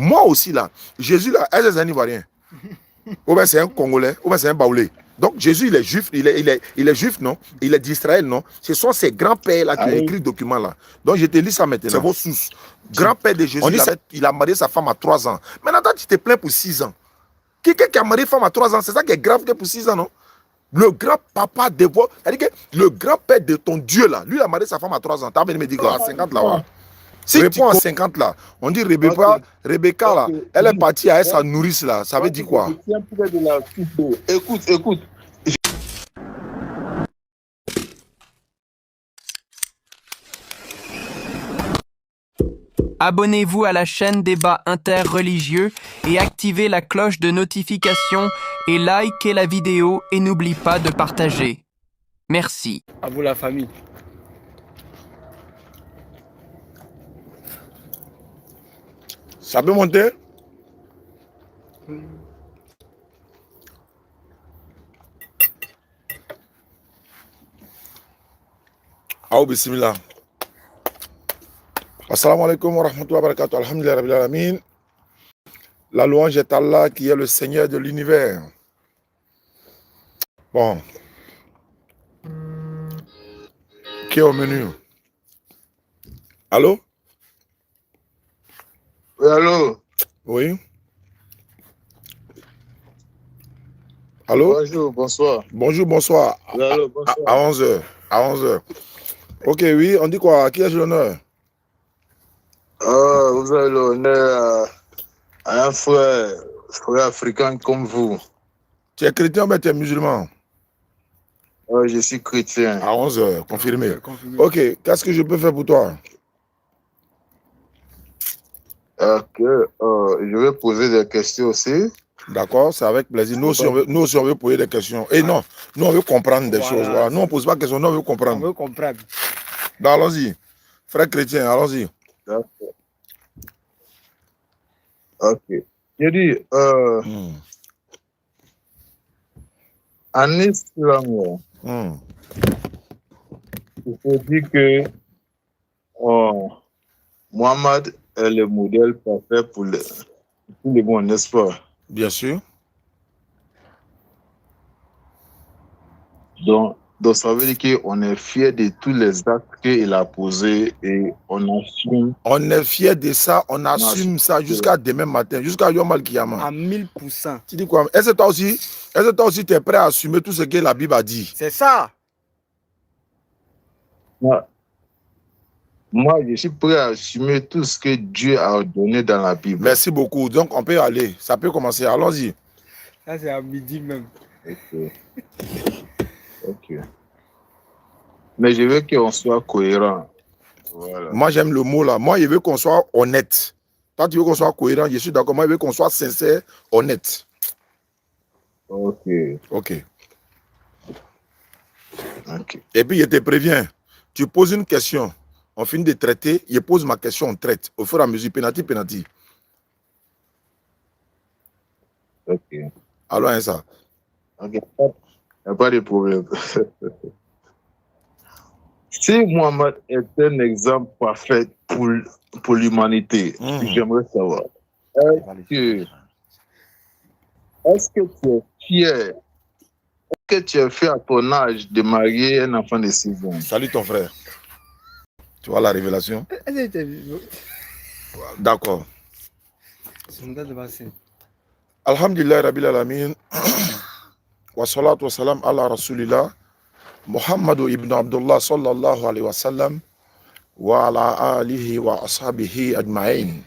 Moi aussi, là, Jésus, là, est un Ivoirien. Ou bien c'est un Congolais, ou bien c'est un Baoulé. Donc Jésus, il est juif, il est juif, non? Il est d'Israël, non? Ce sont ces grands-pères-là qui ont écrit le document-là. Donc je te lis ça maintenant. C'est vos sources. Grand-père de Jésus, il a marié sa femme à 3 ans. Maintenant, toi, tu te plains pour 6 ans. Quelqu'un qui a marié femme à 3 ans, c'est ça qui est grave que pour 6 ans, non? Le grand-papa de vos... C'est-à-dire que le grand-père de ton Dieu, là, lui, il a marié sa femme à 3 ans. T'as venu me dire quoi? À 50, là, ouais. Si réponds à 50 là, on dit Rebecca là, elle est partie à sa nourrice là, ça veut dire quoi? Écoute. Abonnez-vous à la chaîne Débat interreligieux et activez la cloche de notification et likez la vidéo et n'oublie pas de partager. Merci. À vous la famille. Ça peut monter? Ah, bismillah. Assalamu alaikum wa rahmatullahi wa barakatuh. Alhamdulillah rabbil alamin. La louange est Allah qui est le Seigneur de l'univers. Bon. Qui est au menu? Allô? Oui, allô? Oui. Allô? Bonjour, bonsoir. Bonjour, bonsoir. Oui, allô, bonsoir. À 11h. À 11h. Ok, oui, on dit quoi? À qui ai-je l'honneur? Vous avez l'honneur à un frère africain comme vous. Tu es chrétien ou tu es musulman? Je suis chrétien. À 11h, confirmé. Ok, qu'est-ce que je peux faire pour toi? Je vais poser des questions aussi. D'accord, c'est avec plaisir. Nous aussi, on veut poser des questions. Et non, nous, on veut comprendre des choses. Voilà. Nous, on ne pose pas de questions, nous, on veut comprendre. On veut comprendre. Ben, allons-y. Frère chrétien, allons-y. D'accord. Ok. Je dis, en islam, il faut dire que Mohammed est le modèle parfait pour le monde, n'est-ce pas? Bien sûr. Donc ça veut dire qu'on est fier de tous les actes qu'il a posés et on assume. On est fier de ça, on assume ça jusqu'à demain matin, jusqu'à Yom Al-Kiyama. À 1000%. Tu dis quoi? Est-ce que toi aussi, tu es prêt à assumer tout ce que la Bible a dit? C'est ça. Moi, je suis prêt à assumer tout ce que Dieu a donné dans la Bible. Merci beaucoup. Donc, on peut aller. Ça peut commencer. Allons-y. Ça, c'est à midi même. Ok. Mais je veux qu'on soit cohérent. Voilà. Moi, j'aime le mot là. Moi, je veux qu'on soit honnête. Toi, tu veux qu'on soit cohérent. Je suis d'accord. Moi, je veux qu'on soit sincère, honnête. Ok. Et puis, je te préviens. Tu poses une question. On finit de traiter. Je pose ma question, on traite. Au fur et à mesure, penalty. Ok. Alors, ça. Ok. Il n'y a pas de problème. Si Mohamed est un exemple parfait pour l'humanité, j'aimerais savoir, est-ce que tu es fier, est-ce que tu es fier à ton âge de marier un enfant de 6 ans? Salut ton frère. Tu vois la révélation? D'accord. Alhamdulillah Rabbil Alamin. Wa salatu wa salam ala Rasulillah. Muhammadu ibn Abdullah sallallahu alayhi wa sallam. Wa ala alihi wa ashabihi ajma'in.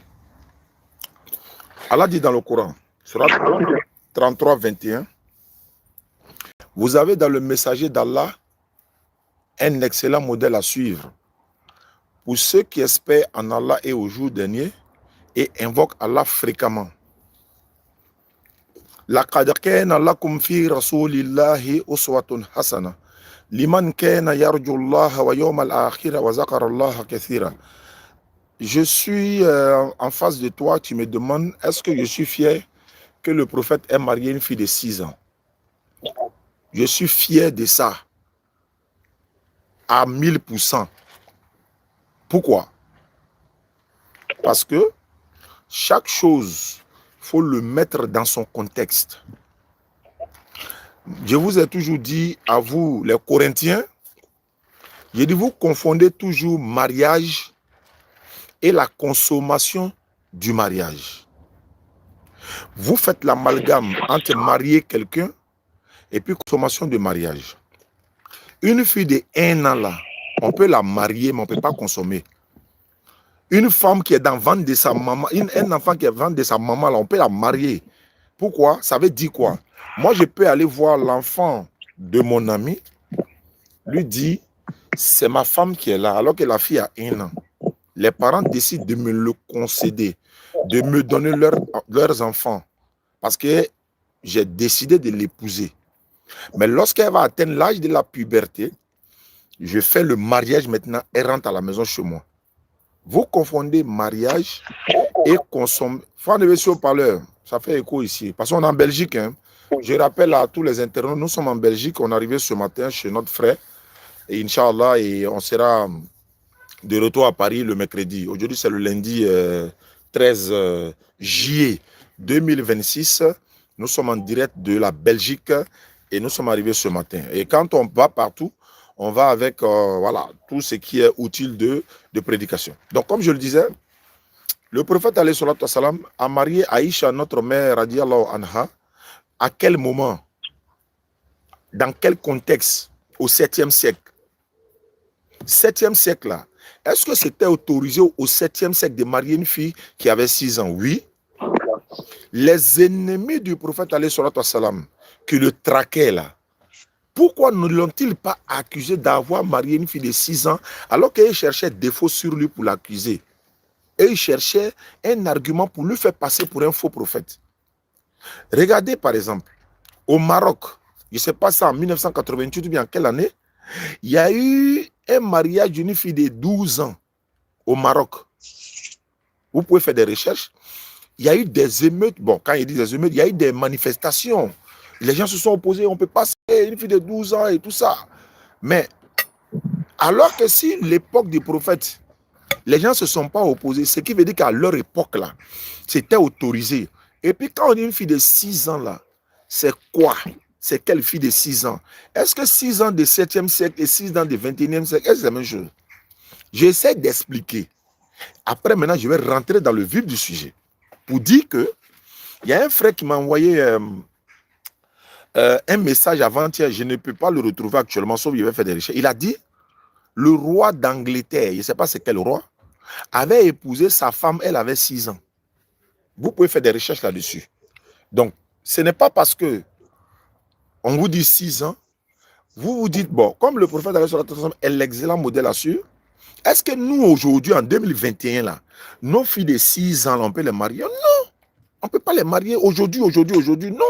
Allah dit dans le Coran, surat 33, 21, vous avez dans le messager d'Allah un excellent modèle à suivre pour ceux qui espèrent en Allah et au jour dernier et invoquent Allah fréquemment. لقد كان لكم في رسول الله أسوة حسنة لمن كان يرجو الله ويوم الآخرة وذكر الله كثيرا. Je suis en face de toi, tu me demandes, est-ce que je suis fier que le prophète ait marié une fille de 6 ans? Je suis fier de ça à 1000%. Pourquoi? Parce que chaque chose, il faut le mettre dans son contexte. Je vous ai toujours dit, à vous, les Corinthiens, j'ai dit, vous confondez toujours mariage et la consommation du mariage. Vous faites l'amalgame entre marier quelqu'un et puis consommation de mariage. Une fille de 1 an là, on peut la marier, mais on ne peut pas consommer. Une femme qui est dans le ventre de sa maman, un enfant qui est dans le ventre de sa maman là, on peut la marier. Pourquoi? Ça veut dire quoi? Moi, je peux aller voir l'enfant de mon ami, lui dire, c'est ma femme qui est là, alors que la fille a 1 an. Les parents décident de me le concéder, de me donner leurs enfants, parce que j'ai décidé de l'épouser. Mais lorsqu'elle va atteindre l'âge de la puberté, je fais le mariage maintenant, elle rentre à la maison chez moi. Vous confondez mariage et consommation. Faut enlever sur le parleur, ça fait écho ici, parce qu'on est en Belgique. Hein. Je rappelle à tous les internautes, nous sommes en Belgique, on est arrivé ce matin chez notre frère, et Inch'Allah, et on sera de retour à Paris le mercredi. Aujourd'hui, c'est le lundi 13 juillet 2026. Nous sommes en direct de la Belgique et nous sommes arrivés ce matin. Et quand on va partout, on va avec voilà, tout ce qui est utile de prédication. Donc, comme je le disais, le prophète alayhi salatu wassalam a marié Aïcha, notre mère, radiallahu anha. À quel moment? Dans quel contexte? Au 7e siècle. 7e siècle là. Est-ce que c'était autorisé au 7e siècle de marier une fille qui avait 6 ans? Oui. Les ennemis du prophète alayhi salatu wassalam qui le traquaient là, pourquoi ne l'ont-ils pas accusé d'avoir marié une fille de 6 ans alors qu'ils cherchaient défaut sur lui pour l'accuser? Et ils cherchaient un argument pour lui faire passer pour un faux prophète. Regardez par exemple, au Maroc, je ne sais pas ça en 1988 ou bien en quelle année, il y a eu un mariage d'une fille de 12 ans au Maroc. Vous pouvez faire des recherches. Il y a eu des émeutes. Bon, quand il dit des émeutes, il y a eu des manifestations. Les gens se sont opposés. On ne peut pas faire une fille de 12 ans et tout ça. Mais, alors que si l'époque des prophètes, les gens ne se sont pas opposés, ce qui veut dire qu'à leur époque, là, c'était autorisé. Et puis, quand on dit une fille de 6 ans, là, c'est quoi? C'est quelle fille de 6 ans? Est-ce que 6 ans du 7e siècle et 6 ans du 21e siècle, est-ce la même chose? J'essaie d'expliquer. Après, maintenant, je vais rentrer dans le vif du sujet. Pour dire que il y a un frère qui m'a envoyé un message avant-hier, je ne peux pas le retrouver actuellement, sauf qu'il va faire des recherches. Il a dit, le roi d'Angleterre, je ne sais pas c'est quel roi, avait épousé sa femme, elle avait 6 ans. Vous pouvez faire des recherches là-dessus. Donc, ce n'est pas parce que on vous dit 6 ans, vous vous dites, bon, comme le prophète est l'excellent modèle à suivre, est-ce que nous, aujourd'hui, en 2021, là, nos filles de 6 ans, là, on peut les marier? Non, on ne peut pas les marier aujourd'hui. Non,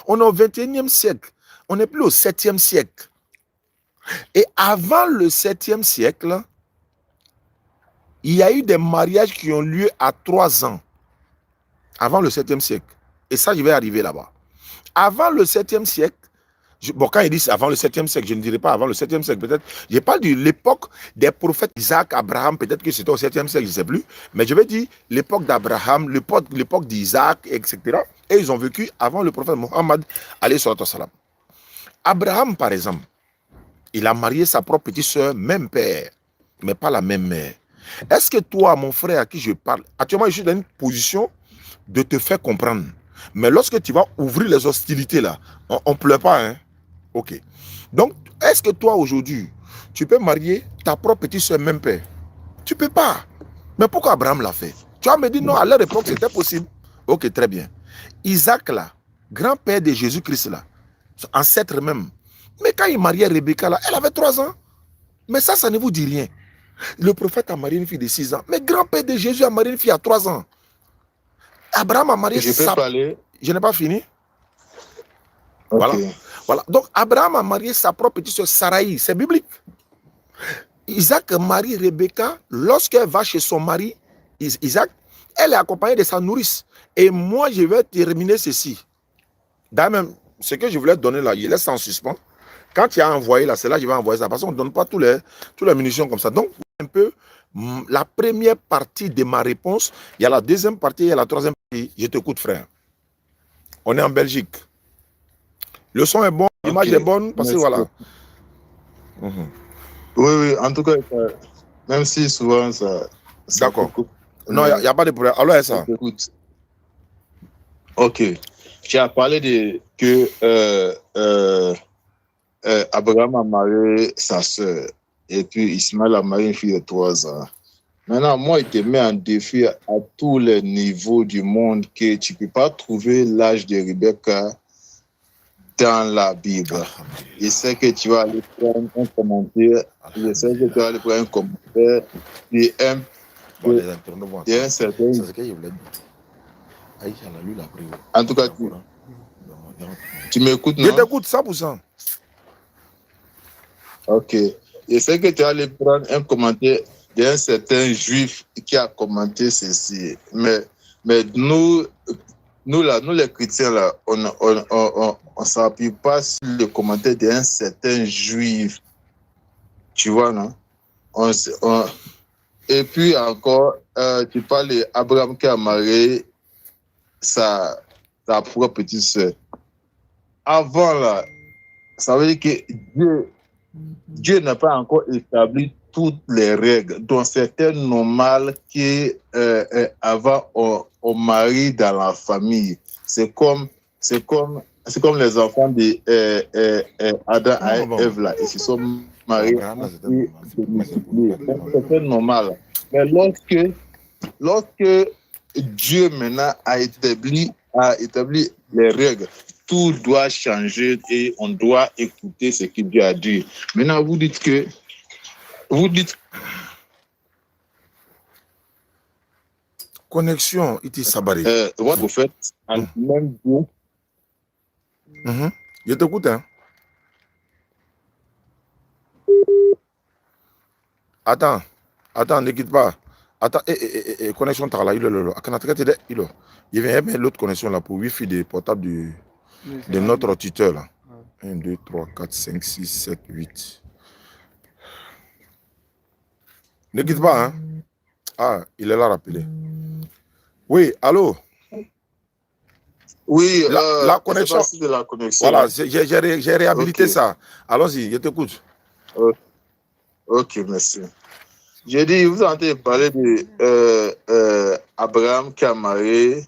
on est au 21e siècle. On n'est plus au 7e siècle. Et avant le 7e siècle, il y a eu des mariages qui ont lieu à 3 ans. Avant le 7e siècle. Et ça, je vais arriver là-bas. Avant le 7e siècle, bon, quand ils disent avant le 7e siècle, je ne dirais pas avant le 7e siècle, peut-être. Je parle de l'époque des prophètes Isaac, Abraham, peut-être que c'était au 7e siècle, je ne sais plus. Mais je vais dire l'époque d'Abraham, l'époque d'Isaac, etc. Et ils ont vécu avant le prophète Mohammed, alayhi salatu wassalam. Abraham, par exemple, il a marié sa propre petite soeur, même père, mais pas la même mère. Est-ce que toi, mon frère à qui je parle, actuellement, je suis dans une position de te faire comprendre. Mais lorsque tu vas ouvrir les hostilités là, on ne pleure pas, hein? Ok. Donc, est-ce que toi aujourd'hui, tu peux marier ta propre petite soeur, même père? Tu ne peux pas. Mais pourquoi Abraham l'a fait? Tu vas me dire non, à leur époque, c'était possible. Ok, très bien. Isaac là, grand-père de Jésus-Christ là, ancêtre même. Mais quand il mariait Rebecca là, elle avait 3 ans. Mais ça ne vous dit rien. Le prophète a marié une fille de 6 ans. Mais grand-père de Jésus a marié une fille à 3 ans. Abraham a marié sa... Je n'ai pas fini. Okay. Voilà. Donc, Abraham a marié sa propre petite soeur Saraï. C'est biblique. Isaac marie Rebecca. Lorsqu'elle va chez son mari, Isaac, elle est accompagnée de sa nourrice. Et moi, je vais terminer ceci. D'ailleurs, même, ce que je voulais te donner là, il laisse en suspens. Quand tu as envoyé là, c'est là que je vais envoyer ça. Parce qu'on ne donne pas tous les munitions comme ça. Donc, un peu la première partie de ma réponse. Il y a la deuxième partie, il y a la troisième partie. Je t'écoute, frère. On est en Belgique. Le son est bon, l'image est bonne, parce que voilà. Oui, en tout cas, même si souvent ça D'accord. coupe. Non, il n'y a pas de problème. Alors, ça. Écoute. Ok. Tu as parlé de que Abraham a marié sa sœur et puis Ismaël a marié une fille de 3 ans. Maintenant, moi, il te met en défi à tous les niveaux du monde que tu ne peux pas trouver l'âge de Rebecca dans la Bible. Je sais que tu vas aller prendre un commentaire. Je sais que tu vas aller prendre un commentaire de un certain. En tout cas, tu m'écoutes, non? Je t'écoute 100%. Ok. Je sais que tu vas aller prendre un commentaire d'un certain juif qui a commenté ceci. Mais nous les chrétiens, là, on ne s'appuie pas sur le commentaire d'un certain juif. Tu vois, non? Et puis encore, tu parles d'Abraham qui a marié sa propre petite sœur. Avant, là, ça veut dire que Dieu n'a pas encore établi toutes les règles. Donc, c'était normal qu'avant, on marie dans la famille. C'est comme les enfants d'Adam et Ève, là. Ils se sont mariés. C'était normal. Mais lorsque Dieu maintenant a établi les règles, tout doit changer et on doit écouter ce que Dieu a dit. Maintenant, vous dites connexion, it is sabari. Votre prophète, même Dieu. Je t'écoute, hein. Attends, ne quitte pas. Attends, connexion t'as là, il vient mettre l'autre connexion là pour Wi-Fi des portables de notre tuteur là. 1, 2, 3, 4, 5, 6, 7, 8. Ne quitte pas, hein. Ah, il est là rappelé. Oui, allô? Oui, la connexion. De la connexion. Voilà, j'ai réhabilité ça. Allons-y, je t'écoute. Ok, merci. J'ai dit, vous entendez parler de Abraham qui a marié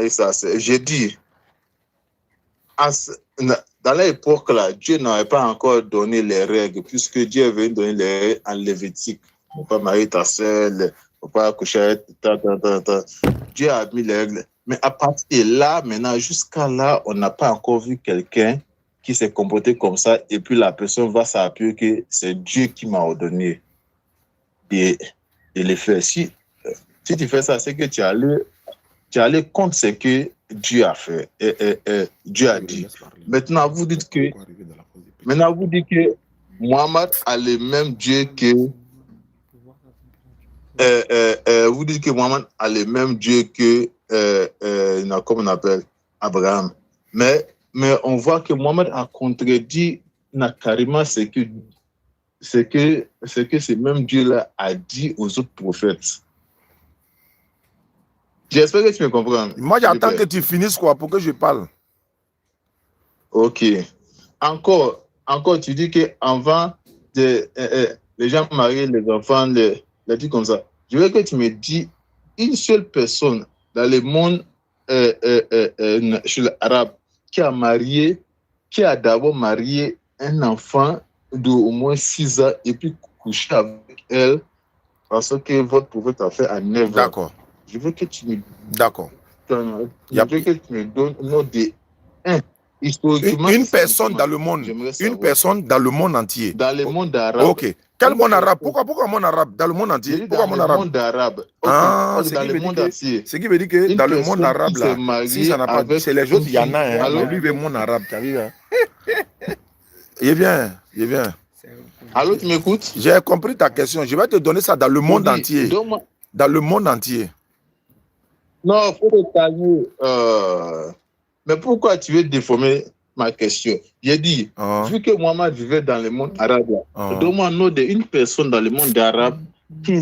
sa sœur. J'ai dit, dans l'époque là, Dieu n'avait pas encore donné les règles, puisque Dieu avait donné les règles en Lévitique. On ne peut pas marier ta sœur, on ne peut pas coucher avec Dieu a mis les règles. Mais à partir de là, maintenant, jusqu'à là, on n'a pas encore vu quelqu'un qui s'est comporté comme ça, et puis la personne va s'appuyer que c'est Dieu qui m'a ordonné de les faire. Si tu fais ça, c'est que tu es allé contre ce que Dieu a fait, Dieu a dit. Maintenant, vous dites que Mohamed a le même Dieu que vous dites que Mohamed a le même Dieu que comme on appelle Abraham. Mais on voit que Mohamed a contredit carrément ce que ce même Dieu-là a dit aux autres prophètes. J'espère que tu me comprends. Moi, j'attends que tu finisses quoi pour que je parle. Ok. Encore, tu dis qu'avant, les gens mariaient les enfants, les trucs comme ça. Je veux que tu me dis une seule personne dans le monde chez l'arabe qui a d'abord marié un enfant d'au moins 6 ans et puis couché avec elle parce que votre prophète a fait à 9 ans. D'accord. Je veux que tu me D'accord. Je veux que tu me donnes le nom de historiquement. Une personne dans le monde. Une personne dans le monde entier. Dans le monde arabe. Ok. Quel monde arabe? Pourquoi monde arabe? Dans le monde entier? Pourquoi monde arabe? Dans le monde arabe. Okay. Ah, Dans le monde entier. Ce qui veut dire que dans le monde arabe, là, si ça n'a pas dit, c'est les autres, il y en a un. Mais lui, il veut monde arabe, tu as vu, hein? Il vient. Allô, tu m'écoutes? J'ai compris ta question. Je vais te donner ça dans le monde entier. Dans le monde entier. Non, il faut te calmer. Mais pourquoi tu veux déformer ma question. J'ai dit, vu que Mohamed vivait dans le monde arabe, donne-moi un nom d'une personne dans le monde arabe qui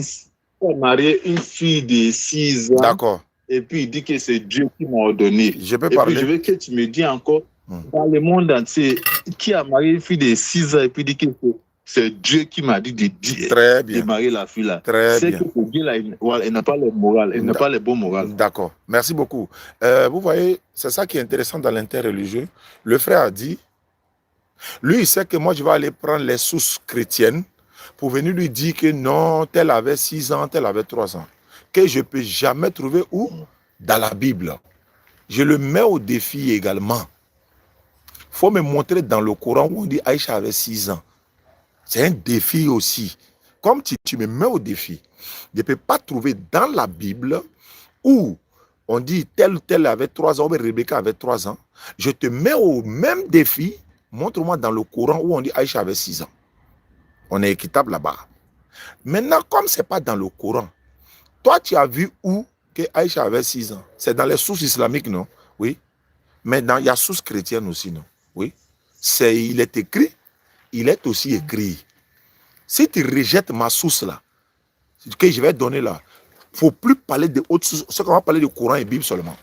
a marié une fille de 6 ans. D'accord. Et puis il dit que c'est Dieu qui m'a ordonné. Je peux et parler. puis je veux que tu me dis encore, dans le monde entier, qui a marié une fille de 6 ans et puis dit que c'est Dieu qui m'a dit de marier la fille là. Très bien. C'est que Dieu là, il n'a pas le moral, il n'a pas le bon moral. D'accord. Merci beaucoup. Vous voyez, c'est ça qui est intéressant dans l'interreligieux. Le frère a dit, lui, il sait que moi, je vais aller prendre les sources chrétiennes pour venir lui dire que non, tel avait 6 ans, tel avait 3 ans. Que je ne peux jamais trouver où? Dans la Bible. Je le mets au défi également. Il faut me montrer dans le Coran où on dit Aïcha avait 6 ans. C'est un défi aussi. Comme tu me mets au défi, je ne peux pas trouver dans la Bible où on dit tel ou tel avait 3 ans, mais Rebecca avait 3 ans. Je te mets au même défi. Montre-moi dans le Coran où on dit Aïcha avait 6 ans. On est équitable là-bas. Maintenant, comme ce n'est pas dans le Coran, toi, tu as vu où que Aïcha avait 6 ans? C'est dans les sources islamiques, non? Oui. Mais il y a sources chrétiennes aussi, non? Oui. Il est écrit, il est aussi écrit. Si tu rejettes ma source là, que je vais donner là, il ne faut plus parler de autres sources. C'est qu'on va parler de Coran et Bible seulement.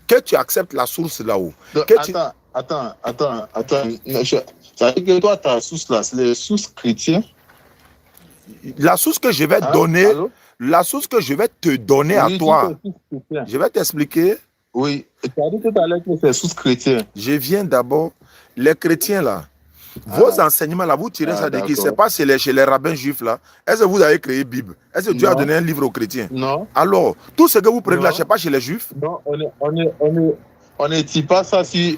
Que tu acceptes la source là-haut. Attends. Ça veut dire que toi, ta source là, c'est les sources chrétiennes? La source que je vais donner... Allô? La source que je vais te donner à toi, je vais t'expliquer. Oui, tu as dit tout à l'heure que c'est sous chrétien. Je viens d'abord, les chrétiens là, vos enseignements là, vous tirez ça de qui? C'est pas chez les rabbins juifs là. Est-ce que vous avez créé Bible? Est-ce que Dieu a donné un livre aux chrétiens? Non. Alors, tout ce que vous prenez là, c'est pas chez les juifs? Non, on ne dit pas ça sur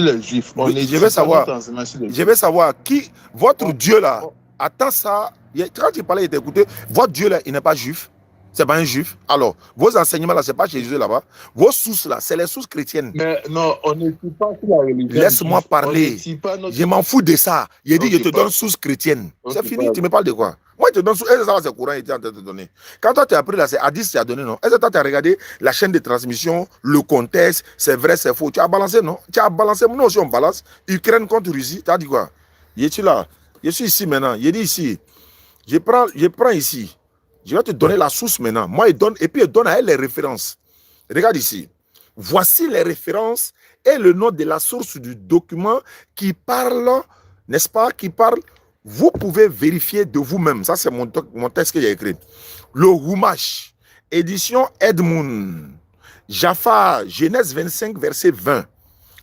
les juifs. Je vais savoir qui, votre Dieu là, attends ça. Quand tu parlais, il t'a écouté. Votre Dieu là, il n'est pas juif. C'est pas un juif. Alors, vos enseignements là, c'est pas chez Jésus là-bas. Vos sources là, c'est les sources chrétiennes. Mais non, on ne dit pas sur la religion. Laisse-moi parler. Je m'en fous de ça. Il dit, je te donne source chrétienne. C'est fini, tu me parles de quoi? Moi, je te donne source. Est-ce que ça, c'est courant, il était en train de te donner. Quand toi, tu as appris là, c'est Hadith, tu as donné, non? Est-ce que toi, tu as regardé la chaîne de transmission, le contexte, c'est vrai, c'est faux? Tu as balancé, non? Tu as balancé, nous aussi, on balance. Ukraine contre Russie, tu as dit quoi? Je suis là. Je suis ici maintenant. Je dis ici. Je prends ici. Je vais te donner la source maintenant. Moi, il donne, et puis il donne à elle les références. Regarde ici. Voici les références et le nom de la source du document qui parle, n'est-ce pas, qui parle. Vous pouvez vérifier de vous-même. Ça, c'est mon texte que j'ai écrit. Le Humash, édition Edmund, Jafar, Genèse 25, verset 20.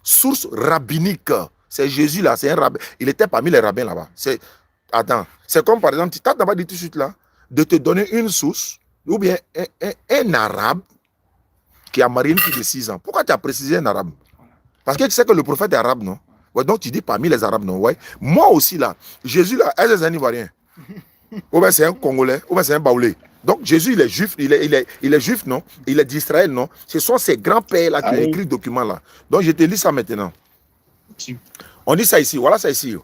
Source rabbinique. C'est Jésus là, c'est un rabbin. Il était parmi les rabbins là-bas. Attends, c'est comme par exemple, tu t'as d'abord dit tout de suite là, de te donner une source, ou bien un arabe qui a marié une fille de 6 ans. Pourquoi tu as précisé un arabe? Parce que tu sais que le prophète est arabe, non? Ouais, donc tu dis parmi les arabes, non? Ouais. Moi aussi là, Jésus là, est-ce que c'est un Ivoirien? Ou bien c'est un Congolais, ou bien c'est un Baoulé. Donc Jésus, il est juif, il est juif, non? Il est d'Israël, non? Ce sont ces grands-pères là qui ont écrit le document là. Donc je te lis ça maintenant. On dit ça ici, voilà ça ici.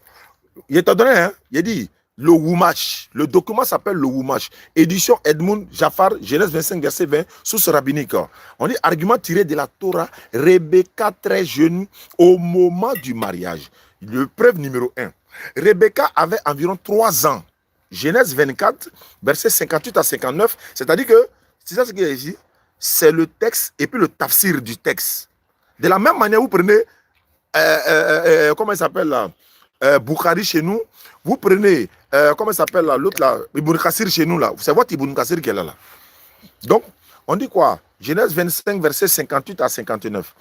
Il t'a donné, hein? Il dit le Humash. Le document s'appelle le Humash. Édition Edmund Jafar, Genèse 25, verset 20, source rabbinique. On dit argument tiré de la Torah, Rebecca très jeune au moment du mariage. Le preuve numéro 1. Rebecca avait environ 3 ans. Genèse 24, verset 58 à 59. C'est-à-dire que, c'est ça ce qu'il y a ici, c'est le texte et puis le tafsir du texte. De la même manière, vous prenez, comment il s'appelle là? Bukhari chez nous, vous prenez, comment ça s'appelle là, l'autre là, Ibn Kassir chez nous là, c'est votre Ibn Kassir qui est là. Donc, on dit quoi? Genèse 25, verset 58 à 59.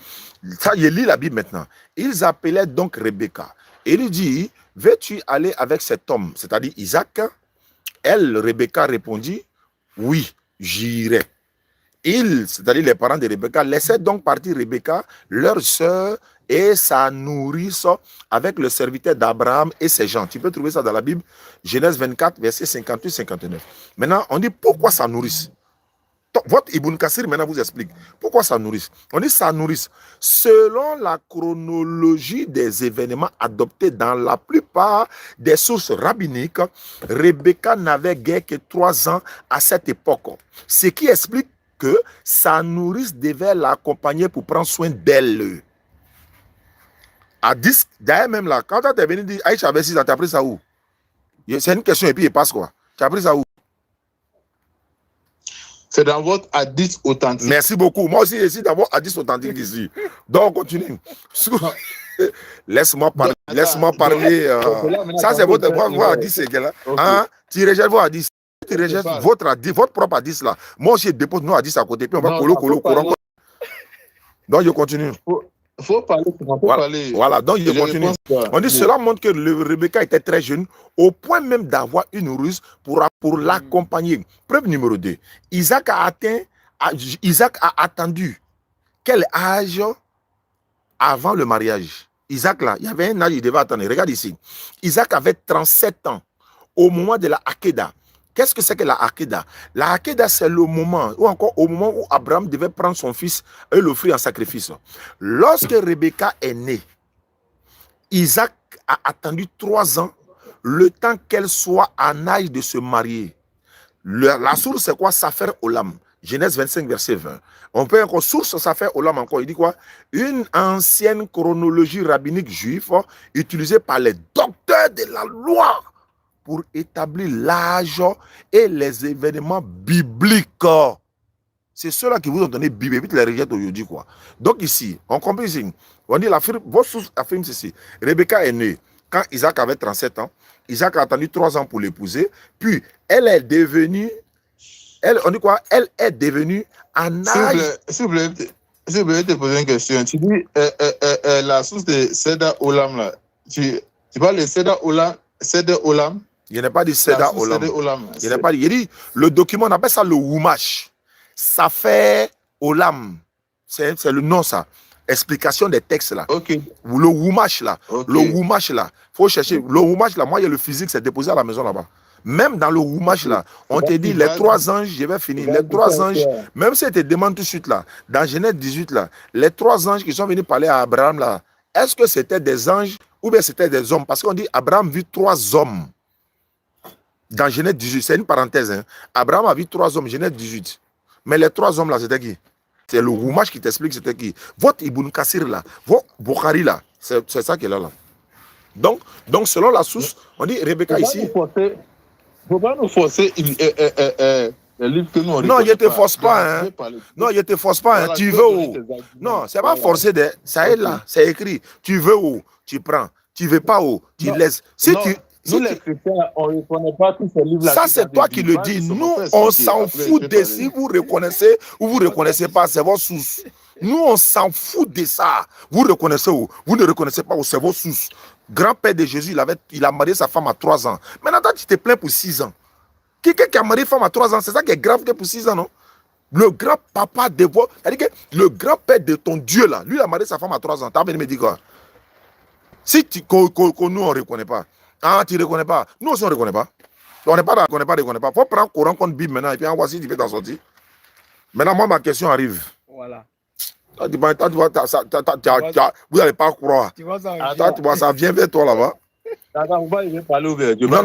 Ça, je lis la Bible maintenant. Ils appelaient donc Rebecca. Et il dit, veux-tu aller avec cet homme, c'est-à-dire Isaac? Elle, Rebecca, répondit, oui, j'irai. Ils, c'est-à-dire les parents de Rebecca, laissaient donc partir Rebecca, leur sœur, et sa nourrice avec le serviteur d'Abraham et ses gens. Tu peux trouver ça dans la Bible, Genèse 24, verset 58-59. Maintenant, on dit pourquoi sa nourrice. Votre Ibn Kassir maintenant vous explique pourquoi sa nourrice. On dit sa nourrice. Selon la chronologie des événements adoptés dans la plupart des sources rabbiniques, Rebecca n'avait guère que 3 ans à cette époque. Ce qui explique que sa nourrice devait l'accompagner pour prendre soin d'elle. À 10, d'ailleurs même là, quand tu es venu dire Aïcha avait 6 ans, tu as pris ça où? C'est une question et puis il passe quoi. Tu as pris ça où? C'est dans votre hadith authentique. Merci beaucoup. Moi aussi, j'essaie d'avoir hadith authentique ici. Donc, on continue. Laisse-moi parler. Laisse-moi parler. Ça, c'est votre hadith, c'est là. Hein? Tu rejettes vos hadiths. Tu rejettes votre propre hadith là. Moi aussi, je dépose nos hadiths à côté. Puis on va coller. Donc, je continue. Faut parler, parler. Voilà, donc je continue. On dit cela montre que Rebecca était très jeune, au point même d'avoir une ruse pour l'accompagner. Preuve numéro 2. Isaac a attendu quel âge avant le mariage? Isaac là, il y avait un âge, il devait attendre. Regarde ici. Isaac avait 37 ans au moment de la Akeda. Qu'est-ce que c'est que la Akeda? La Akeda, c'est le moment, ou encore au moment où Abraham devait prendre son fils et l'offrir en sacrifice. Lorsque Rebecca est née, Isaac a attendu 3 ans, le temps qu'elle soit en âge de se marier. La source, c'est quoi? Safer Olam. Genèse 25, verset 20. On peut encore source Safer Olam encore. Il dit quoi? Une ancienne chronologie rabbinique juive utilisée par les docteurs de la loi pour établir l'âge et les événements bibliques. C'est ceux-là qui vous ont donné Bible et puis les rejettent aujourd'hui, quoi. Donc ici, on comprend ici. On dit, votre source affirme ceci. Rebecca est née quand Isaac avait 37 ans. Isaac a attendu 3 ans pour l'épouser. Puis, elle est devenue, on dit quoi? Elle est devenue en âge... S'il vous plaît, te poser une question. Tu dis, la source de Seda Olam, là, tu parles de Seda Olam? Il n'est pas dit Seda Olam. Il n'est pas dit. Il dit, le document, on appelle ça le Wumash. Ça fait Olam. C'est le nom, ça. Explication des textes, là. Ok. Le Wumash, là. Okay. Le Wumash, là. Il faut chercher. Le Wumash, là, moi, il y a le physique, c'est déposé à la maison, là-bas. Même dans le Wumash, là, on te dit, les 3 anges, je vais finir. Les 3 anges, même si tu te demandes tout de suite, là, dans Genèse 18, là, les 3 anges qui sont venus parler à Abraham, là, est-ce que c'était des anges ou bien c'était des hommes? Parce qu'on dit, Abraham vit 3 hommes. Dans Genèse 18, c'est une parenthèse. Hein. Abraham a vu 3 hommes, Genèse 18. Mais les 3 hommes là, c'était qui? C'est le Wumash qui t'explique c'était qui. Votre Ibn Kassir là, votre Bukhari là, c'est ça qui est là. Donc, selon la source, on dit Rebecca ici. Il ne faut pas nous forcer les livres que nous non, je ne te force pas. Hein. Non, je ne te force pas. Hein. Tu veux où? Non, ce n'est pas forcer. Ça est là, c'est écrit. Tu veux où? Tu prends. Tu ne veux pas où? Tu laisses. Si non. tu. Nous, les chrétiens, on ne reconnaît pas tous ces livres-là. Ça, c'est toi qui le dis. Nous, on s'en fout de si vous reconnaissez ou vous ne reconnaissez pas, c'est vos sources. Nous, on s'en fout de ça. Vous reconnaissez où? Vous ne reconnaissez pas où, c'est vos sources. Grand-père de Jésus, il a marié sa femme à 3 ans. Maintenant, toi, tu te plains pour 6 ans. Quelqu'un qui a marié femme à 3 ans, c'est ça qui est grave que pour 6 ans, non? Le grand-papa de vos... C'est-à-dire que le grand-père de ton Dieu, là, lui, il a marié sa femme à 3 ans. Tu as venu me dire quoi? Si nous, on ne reconnaît pas. Ah, tu ne reconnais pas. Nous aussi, on ne reconnaît pas. On ne reconnaît pas. Il faut prendre Coran contre Bible maintenant et puis on voit si tu peux t'en sortir. Maintenant, moi, ma question arrive. Voilà. Vous n'allez pas croire. Tu vois ça, ça vient vers toi là-bas.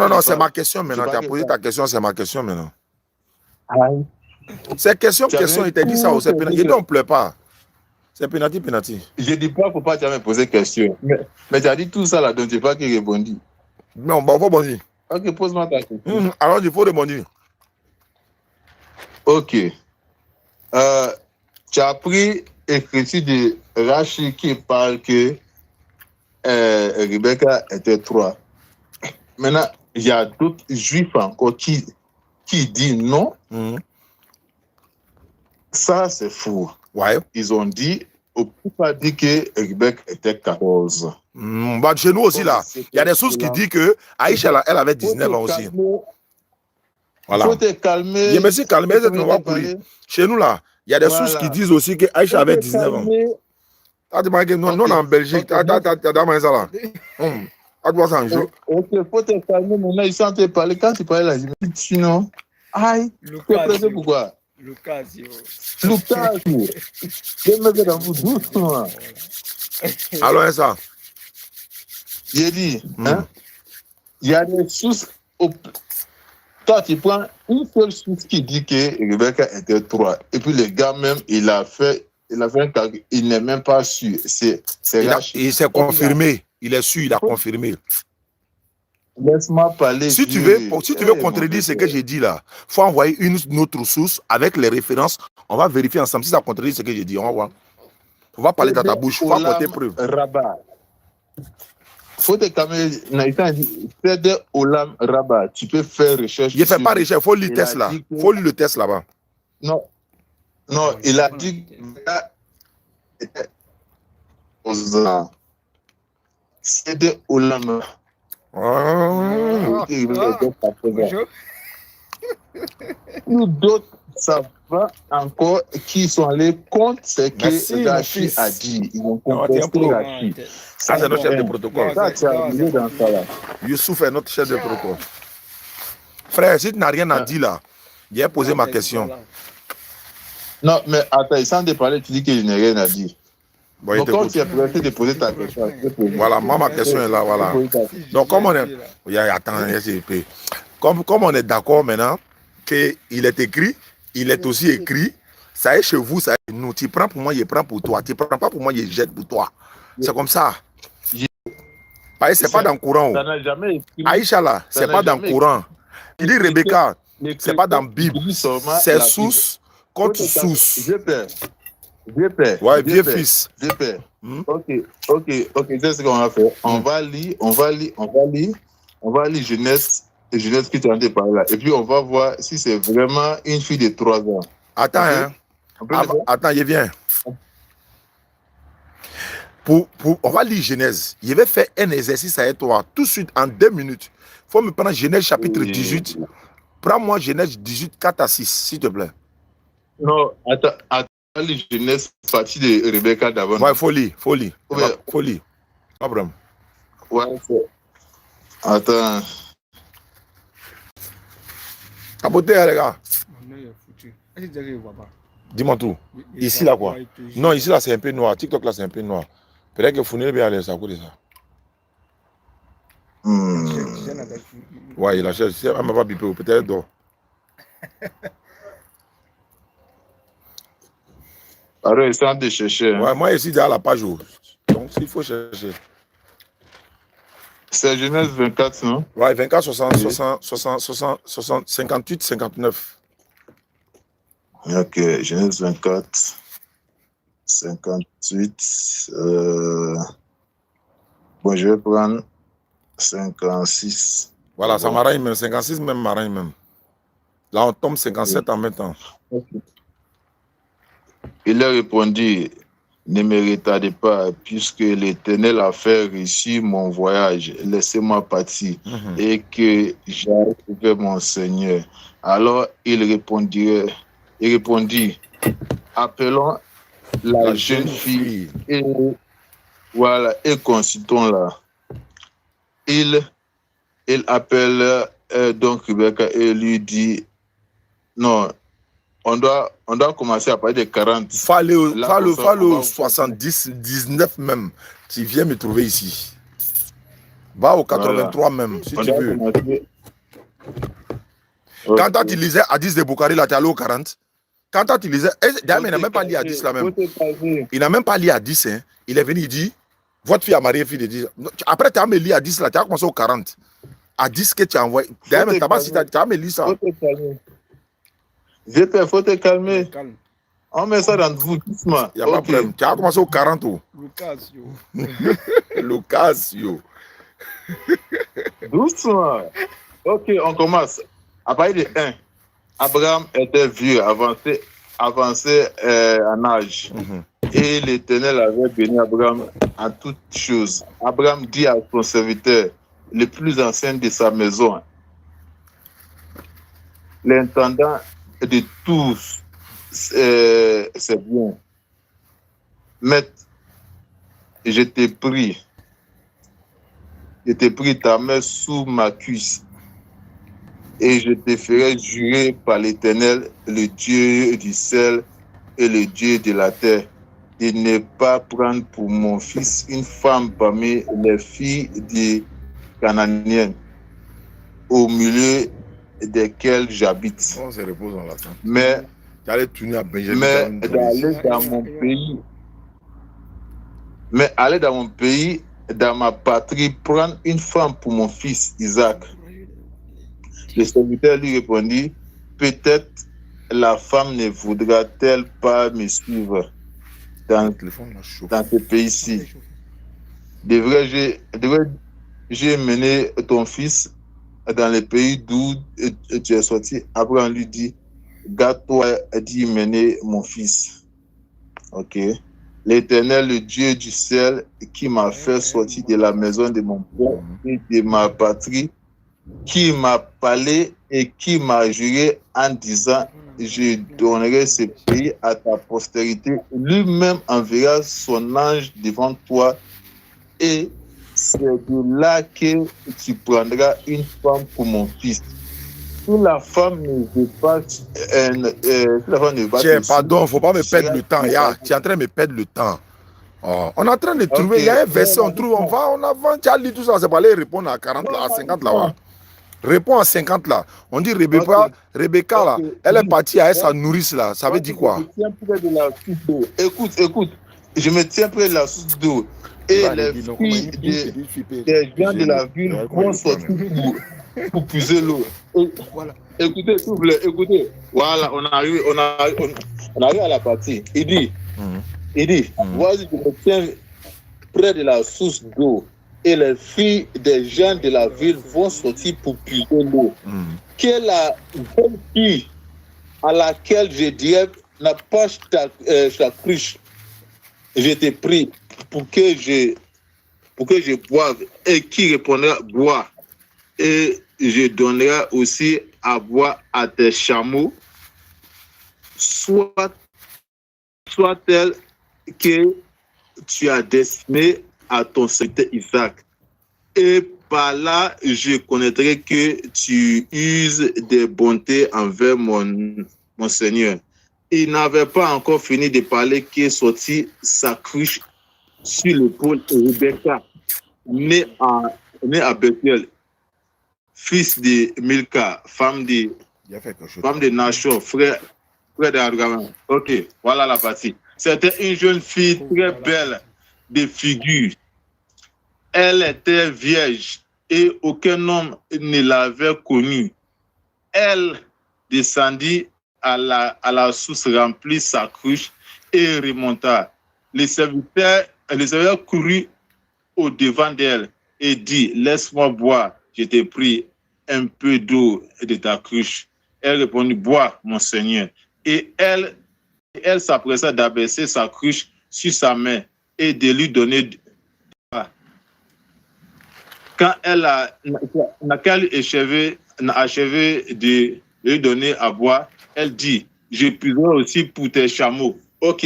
Non, c'est ma question maintenant. Tu as posé ta question, c'est ma question maintenant. C'est question, il t'a dit ça. C'est pénalty. Il ne pleure pas. C'est pénalty. Je ne dis pas, il ne faut pas jamais poser question. Mais tu as dit tout ça là, donc tu n'as pas qui répondit. Non, bon, il faut rebondir. Ok, pose-moi ta question. Alors, il faut rebondir. Ok. Tu as pris l'écriture de Rachi qui parle que Rebecca était 3. Maintenant, il y a d'autres juifs encore qui disent non. Ça, c'est fou. Ouais. Ils ont dit, on ne peut pas dire que Rebecca était 14. Bah, chez nous aussi, là, il y a des sources qui disent que Aïcha, elle avait 19 ans aussi. Voilà. Il faut te calmer. Je me suis calmé, chez nous, là, il y a des sources qui disent aussi que Aïcha avait 19 ans. Nous, on est en Belgique. Tu as ça là. Ok, il faut te calmer. Maintenant, ils sont en train de parler. Quand tu parles là, je me dis, sinon, aïe, tu es pressé pourquoi? Lucas, je me mets dans vous doucement. Alors, ça. J'ai dit, il y a des sources. Toi, tu prends une seule source qui dit que Rebecca était 3. Et puis, le gars même, il a fait il a fait un calcul. Il n'est même pas sûr. C'est Rachid. Il s'est confirmé. Il est sûr, il a confirmé. Laisse-moi parler. Si tu veux contredire ce que j'ai dit là, il faut envoyer une autre source avec les références. On va vérifier ensemble si ça contredit ce que j'ai dit. On va voir. On va parler dans ta bouche. Il faut apporter preuve. Rabat. Faut te calmer. C'est de Olam Rabat. Tu peux faire recherche. Il ne fait pas recherche. Il faut lire le test là. Il faut lire le test là-bas. Non. Non, il a dit c'est de Olam. Nous d'autres savent encore qui sont allés contre ce que Rachid a dit. Ils ont contesté Rachid. Ça, c'est notre chef de protocole. Ça, tu as oublié dans ça là. Youssouf est notre chef de protocole. Frère, si tu n'as rien à dire là, j'ai posé ma question. Non, mais attends, il s'en déparler, tu dis qu'il n'y a rien à dire. Bon, donc, quand tu as prêté de poser ta question, voilà, moi, ma question est là, voilà. Donc, comme on est... Attends, comme on est d'accord maintenant qu'il est écrit, il est aussi écrit, ça est chez vous, ça est nous. Tu prends pour moi, je prends pour toi. Tu ne prends pas pour moi, je jette pour toi. C'est comme ça. C'est pas dans le courant. Ça n'a jamais écrit. Aïcha là, c'est pas dans le courant. Il dit Rebecca, c'est pas dans la Bible. C'est source contre source. Vieux père. Ouais, vieux fils. Vieux père. Ok, c'est ce qu'on va faire. On va lire Genèse qui est en train de parler là. Et puis on va voir si c'est vraiment une fille de 3 ans. Attends, okay? Attends, je viens. On va lire Genèse. Je vais faire un exercice avec toi tout de suite en 2 minutes. Il faut me prendre Genèse chapitre 18. Prends-moi Genèse 18, 4 à 6, s'il te plaît. Non, attends. Les Genèse partie de Rebecca d'avant. Ouais, faut lire. Pas problème. Ouais, c'est... Attends. Capoté, les gars. Dis-moi tout. Ici, là, quoi? Non, ici, là, c'est un peu noir. TikTok, là, c'est un peu noir. Peut-être que Founel va aller, ça coûte ça. Ouais, il a cherché. Elle m'a pas bipé, peut-être d'or. Alors, il s'en de chercher. Ouais, moi, ici, derrière la page. Donc, il faut chercher. C'est Genèse 24, non? Ouais, 24, 60, 58, 59. Ok, Genèse 24, 58. Bon, je vais prendre 56. Voilà, ça m'arrange même. 56 même m'arrange même. Là, on tombe 57 en même temps. Okay. Il leur répondit, ne me retardez pas, puisque l'Éternel a fait réussir mon voyage. Laissez-moi partir et que j'arrive vers mon Seigneur. Alors il répondit, appelons la jeune fille et voilà, et consultons-la. Il appelle donc Rebecca et lui dit, non, on doit commencer à parler de 40. Fallait au 70, 19 même. Tu viens me trouver ici. Va au 83 voilà. Même, si tu veux. Quand tu lisais Hadith de Bukhari, là, tu es allé au 40. Quand tu lisais... D'ailleurs, il n'a même pas lu Hadith là même. Il n'a même pas lu Hadith. Hein. Il est venu, il dit, votre fille a marié fille de 10 ans. Après, tu as lu Hadith là, tu as commencé au 40. Hadith que tu as envoyé. D'ailleurs, tu as lu ça. Il faut te calmer. On met ça dans vous doucement. Il n'y a pas de problème. Tu as commencé au 40. Lucasio. Doucement. Ok, on commence. À partir de 1, Abraham était vieux, avancé en âge. Et l'Éternel avait béni Abraham en toutes choses. Abraham dit à son serviteur, le plus ancien de sa maison, l'intendant de tous c'est bien. Maître, je t'ai pris ta main sous ma cuisse et je te ferai jurer par l'Éternel, le Dieu du ciel et le Dieu de la terre, de ne pas prendre pour mon fils une femme parmi les filles des Cananéennes, au milieu desquels j'habite. On se repose en latin. Mais Tu allais tourner à Benjamin. Mais d'aller dans mon pays, dans ma patrie, prendre une femme pour mon fils Isaac. Le serviteur lui répondit, peut-être la femme ne voudra-t-elle pas me suivre dans ce pays-ci. Devrais-je mener ton fils dans le pays d'où tu es sorti? Abraham lui dit, garde-toi d'y mener mon fils. Ok. L'Éternel, le Dieu du ciel, qui m'a fait sortir de la maison de mon père et de ma patrie, qui m'a parlé et qui m'a juré en disant, je donnerai ce pays à ta postérité. Lui-même enverra son ange devant toi et c'est de là que tu prendras une femme pour mon fils. Si la femme ne veut pas... Pardon, il ne faut pas me perdre le temps. Tu es en train de me perdre le temps. Oh, on est en train de trouver, il y a un verset, on trouve, on avance, tu as lu tout ça, c'est pas aller répondre à 40 là, à 50 là. Ouais. Réponds à 50 là. On dit Rebecca là, elle est partie avec sa nourrice là. Ça veut dire quoi? Écoute, je me tiens près de la source d'eau. Et les filles des gens de la ville vont sortir pour puiser l'eau. Écoutez, s'il vous plaît, écoutez. Voilà, on arrive à la partie. Il dit, voici, je me tiens près de la source d'eau. Et les filles des gens de la ville vont sortir pour puiser l'eau. Quelle est la bonne fille à laquelle je dirais n'a pas ta cruche? Je te prie pour que je boive, et qui répondra bois, et je donnerai aussi à boire à tes chameaux, soit telle que tu as destiné à ton serviteur Isaac. Et par là, je connaîtrai que tu uses de bonté envers mon Seigneur. Il n'avait pas encore fini de parler qu'il est sorti sa cruche sur l'épaule de Rebecca, née à Bethel, fils de Milka, femme de Nashor, frère d'Abraham. Ok, voilà la partie. C'était une jeune fille très belle de figure. Elle était vierge et aucun homme ne l'avait connue. Elle descendit à la source, remplit sa cruche et remonta. Le serviteur courut au-devant d'elle et dit, laisse-moi boire, je t'ai pris un peu d'eau de ta cruche. Elle répondit, bois, mon Seigneur. Et elle s'appressa d'abaisser sa cruche sur sa main et de lui donner du bois. Quand elle a achevé de lui donner à boire, elle dit, je puiserai aussi pour tes chameaux. Ok,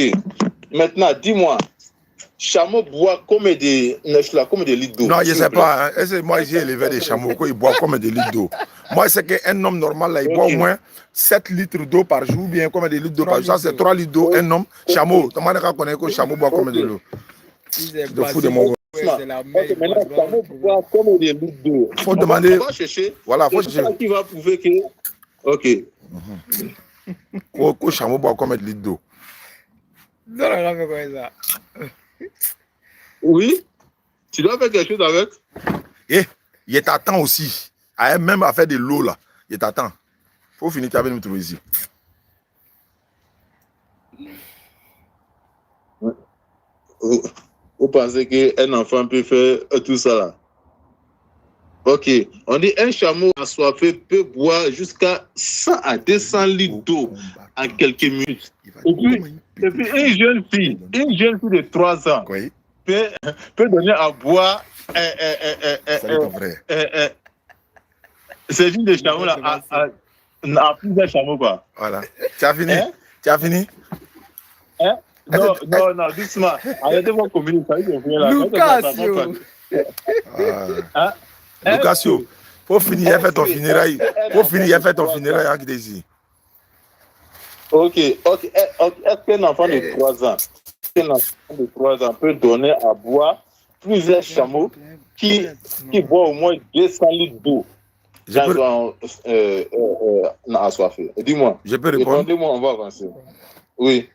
maintenant, dis-moi, chameau boit combien de litres d'eau? Non, je ne sais pas. Hein. Moi, j'ai élevé des chameaux. Quoi, ils boivent combien de litres d'eau? Moi, c'est qu'un homme normal, là, il boit au moins 7 litres d'eau par jour, bien combien de litres d'eau par jour? Ça, c'est 3 litres d'eau, un homme. Chameau, tu m'as connaître que chameau boit combien de l'eau? De fou de mon... Maintenant, chameau boit combien de litres d'eau? Il faut demander... On va chercher. Voilà, faut chercher. Qui va prouver que... Ok. Quoi, chameau boit combien de litres d'eau? Non, non, ça. Oui, tu dois faire quelque chose avec. Eh, il t'attend aussi. Même à faire de l'eau là. Il t'attend. Faut finir, tu vas venir me trouver ici. Vous pensez qu'un enfant peut faire tout ça là? Ok, on dit un chameau assoiffé peut boire jusqu'à 100 à 200 litres d'eau en quelques minutes. Et puis une jeune fille de 3 ans peut donner à boire c'est une des chameaux là à plusieurs chameaux quoi. Voilà. Tu as fini? Hein? Tu as fini? Hein? Non, doucement. Arrêtez vos communications. Lucasio. Lucasio, faut finir, il a fait ton funérail. Faut finir, il a fait ton funérail avec des. Ok. Est-ce qu'un enfant de 3 ans peut donner à boire plusieurs chameaux qui boivent au moins 200 litres d'eau? Je peux, assoiffé. Dis-moi. je peux répondre. Répondez-moi, on va avancer. Oui.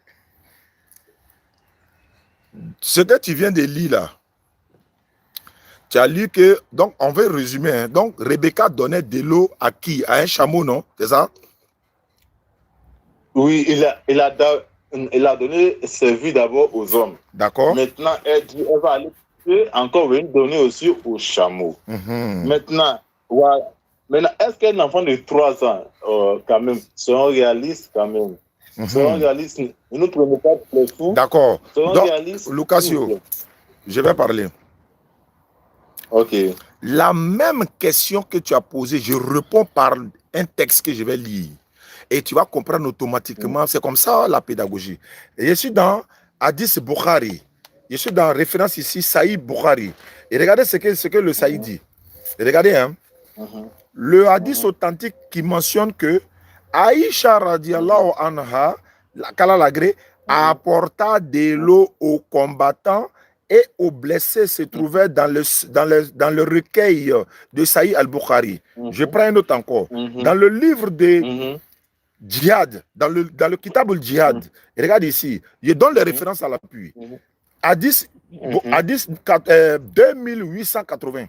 Ce que tu viens de lire là, tu as lu que, donc on va résumer, hein. Donc Rebecca donnait de l'eau à qui? À un chameau, non? C'est ça? Oui, il a donné servi d'abord aux hommes. D'accord. Maintenant, elle dit, elle va aller encore venir donner aussi aux chameaux. Maintenant, voilà. Maintenant, est-ce qu'un enfant de 3 ans, quand même, seront réalistes quand même? Seront réalistes. Ne nous prenons pas pour les fous. D'accord. Seront Donc, réalistes. Lucasio, je vais parler. Ok. La même question que tu as posée, je réponds par un texte que je vais lire. Et tu vas comprendre automatiquement. C'est comme ça la pédagogie. Et je suis dans Hadith Bukhari. Je suis dans référence ici, Saïd Bukhari. Et regardez ce que le Saïd dit. Et regardez, hein. Le hadith authentique qui mentionne que Aïcha radiallahu anha, qu'Allah l'agrée, apporta de l'eau aux combattants et aux blessés se trouvaient dans le recueil de Saïd al-Bukhari. Je prends un autre encore. Dans le livre de Djihad, dans le Kitab al-Djihad, regarde ici, je donne les références à l'appui. Hadith 2880.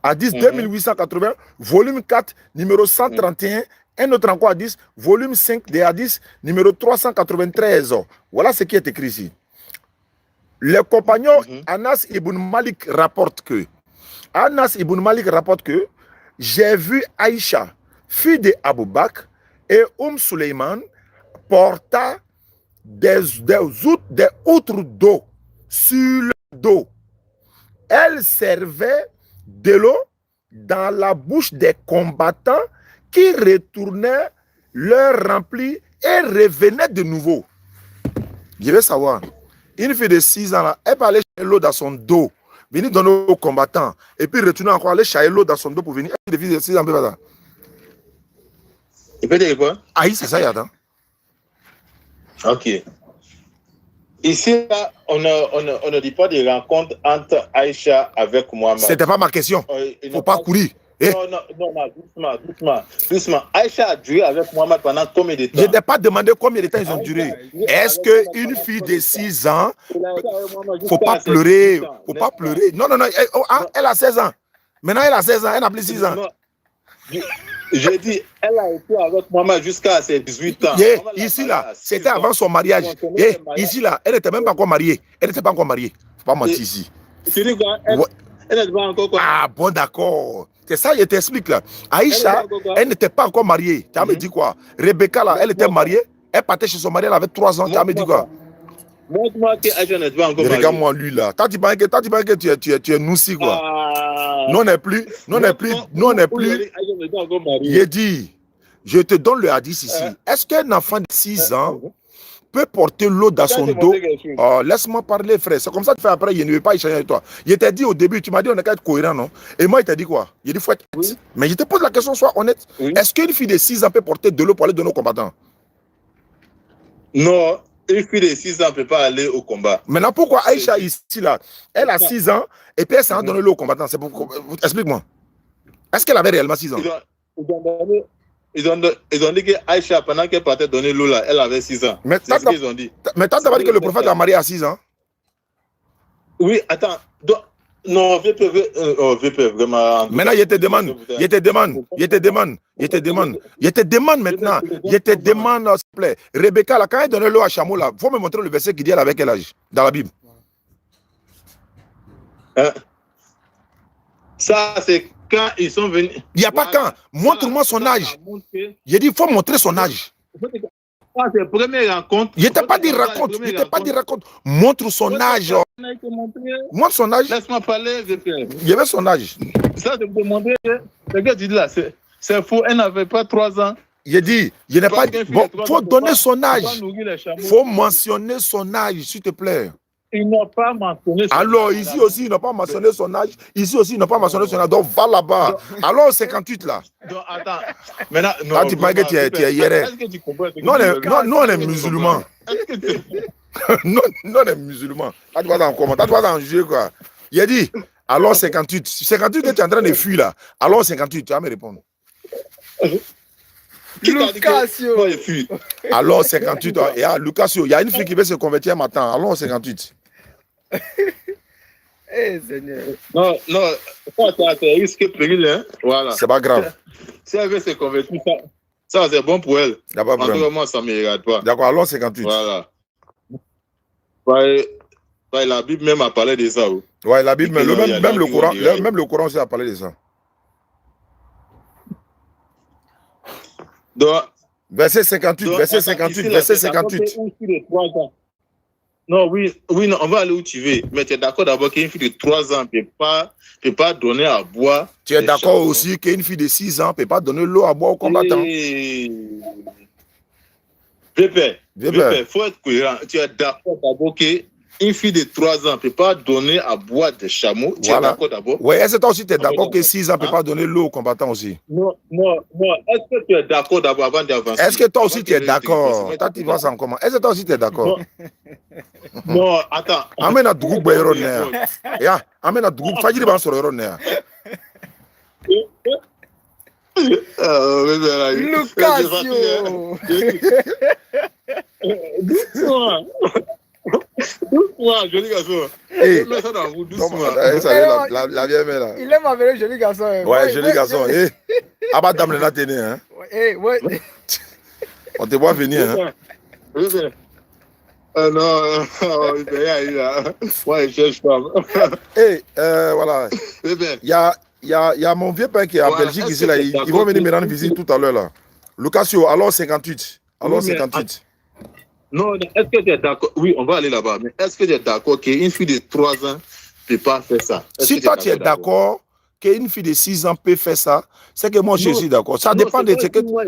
Hadith 2880, volume 4, numéro 131. Un autre encore hadith, volume 5 des hadiths, numéro 393. Voilà ce qui est écrit ici. Le compagnon Anas ibn Malik rapporte que j'ai vu Aïcha, fille de Abu Bakr, et Suleiman porta des outres d'eau sur le dos. Elle servait de l'eau dans la bouche des combattants qui retournaient leur rempli et revenaient de nouveau. Je veux savoir, une fille de 6 ans, là, elle peut aller chercher l'eau dans son dos, venir donner aux combattants, et puis retourner encore aller chercher l'eau dans son dos pour venir. Une fille de 6 ans, peut faire ça. Et peut dire quoi? Ah, c'est ça, Yada. Ok. Ici, là, on ne dit pas de rencontre entre Aïcha avec Mohamed. C'était pas ma question. Il ne faut pas courir. Doucement. Aïcha a duré avec Mohamed pendant combien de temps? Je n'ai pas demandé combien de temps ils ont duré. Est-ce qu'une fille de 6 ans, il ne faut pas pleurer, faut pas pleurer. Non, elle a 16 ans. Maintenant, elle a 16 ans, elle n'a plus 6 ans. J'ai dit, elle a été avec Mohamed jusqu'à ses 18 ans. Ici, là, c'était avant son mariage. Ici, là, elle n'était même pas encore mariée. Elle n'était pas encore mariée. Il ne faut pas mentir ici. Tu dis quoi? Elle n'était pas encore quoi? Ah, bon, d'accord. C'est ça, je t'explique là. Aïcha, elle n'était pas encore mariée. Tu as me dit quoi? Rebecca, là, elle était mariée. Elle partait chez son mari, elle avait 3 ans. Tu as me dit quoi? Montre-moi que Aïcha n'était pas encore mariée. Regarde-moi lui là. Tu penses que tu es noussi quoi? Non, on n'est plus. Il dit, je te donne le hadith ici. Est-ce qu'un enfant de 6 ans peut porter l'eau dans son dos? Oh, laisse-moi parler, frère. C'est comme ça que tu fais après. Je ne veux pas échanger avec toi. Je t'ai dit au début, tu m'as dit on est qu'à être cohérent, non? Et moi, il t'a dit quoi? Il dit faut être honnête. Mais je te pose la question, sois honnête. Est-ce qu'une fille de 6 ans peut porter de l'eau pour aller donner aux combattants? Non. Une fille de 6 ans ne peut pas aller au combat. Maintenant, pourquoi Aïcha ici, là, elle a 6 ans et puis elle s'est donnée l'eau aux combattants? Explique-moi. Est-ce qu'elle avait réellement 6 ans? Ils ont dit que Aïcha, pendant qu'elle partait donner l'eau là, elle avait 6 ans. Mais c'est ce qu'ils ont dit. Mais t'as pas dit que le prophète a marié à 6 ans? Oui, attends. Non, VP, vraiment. Maintenant, je te demande maintenant. Je te demande, s'il te plaît. Rebecca, là, quand elle donnait l'eau à Chameau, là, il faut me montrer le verset qui dit elle avait quel âge dans la Bible. Ça, c'est quand ils sont venus. Il n'y a pas quand. Montre-moi son âge. J'ai dit, il faut montrer son âge. Ah, c'est la première rencontre. Il n'était pas dit raconte. Montre son âge. Montre son âge. Laisse-moi parler. Il y avait son âge. Ça, je me demandais. Ce que tu dis là, c'est faux. Elle n'avait pas 3 ans. Il dit, il n'est pas. Bon, il faut donner son âge. Il faut mentionner son âge, s'il te plaît. Ils n'ont pas mentionné son âge. Alors, ici aussi, ils n'ont pas mentionné son âge. Ici aussi, ils n'ont pas mentionné son âge. Donc, va là-bas. Alors, 58 là. Donc, attends. Maintenant, non. Ah, tu penses que tu es hier. Non, on est musulmans. Non, on est musulmans. Là, tu vas en comment? Tu vas en juger quoi? Il a dit, Alors 58. 58 que tu es en train de fuir là. Alors 58, tu vas me répondre. Lucasio. Moi, je fuis. Alors 58. Il y a Lucasio, il y a une fille qui veut se convertir maintenant. Alors 58. Eh, Seigneur. Non, c'est risque péril, hein. Voilà. C'est pas grave. Si elle veut se convertir, ça c'est bon pour elle. Il n'y a pas de En tout problème. cas, moi, ça ne me regarde pas. D'accord, alors 58. Voilà. La Bible même a parlé de ça. Ouais, la Bible, Et que il y a même le la Coran, Bible, il y a- même le Coran aussi a parlé de ça. Donc, Verset 58, donc, verset attends, 58, ici, là, verset c'est d'accord 58. qu'une fille de 3 ans. Non, oui, non, on va aller où tu veux. Mais tu es d'accord d'abord qu'une fille de 3 ans ne peut pas donner à boire. Tu es des d'accord chameaux, aussi qu'une fille de 6 ans ne peut pas donner l'eau à boire au hein? combattant. Pépé, Pépé. il faut être cohérent. Tu es d'accord d'abord qu'une fille de 3 ans ne peut pas donner à boire des chameaux. Tu es Voilà. d'accord d'abord? Ouais, est-ce que toi aussi tu es d'accord d'accord. que 6 ans ne peut Hein? pas donner l'eau au combattant aussi? Non. Est-ce que tu es d'accord d'abord avant d'avancer? Est-ce que toi aussi Avant tu es que je te d'accord? dise, Toi tu vois ça en comment? Est-ce que toi aussi tu es d'accord? Non, attends. Amena Dougou Boyero Néa. Ya, Amena Dougou Fajiri Ban Sororo Néa. Lucasio. Doucement, joli garçon. Eh, Mets ça dans vous, comment doucement. salut la vieille mère là. Il aime appeler joli garçon. hein. Ouais, joli garçon. Eh, Abba Dame Lena Téné, hein. Eh, ouais. On te voit venir, hein. Non, il y a là. Ouais, je cherche pas. Eh, voilà. Il y a mon vieux père qui est en Voilà, Belgique est-ce ici que là. t'es Ils d'accord vont venir que- me rendre visite tout à l'heure là. Lucasio, alors 58. Alors Oui, mais 58. Non, est-ce que tu es d'accord? Oui, on va aller là-bas. Mais est-ce que tu es d'accord qu'une fille de 3 ans ne peut pas faire ça? Est-ce Si que toi tu es d'accord qu'une fille de 6 ans peut faire ça, c'est que moi je Non, suis d'accord. Ça Non, dépend c'est de pas ce que tout, moi,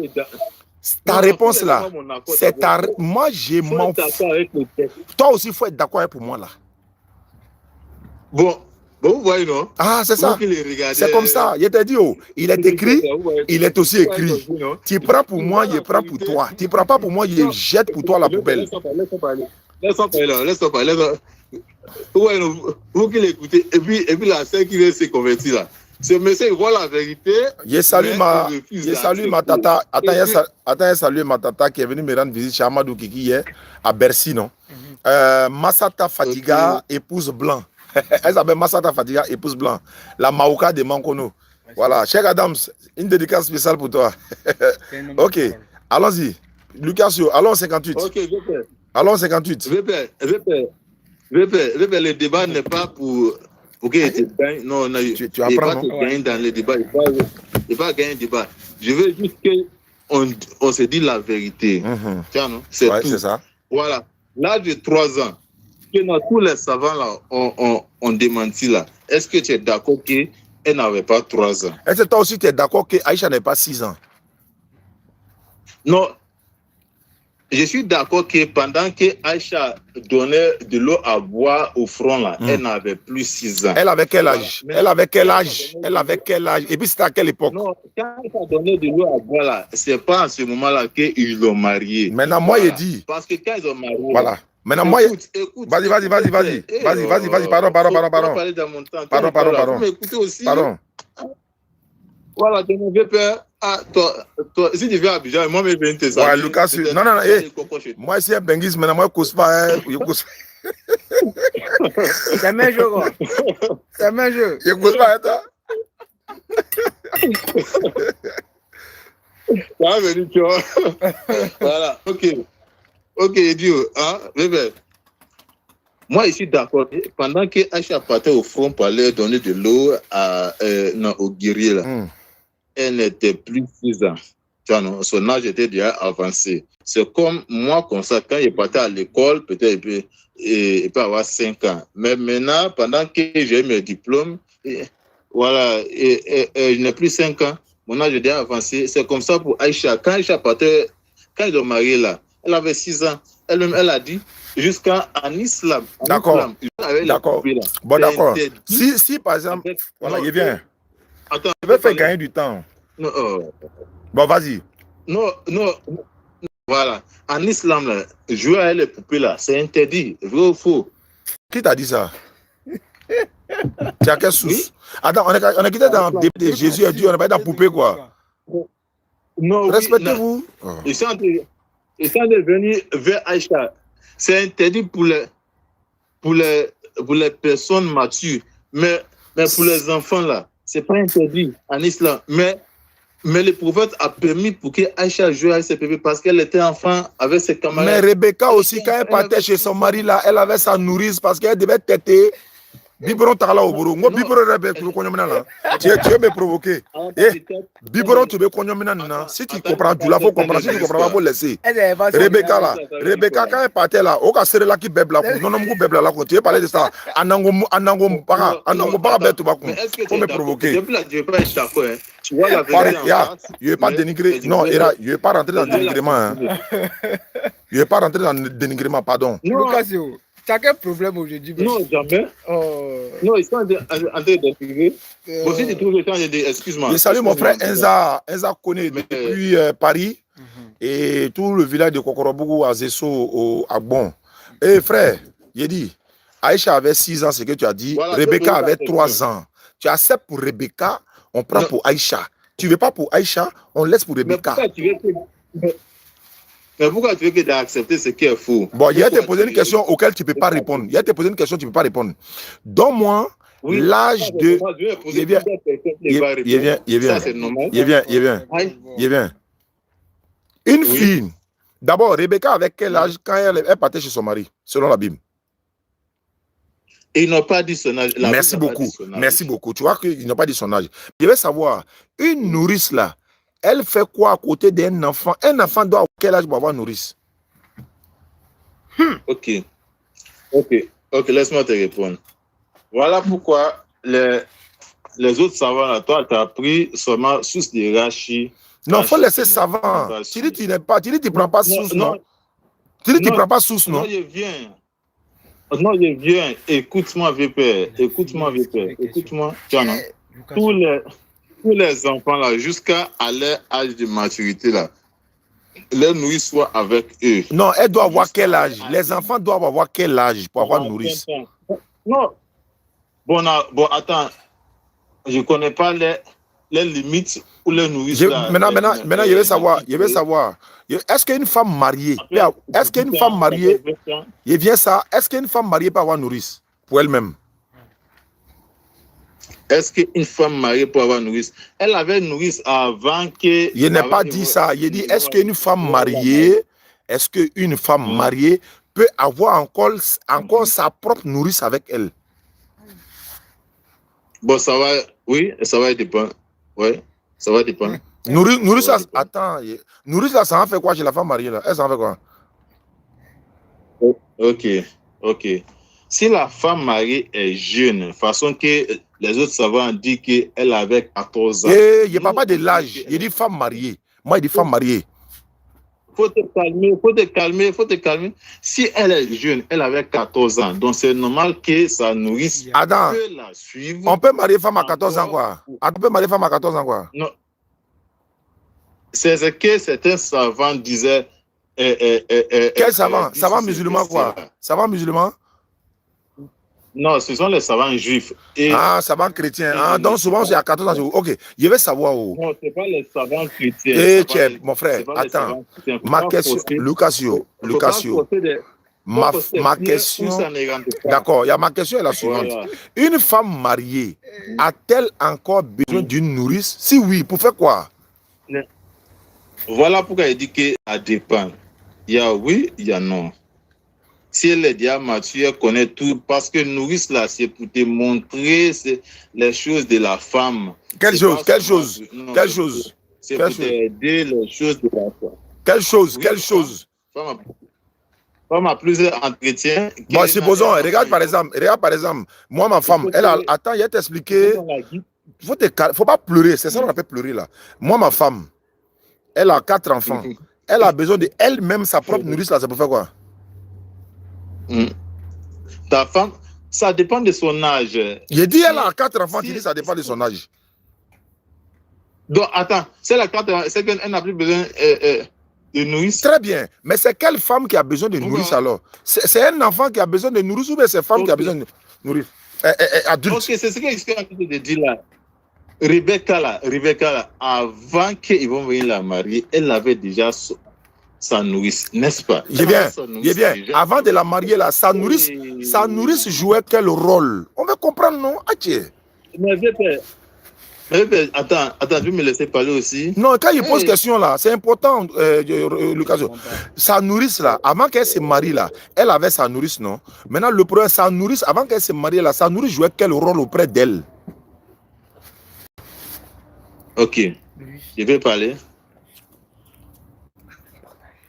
ta Non, réponse faut là. laisser mon accord C'est ta. d'abord. Moi je Faut m'en être fous. d'accord avec le texte. Toi aussi il faut être d'accord pour moi là. Bon, vous voyez, non? Ah, c'est ça. Vous qui les regardez, C'est comme ça. Je t'ai dit, oh, il est écrit, vous voyez, il est aussi vous voyez écrit. comme ça, non? Tu prends pour moi, je prends pour toi. Tu prends pas pour moi, je jette pour toi à la poubelle. Laisse-moi parler. Laisse-moi parler. Vous voyez, non, vous qui l'écoutez, et puis la sœur qui veut se convertir là. Ce monsieur, il voit la vérité. Je salue mais ma, il refuse je là. salue ma tata. Attends, je salue ma tata qui est venue me rendre visite chez Amadou Kiki hier à Bercy, non? Massata Fatiga, épouse blanc. Elle s'appelle Massata Fatiga, épouse blanc. La Maouka de Mankono. Voilà, Cheikh Adams, une dédicace spéciale pour toi. Ok, allons-y. Lucasio, allons 58. Ok, Allons 58. le débat n'est pas pour que tu gagnes. Non, Tu il apprends, pas non? te gagner dans le débat. Il va gagner le débat. Je veux juste qu'on se dit la vérité. Tiens, non? C'est Ouais, tout. c'est ça. Voilà. L'âge de 3 ans, que dans tous les savants là, on démentit là. Est-ce que tu es d'accord qu'elle n'avait pas 3 ans? Est-ce que toi aussi tu es d'accord que Aïcha n'est pas 6 ans? Non. Je suis d'accord que pendant que Aïcha donnait de l'eau à boire au front là, elle n'avait plus 6 ans. Elle avait quel âge? Voilà. Elle avait quel âge? Elle avait quel âge? Et puis c'était à quelle époque? Non, quand Aïcha donnait de l'eau à boire là, c'est pas à ce moment là qu'ils l'ont marié. Maintenant, moi, Voilà. je dis. Parce que quand ils ont marié. Voilà. Maintenant, moi, Écoute. Vas-y. Vas-y. Pardon. Pas parler dans mon temps. Pardon. Vous m'écoutez aussi. Pardon. Voilà, tu m'avais peur. Ah, toi, si tu viens à Abidjan, moi, je vais venir te saluer. Ouais, Lucas, non, moi, si un benguis, maintenant, moi, je ne cause pas. C'est même jeu, quoi. C'est même jeu. Je ne cause pas, toi. Ça va venir, tu vois. Voilà, ok, Dieu, hein, bébé. Moi, je suis d'accord. Pendant que Aïcha partait au front pour aller donner de l'eau aux guerriers, là, elle n'était plus 6 ans. Tu vois, non, son âge était déjà avancé. C'est comme moi, comme ça, quand il partait à l'école, peut-être il peut avoir 5 ans. Mais maintenant, pendant que j'ai mes diplômes, voilà, je n'ai plus 5 ans. Mon âge est déjà avancé. C'est comme ça pour Aïcha. Quand Aïcha partait, quand ils ont marié là, elle avait 6 ans. Elle-même, elle a dit, jusqu'en islam. D'accord. D'accord. Bon, d'accord. Si, par exemple, voilà, il vient. Attends, je vais faire gagner du temps. Non, bon, vas-y. Non. Voilà. En islam, là, jouer avec les poupées, là, c'est interdit. Vrai ou faux? Qui t'a dit ça? Tu as quelle source? Attends, on est quitté dans le début de Jésus et Dieu, on n'est pas dans la poupée, quoi. Non, Respectez-vous. Oui, ils sont de venir vers Aïcha. C'est interdit pour les personnes matures. Mais pour les enfants, là, c'est pas interdit en islam. Mais le prophète a permis pour que Aïcha joue avec ses bébés parce qu'elle était enfant avec ses camarades. Mais Rebecca aussi, quand elle partait chez son mari, là, elle avait sa nourrice parce qu'elle devait têter. Biberon Tala au bourreau. Moi, Biberon Rebecca, tu veux me provoquer. Biberon, tu veux qu'on y si tu comprends, tu la faut comprendre. Si tu comprends pas, faut laisser. Rebecca, là. Rebecca, quand elle partait là, au cas où là qui bèble là, non, non, bèble là, tu veux parler de ça. Anango, para, bête, tu vas faut me provoquer. Je ne vais pas être d'accord. Tu vois la vérité. Je ne vais pas dénigrer. Non, je ne vais pas rentrer dans le dénigrement. Je ne vais pas rentrer dans le dénigrement, pardon. Lucasio, tu as quel problème aujourd'hui? Non, jamais. Non, ils sont en train de dénigrer. Aussi, tu trouves le temps de dire, excuse-moi. Je salue mon frère Enza Kone depuis Paris et tout le village de Kokorobougou à Zesso, à Bon. Et frère, j'ai dit, Aïcha avait 6 ans, c'est ce que tu as dit. Voilà, Rebecca avait 3 ans. Tu acceptes pour Rebecca, on prend pour Aïcha. Tu ne veux pas pour Aïcha, on laisse pour Rebecca. Mais pourquoi tu veux que d'accepter ce qui est faux? Bon, il y a te posé une question auquel tu ne peux pas répondre. Il y a te posé une question, tu ne peux pas répondre. Donne-moi l'âge de... Il vient. Une fille. D'abord, Rebecca avec quel âge quand elle partait chez son mari, selon la Bible? Ils n'ont pas dit son âge. Merci beaucoup. Merci beaucoup. Tu vois qu'ils n'ont pas dit son âge. Je veux savoir, une nourrice là, elle fait quoi à côté d'un enfant? Un enfant doit avoir quel âge pour avoir nourrice? Ok, laisse-moi te répondre. Voilà pourquoi les autres savants, là, toi, tu as pris seulement source de Rachi. Non, il faut laisser savant. Tu dis tu n'es pas, tu dis tu ne prends pas source, non? Tu dis tu ne prends pas source, non? Non, je viens. Écoute-moi, vieux père. Écoute-moi. Tiens, tous les enfants, là, jusqu'à leur âge de maturité, là, leur nourrice soit avec eux. Non, elle doit avoir quel âge? Les enfants doivent avoir quel âge pour avoir nourrice? Non. Bon, attends. Je ne connais pas les limites ou les nourrices. Maintenant, je veux savoir. Est-ce qu'une femme mariée, est-ce qu'une femme mariée peut avoir nourrice pour elle-même? Est-ce qu'une femme mariée peut avoir nourrice? Elle avait nourrice avant que... Je n'ai pas dit ça. Je dis, est-ce qu'une femme mariée, peut avoir encore sa propre nourrice avec elle? Bon, ça va dépendre. Oui, ça va dépendre. Nourrice, attends. Nourrice, là, ça en fait quoi chez la femme mariée, là? Elle s'en fait quoi? Ok. Si la femme mariée est jeune, façon que les autres savants disent qu'elle avait 14 ans. Je ne parle pas de l'âge. Je dis femme mariée. Moi, je dis femme mariée. Faut te calmer. Si elle est jeune, elle avait 14 ans. Donc, c'est normal que sa nourrice peut la suivre. On peut marier femme à 14 ans, quoi? Non. C'est ce que certains savants disaient. Quel savant? Savant musulman, quoi? Savant musulman? Non, ce sont les savants juifs. Savants chrétiens. Donc, souvent, c'est à 14 ans. Ok, je vais savoir où. Non, ce n'est pas les savants chrétiens. Mon frère, attends. Ma question, Lucasio. Ma question. D'accord, ma question est la suivante. Voilà. Une femme mariée a-t-elle encore besoin d'une nourrice? Si oui, pour faire quoi? Voilà pourquoi il dit que ça dépend. Il y a oui, il y a non. Si elle est déjà mature, elle connaît tout. Parce que nourrice, là, c'est pour te montrer les choses de la femme. Quelle chose? C'est pour t'aider les choses de la femme. Quelle chose? Femme a plusieurs entretiens. Bon, supposons, regarde par exemple, moi, ma femme, attends, il va t'expliquer. Faut pas pleurer, c'est ça qu'on appelle pleurer, là. Moi, ma femme, elle a 4 enfants. Elle a besoin de elle-même sa propre nourrice, là, c'est pour faire quoi? Ta femme, ça dépend de son âge. J'ai dit elle a 4 enfants, tu dis ça dépend de son âge. Donc, attends, c'est la 4 enfants, c'est qu'elle n'a plus besoin de nourrice. Très bien, mais c'est quelle femme qui a besoin de nourrice alors? C'est un enfant qui a besoin de nourrice ou bien c'est une femme qui a besoin de nourrice? Adulte. Ok, c'est ce que je suis en train de dire là. Rebecca là, avant qu'ils vont venir la marier, elle avait déjà sa nourrice, n'est-ce pas? Je viens. Avant de la marier là, sa nourrice jouait quel rôle? On veut comprendre, non? Mais attends, je vais me laisser parler aussi. Non, quand il pose question là, c'est important, Lucas. Sa nourrice là, avant qu'elle se marie là, elle avait sa nourrice, non? Maintenant, le problème, sa nourrice, avant qu'elle se marie là, sa nourrice jouait quel rôle auprès d'elle? Ok, je vais parler.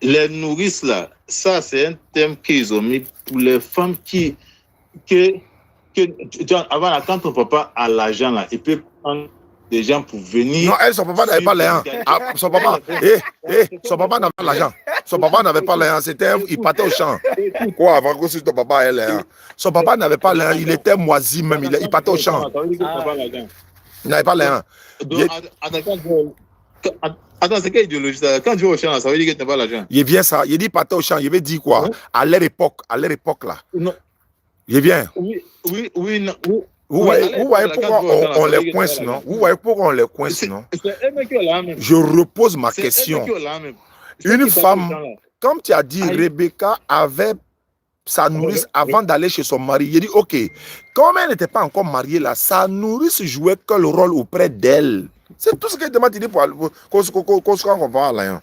Les nourrices là, ça c'est un thème qu'ils ont mis pour les femmes avant là, quand ton papa a l'argent là, il peut prendre des gens pour venir. Non, elle, son papa n'avait pas l'argent. Son papa n'avait pas l'argent. Son papa n'avait pas l'argent. Il partait au champ. Quoi, avant que ton papa ait l'argent? Son papa n'avait pas l'argent. Il était moisi même. Il partait au champ. Il n'avait pas l'argent. Attends, c'est quelle idéologie ça? Quand tu vas au champ, ça veut dire que tu n'as pas l'argent. Il vient ça. Il dit partait au champ. Il veut dire quoi? Oui. À leur époque là. Non. Il vient. Oui. Vous voyez pourquoi on les coince, non? Vous voyez pourquoi on les coince, non? Je repose ma question. Une femme, comme tu as dit, Rebecca avait sa nourrice avant d'aller chez son mari. Il dit, ok, comme elle n'était pas encore mariée là, sa nourrice jouait quel rôle auprès d'elle? C'est tout ce qu'elle demande pour qu'on se comprenne là.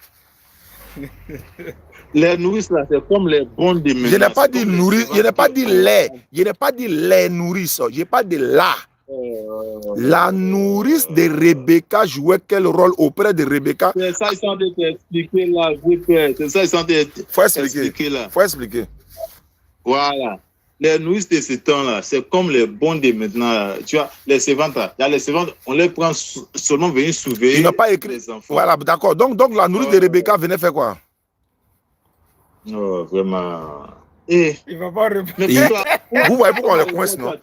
Les nourrices là, c'est comme les bons de ménage. Je n'ai pas dit nourrice, je n'ai pas dit lait. Je n'ai pas dit les nourrices. Je n'ai pas dit là. La nourrice de Rebecca jouait quel rôle auprès de Rebecca? C'est ça, ils sont expliquer là. C'est ça, ils sont expliquer là. Faut expliquer. Voilà. Les nourrices de ce temps-là, c'est comme les bons de maintenant. Là. Tu vois, les servantes là. Il y a les servantes, on les prend seulement venir surveiller. Il n'a pas écrit. Les enfants. Voilà, d'accord. Donc la nourrice de Rebecca venait faire quoi? Oh, vraiment. Il va pas répondre. Vous voyez pourquoi on les coince, non?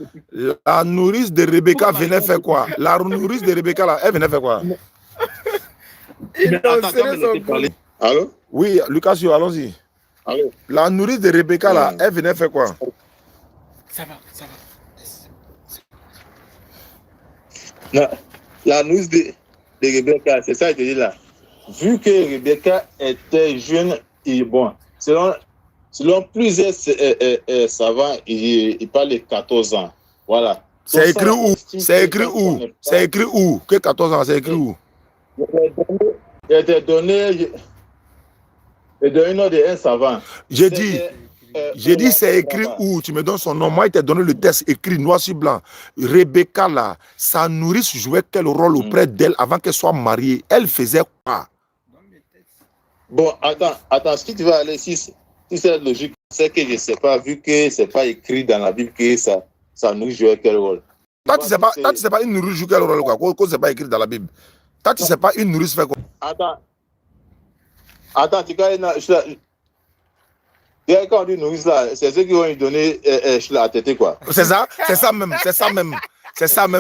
La nourrice de Rebecca venait faire quoi? La nourrice de Rebecca, là, elle venait faire quoi? Allô? Oui, Lucas, allons-y. Allô? La nourrice de Rebecca, là, elle venait faire quoi? Ça va. Non, la nourrice de Rebecca, c'est ça que je te dis là. Vu que Rebecca était jeune et bon, selon plusieurs savants, il parle de 14 ans. Voilà. C'est écrit où? C'est écrit où? C'est écrit où? Que 14 ans, c'est écrit où? Il a été donné le nom d'un savant. J'ai dit c'est écrit où? Tu me donnes son nom. Moi, il t'a donné le texte écrit noir sur blanc. Rebecca, là, sa nourrice jouait quel rôle auprès d'elle avant qu'elle soit mariée? Elle faisait quoi? Bon, attends, si tu vas aller, si c'est logique, c'est que je ne sais pas, vu que ce n'est pas écrit dans la Bible que ça nous joue quel rôle. Toi, tu ne sais pas une nourrice joue quel rôle, quoi, que ce n'est pas écrit dans la Bible. Toi, tu ne sais pas une nourrice fait quoi. Attends, tu connais, quand on dit nourrice là, c'est ceux qui vont lui donner la tête, quoi. C'est ça même.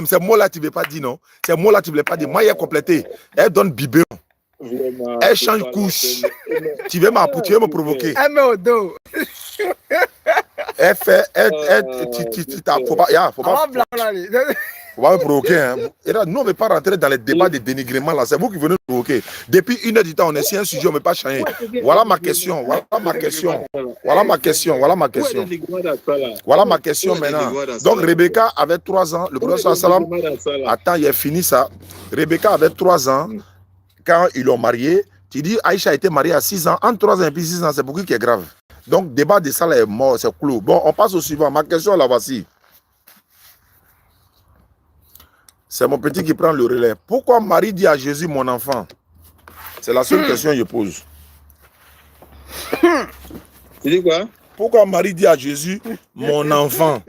Ces mots-là, tu ne veux pas dire, non? Ces mots-là, tu ne veux pas dire. Moi, il a complété. Elle donne biberon. Vraiment, elle change couche. Tu veux me provoquer. Elle met au dos. Elle fait. Faut pas me provoquer. Hein. Et là, nous, on ne veut pas rentrer dans les débats de dénigrement. Là. C'est vous qui venez nous provoquer. Depuis 1 heure du temps, on est sur un sujet, on ne veut pas changer. Voilà ma question maintenant. Donc, Rebecca avait 3 ans. Le professeur Salam. Attends, il a fini ça. Rebecca avait 3 ans. Quand ils l'ont marié, tu dis Aïcha a été mariée à 6 ans. Entre 3 ans et puis 6 ans, c'est beaucoup qui est grave. Donc, débat de ça là est mort, c'est clos. Bon, on passe au suivant. Ma question là, voici. C'est mon petit qui prend le relais. Pourquoi Marie dit à Jésus, mon enfant? C'est la seule question que je pose. Tu dis quoi? Pourquoi Marie dit à Jésus, mon enfant?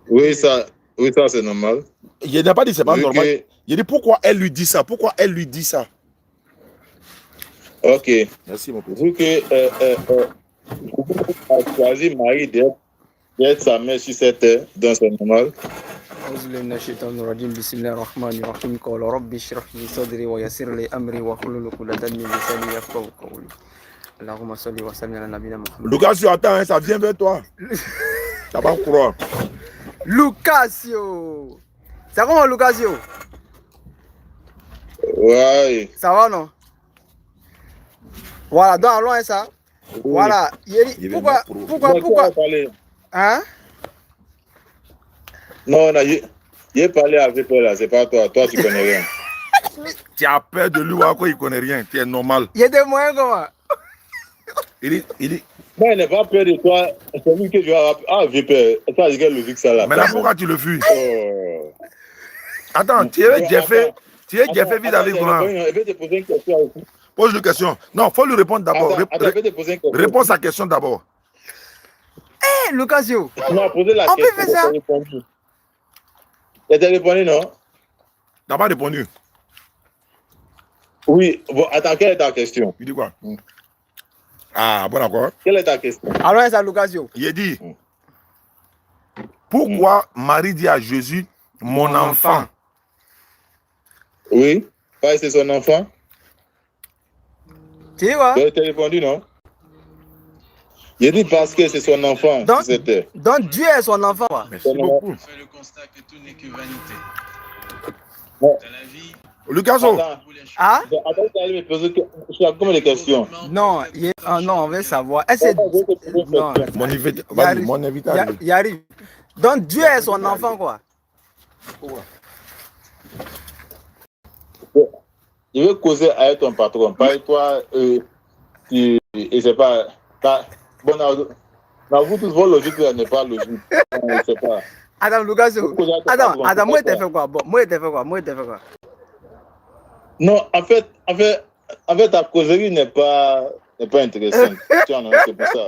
Oui, ça c'est normal. Je n'ai pas dit c'est pas normal. Il dit pourquoi elle lui dit ça? Pourquoi elle lui dit ça? Ok. Merci mon petit. Vu que a choisi Marie d'être sa mère sur cette terre, donc c'est normal. Lucas, tu attends, hein, ça vient vers toi. Ça va croire. Lucasio. C'est comment Lucasio? Ouais. Ça va non? Voilà, donc allons à ça. Oui. Voilà. Pourquoi? Hein? Non, j'ai parlé avec toi là, c'est pas toi. Toi, tu connais rien. Tu as peur de lui, quoi, il connaît rien. Tu es normal. Il y a des moyens comment? Il dit. Non, il n'est pas peur de toi. C'est lui que je vais rappeler. Ah, j'ai peur. Ça, je le vu que ça là. Mais là, pourquoi tu le fuis? Attends, tu es Jeffé vis-à-vis de moi. Je vais te poser une question aussi. Pose une question. Non, il faut lui répondre d'abord. Réponds à sa question d'abord. Hé, Lucasio. On m'a posé la question. On peut faire ça? Il t'a répondu, non? T'as pas répondu. Oui. Bon, attends, quelle est ta question? Il dit quoi? Ah, bon d'accord. Quelle est ta question? Alors, c'est Lucasio. Il dit, pourquoi Marie dit à Jésus, mon enfant? Oui, parce que c'est son enfant. Tu vois? Tu as répondu, non? Il dit parce que c'est son enfant. Donc Dieu est son enfant. Merci beaucoup. On fait le constat que tout n'est que vanité. Bon. Dans la vie, Lucaso. Ah? Attends, tu allais me poser combien de questions? Non, non, on veut savoir. Est-ce que... Non. Mon invité. Il arrive. Donc Dieu est son enfant, quoi. Je veux causer avec ton patron. Pas toi, et c'est pas... Bon, vous tous, vos logiques n'est pas logique. Je sais pas. Attends, Lucasio. Attends, moi, t'as fait quoi? Bon, moi, t'as fait quoi? Non, en fait, ta causerie n'est pas intéressante. C'est pour ça.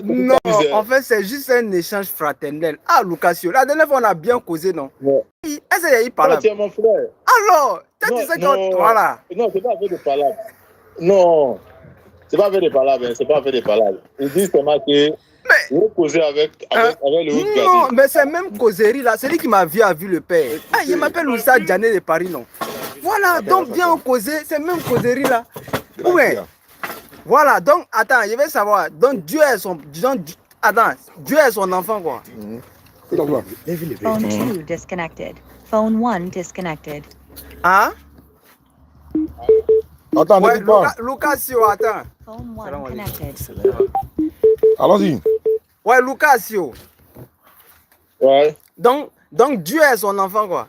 Non, en fait, c'est juste un échange fraternel. Ah, Lucasio, la dernière fois, on a bien causé, non? Ouais. Est-ce qu'il parle? Non, tu es mon frère. Alors, tu sais que... Voilà. Non, c'est pas avec des palabres. Non, c'est pas avec des palabres. C'est pas avec des palabres. Ils disent seulement que vous causez avec le haut gardien. Non, mais c'est même causerie là. C'est lui qui m'a vu le père. Ah, il m'appelle Oussa Djané de Paris, non? Voilà, donc bien causer, c'est même causerie là. Ouais. Voilà, donc attends, je vais savoir. Donc Dieu est son... Dieu est son enfant, quoi. Phone 2 disconnected. Phone 1 disconnected. Hein? Attends, ouais, Lucasio, attends. Phone 1 connected. Allons-y. Ouais, Lucasio. Ouais. Donc Dieu est son enfant, quoi.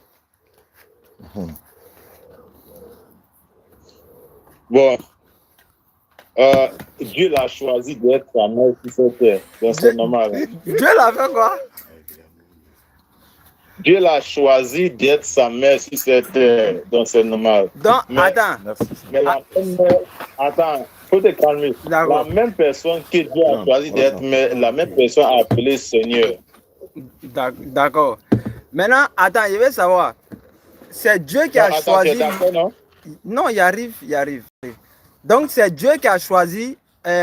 Bon. Dieu l'a choisi d'être sa mère sur cette terre. Donc c'est normal. Dieu l'a fait quoi? Dieu l'a choisi d'être sa mère sur cette terre. Donc c'est normal. Donc, attends. Mais attends, faut te calmer. La même personne que Dieu a choisi d'être mère, la même personne a appelé Seigneur. D'accord. Maintenant, attends, je vais savoir. C'est Dieu qui a choisi. Non, non, il arrive. Donc, c'est Dieu qui a choisi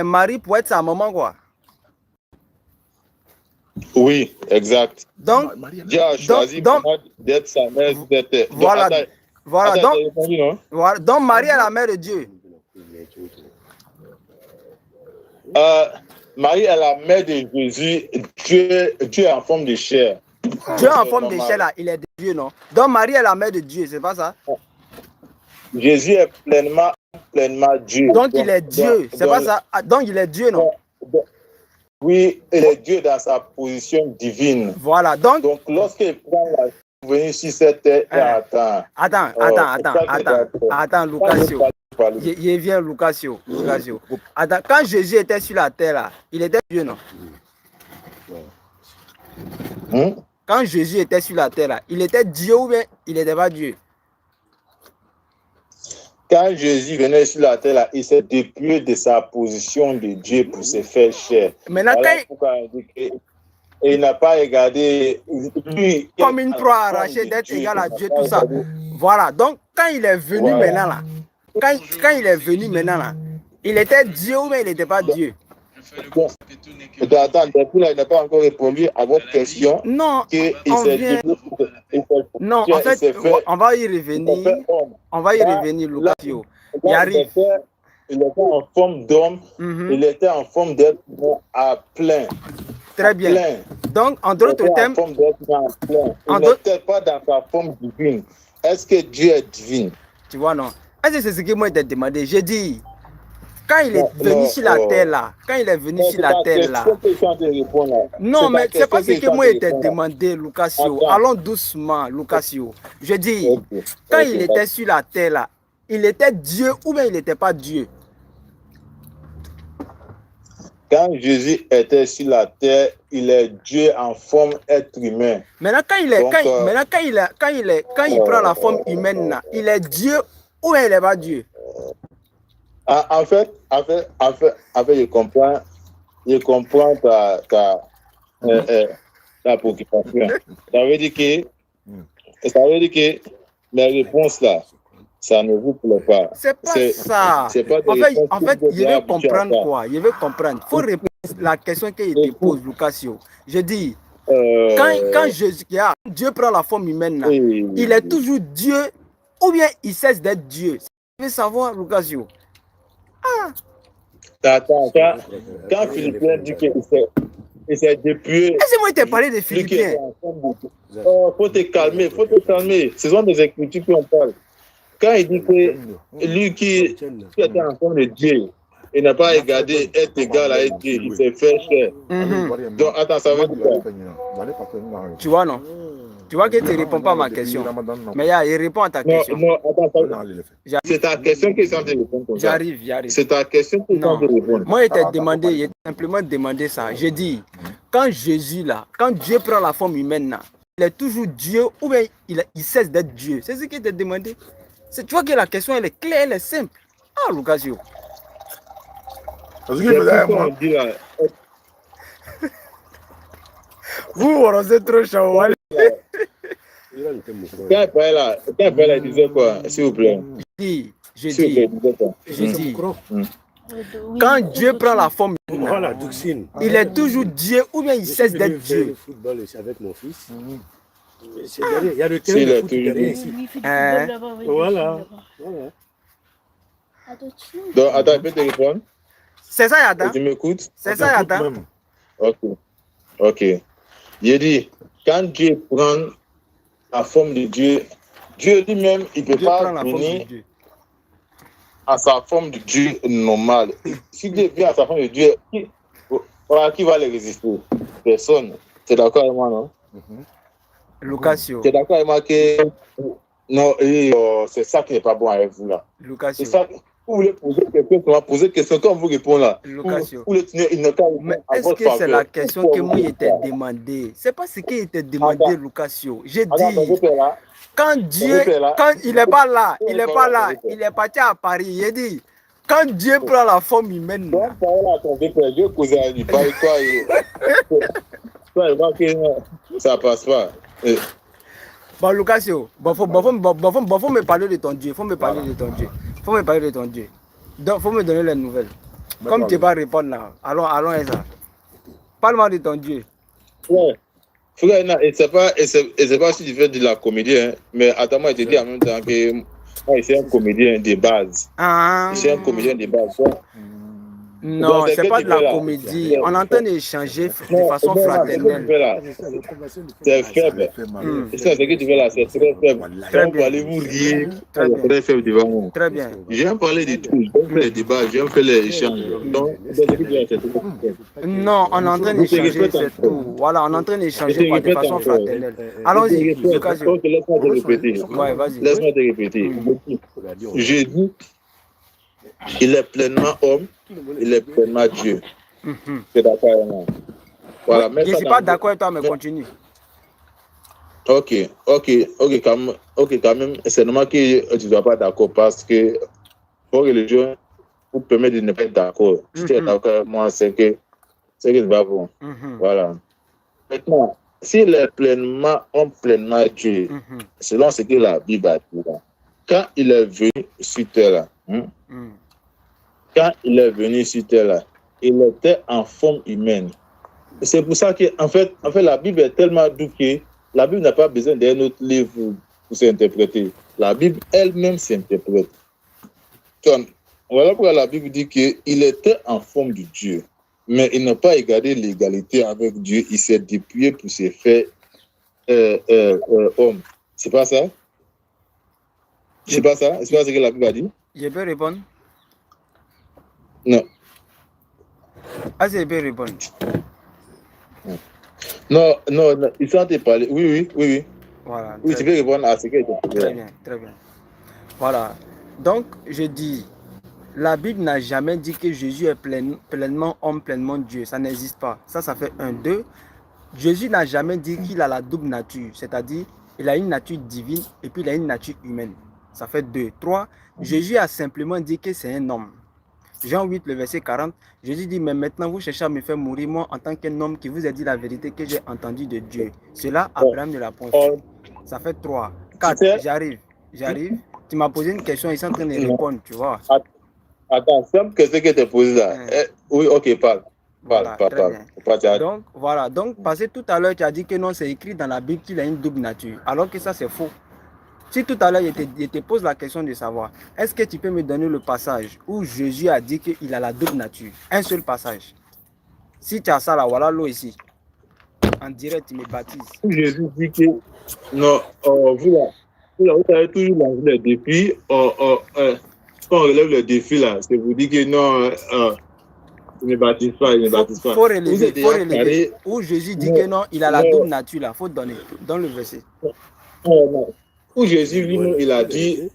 Marie pour être sa maman, quoi. Oui, exact. Donc, Dieu a choisi d'être sa mère. Voilà. Donc, voilà. Donc, Marie est la mère de Dieu. Marie est la mère de Jésus. Dieu est en forme de chair. Dieu en forme de chair, là, il est de Dieu, non? Donc, Marie est la mère de Dieu, c'est pas ça? Jésus est pleinement Dieu. Donc, il est Dieu, c'est pas ça? Donc, il est Dieu, non? Oui, il est Dieu dans sa position divine. Voilà, donc lorsqu'il prend la venir sur cette terre, attends, Lucasio. Il vient, Lucasio. Attends, quand Jésus était sur la terre, là, il était Dieu, non? Quand Jésus était sur la terre, là, il était Dieu ou bien il n'était pas Dieu? Quand Jésus venait sur la terre, là, il s'est dépouillé de sa position de Dieu pour se faire chair. Maintenant, il n'a pas regardé lui, comme une proie arrachée d'être égal à Dieu, tout ça. Voilà, donc quand il est venu maintenant, là, quand il est venu maintenant, là, il était Dieu ou bien il n'était pas Dieu? Attends, depuis là, il n'a pas encore répondu à votre question. Non, non, en fait, on va y revenir. On va y revenir, Lucasio. Il arrive. il était en forme d'homme, il était en forme d'être humain à plein. Très bien. Plein. Donc, en d'autres termes, Il n'était pas dans sa forme divine. Est-ce que Dieu est divin? tu vois, non? Est-ce que c'est ce que moi t'ai demandé? J'ai dit, quand il est venu sur la terre là, non, mais c'est pas ce que moi t'ai demandé, Lucasio. Allons doucement, Lucasio. Je dis, quand il était sur la terre là, il était Dieu ou bien il n'était pas Dieu? Quand Jésus était sur la terre, il est Dieu en forme être humain. Maintenant, quand il prend la forme humaine, là, il est Dieu ou il n'est pas Dieu? En fait, je comprends ta préoccupation. Ça veut dire que mes réponses là, ça ne vous plaît pas. C'est pas ça. C'est pas en fait, je veux comprendre quoi? Je veux comprendre. Il faut répondre à la question qu'il te pose, Lucasio. Je dis, quand Dieu prend la forme humaine, là, il est toujours Dieu ou bien il cesse d'être Dieu. Tu veux savoir, Lucasio? Attends, quand Philippien dit qu'il s'est dépouillé. Est-ce que moi, je t'ai parlé de Philippien? Faut te calmer. Ce sont des écritures qu'on parle. Quand il dit que lui qui était en forme de Dieu, il n'a pas regardé être égal à Dieu, il s'est fait cher. Donc, attends, ça veut dire quoi? Tu vois, non? Tu vois que tu ne réponds pas à ma question. Mais il répond à ta question. Non, attends, c'est ta question qui est censée répondre. J'arrive. C'est ta question qui est censée répondre. Moi, il t'a demandé, il t'a simplement demandé ça. J'ai dit, quand Jésus, là, quand Dieu prend la forme humaine, là, il est toujours Dieu ou bien il cesse d'être Dieu. C'est ce qu'il t'a demandé. Tu vois que la question, elle est claire, elle est simple. Ah, Lucasio. Vous, vous êtes trop chaud. Quand il disait quoi, s'il vous plaît? Je dis, quand Dieu prend la forme, il est toujours Dieu ou bien il cesse d'être Dieu. Avec mon fils. Il y a le terrain de foot derrière ici. Voilà. Donc, attends, je peux te répondre? C'est ça, Yada? Tu m'écoutes? C'est ça, Yada? Ok. Il dit, quand Dieu prend la forme de Dieu, Dieu lui-même, il ne peut pas venir à sa forme de Dieu normale. Si Dieu vient à sa forme de Dieu, qui va le résister? Personne. Tu es d'accord avec moi, non? Lucasio. Tu es d'accord avec moi que non, c'est ça qui n'est pas bon avec vous là. Lucasio. C'est ça. Vous voulez poser question, on va poser question quand vous répondez là. Lucasio. Mais est-ce que c'est la question que moi il t'a demandé? C'est pas ce qu'il t'a demandé, Lucasio. J'ai dit, quand Dieu, quand il n'est pas là, il est parti à Paris. J'ai dit, quand Dieu prend la forme humaine. Ça passe pas. Bon, Lucasio, faut me parler de ton Dieu. Faut me parler de ton Dieu. Donc, faut me donner les nouvelles. Comme tu ne peux pas répondre là, allons ça. Parle-moi de ton Dieu. Ouais. Frère, non, et c'est pas si tu fais de la comédie, hein, mais attends-moi, je te dis en même temps que moi, c'est un comédien de base. C'est un comédien de base. Non, c'est pas de la comédie. On est en train d'échanger de façon fraternelle. C'est faible. C'est ce que tu fais là, c'est très faible. Donc, allez-vous rire. Très faible devant moi. Très bien. J'aime parler de tout. J'aime faire les débats, j'aime faire les échanges. Donc, non, on est en train d'échanger, c'est tout. Voilà, on est en train d'échanger de façon fraternelle. Allons-y. Laisse-moi te répéter. Ouais, vas-y. Laisse-moi te répéter. J'ai dit, il est pleinement homme. Il est pleinement Dieu. C'est d'accord avec moi. Voilà, je ne suis pas d'accord avec toi, mais continue. Ok, quand même, c'est normal que tu ne sois pas d'accord parce que pour religion, vous permet de ne pas être d'accord. Si tu es d'accord avec moi, c'est que c'est pas bon. Voilà. Maintenant, s'il est pleinement homme, pleinement Dieu, selon ce que la Bible a dit, quand il est venu sur terre, quand il est venu sur terre, il était en forme humaine. C'est pour ça que, en fait, la Bible est tellement douce que la Bible n'a pas besoin d'un autre livre pour s'interpréter. La Bible elle-même s'interprète. Voilà pourquoi la Bible dit qu'il était en forme de Dieu, mais il n'a pas gardé l'égalité avec Dieu. Il s'est dépouillé pour se faire homme. C'est pas ça? C'est pas ça? C'est pas ce que la Bible a dit? Je peux répondre? Non. Ah, je peux répondre. Non, ils sont en train de parler. Oui. Voilà. Oui, tu peux répondre à ce que tu Très bien. Voilà. Donc, je dis, la Bible n'a jamais dit que Jésus est pleinement homme, pleinement Dieu. Ça n'existe pas. Ça fait 1, 2. Jésus n'a jamais dit qu'il a la double nature. C'est-à-dire, il a une nature divine et puis il a une nature humaine. Ça fait 2. 3. Jésus a simplement dit que c'est un homme. Jean 8, le verset 40, Jésus dit, mais maintenant vous cherchez à me faire mourir, moi, en tant qu'un homme qui vous a dit la vérité que j'ai entendue de Dieu. Cela, Abraham ne l'a point fait. Ça fait 3. 4, j'arrive. Tu m'as posé une question, ils sont en train de répondre, tu vois. Attends, simple que ce que tu as posé là. Oui, ok, parle. Voilà, donc, voilà. Donc, parce que tout à l'heure, tu as dit que non, c'est écrit dans la Bible qu'il a une double nature. Alors que ça, c'est faux. Si tout à l'heure, je te pose la question de savoir, est-ce que tu peux me donner le passage où Jésus a dit qu'il a la double nature? Un seul passage. Si tu as ça là, voilà l'eau ici. En direct, tu me baptises. Jésus dit que, non, vous avez toujours lancé le défi. Quand on relève le défi là, c'est vous dire que non, il ne baptise pas, Faut relever. Où Jésus dit que non, il a la double nature là. Faut donner. Dans le verset. Non. Où Jésus lui-même, il a dit,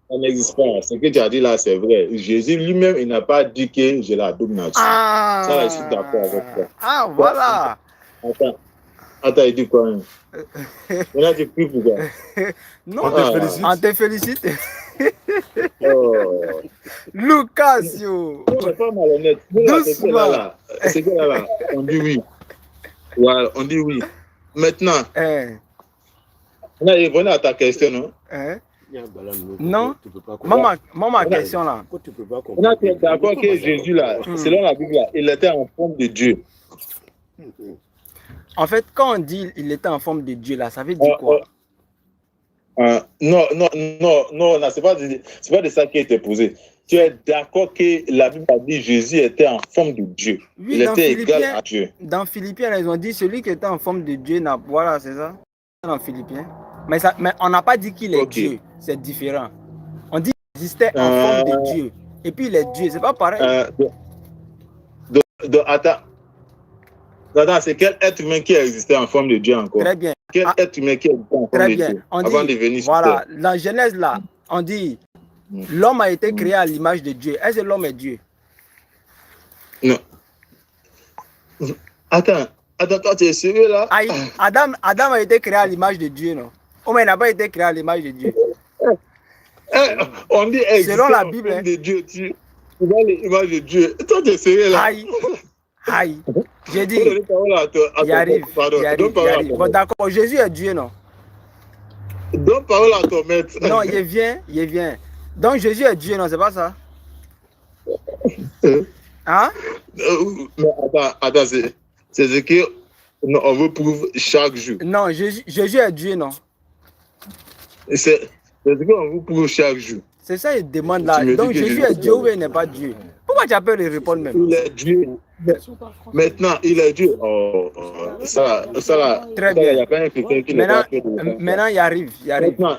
ça n'existe pas. Ce que tu as dit là, c'est vrai. Jésus lui-même, il n'a pas dit que j'ai la double nature. Ça, là, je suis d'accord avec toi. Ah, voilà. Attends, il dit quoi? Maintenant, tu pries pour quoi? Non, on te félicite. Lucasio. On n'est pas malhonnête. Doucement. C'est que là, on dit oui. Voilà, on dit oui. Maintenant, on a répondu à ta question, non? Non. Maman, question là. On a été d'accord que Jésus, là, selon la Bible, là, il était en forme de Dieu. En fait, quand on dit il était en forme de Dieu, là, ça veut dire quoi? Non, c'est pas de ça qui a été posé. Tu es d'accord que la Bible a dit Jésus était en forme de Dieu. Oui, il était égal à Dieu. Dans Philippiens, ils ont dit celui qui était en forme de Dieu, voilà, c'est ça? Dans Philippiens. Mais on n'a pas dit qu'il est Dieu. C'est différent. On dit qu'il existait en forme de Dieu. Et puis il est Dieu. C'est pas pareil. Attends, c'est quel être humain qui a existé en forme de Dieu encore? Très bien. Quel être humain qui a existé en forme de Dieu avant de venir sur voilà, terre? dans Genèse là, on dit l'homme a été créé à l'image de Dieu. Est-ce que l'homme est Dieu? Non. Attends, toi, tu es sérieux là? Adam a été créé à l'image de Dieu, non? Homme n'a pas été créé à l'image de Dieu. On dit selon la Bible, de Dieu, tu vois l'image de Dieu. Toi, tu es sérieux là? Aïe. J'ai dit, il arrive. Bon, d'accord, Jésus est Dieu, non? Donne parole à ton maître. Non, il vient. Donc Jésus est Dieu, non? C'est pas ça? Hein? Mais attends, c'est ce qu'on veut prouver chaque jour. Non, Jésus est Dieu, non? C'est ce qu'on veut prouver chaque jour. C'est ça, il demande là. Donc Jésus est Dieu ou il n'est pas Dieu? Pourquoi tu as peur de répondre même? Il est Dieu. Maintenant, il est Dieu. Ça là. Très bien. Il y a pas quelqu'un qui n'est pas. Maintenant, il arrive. Maintenant,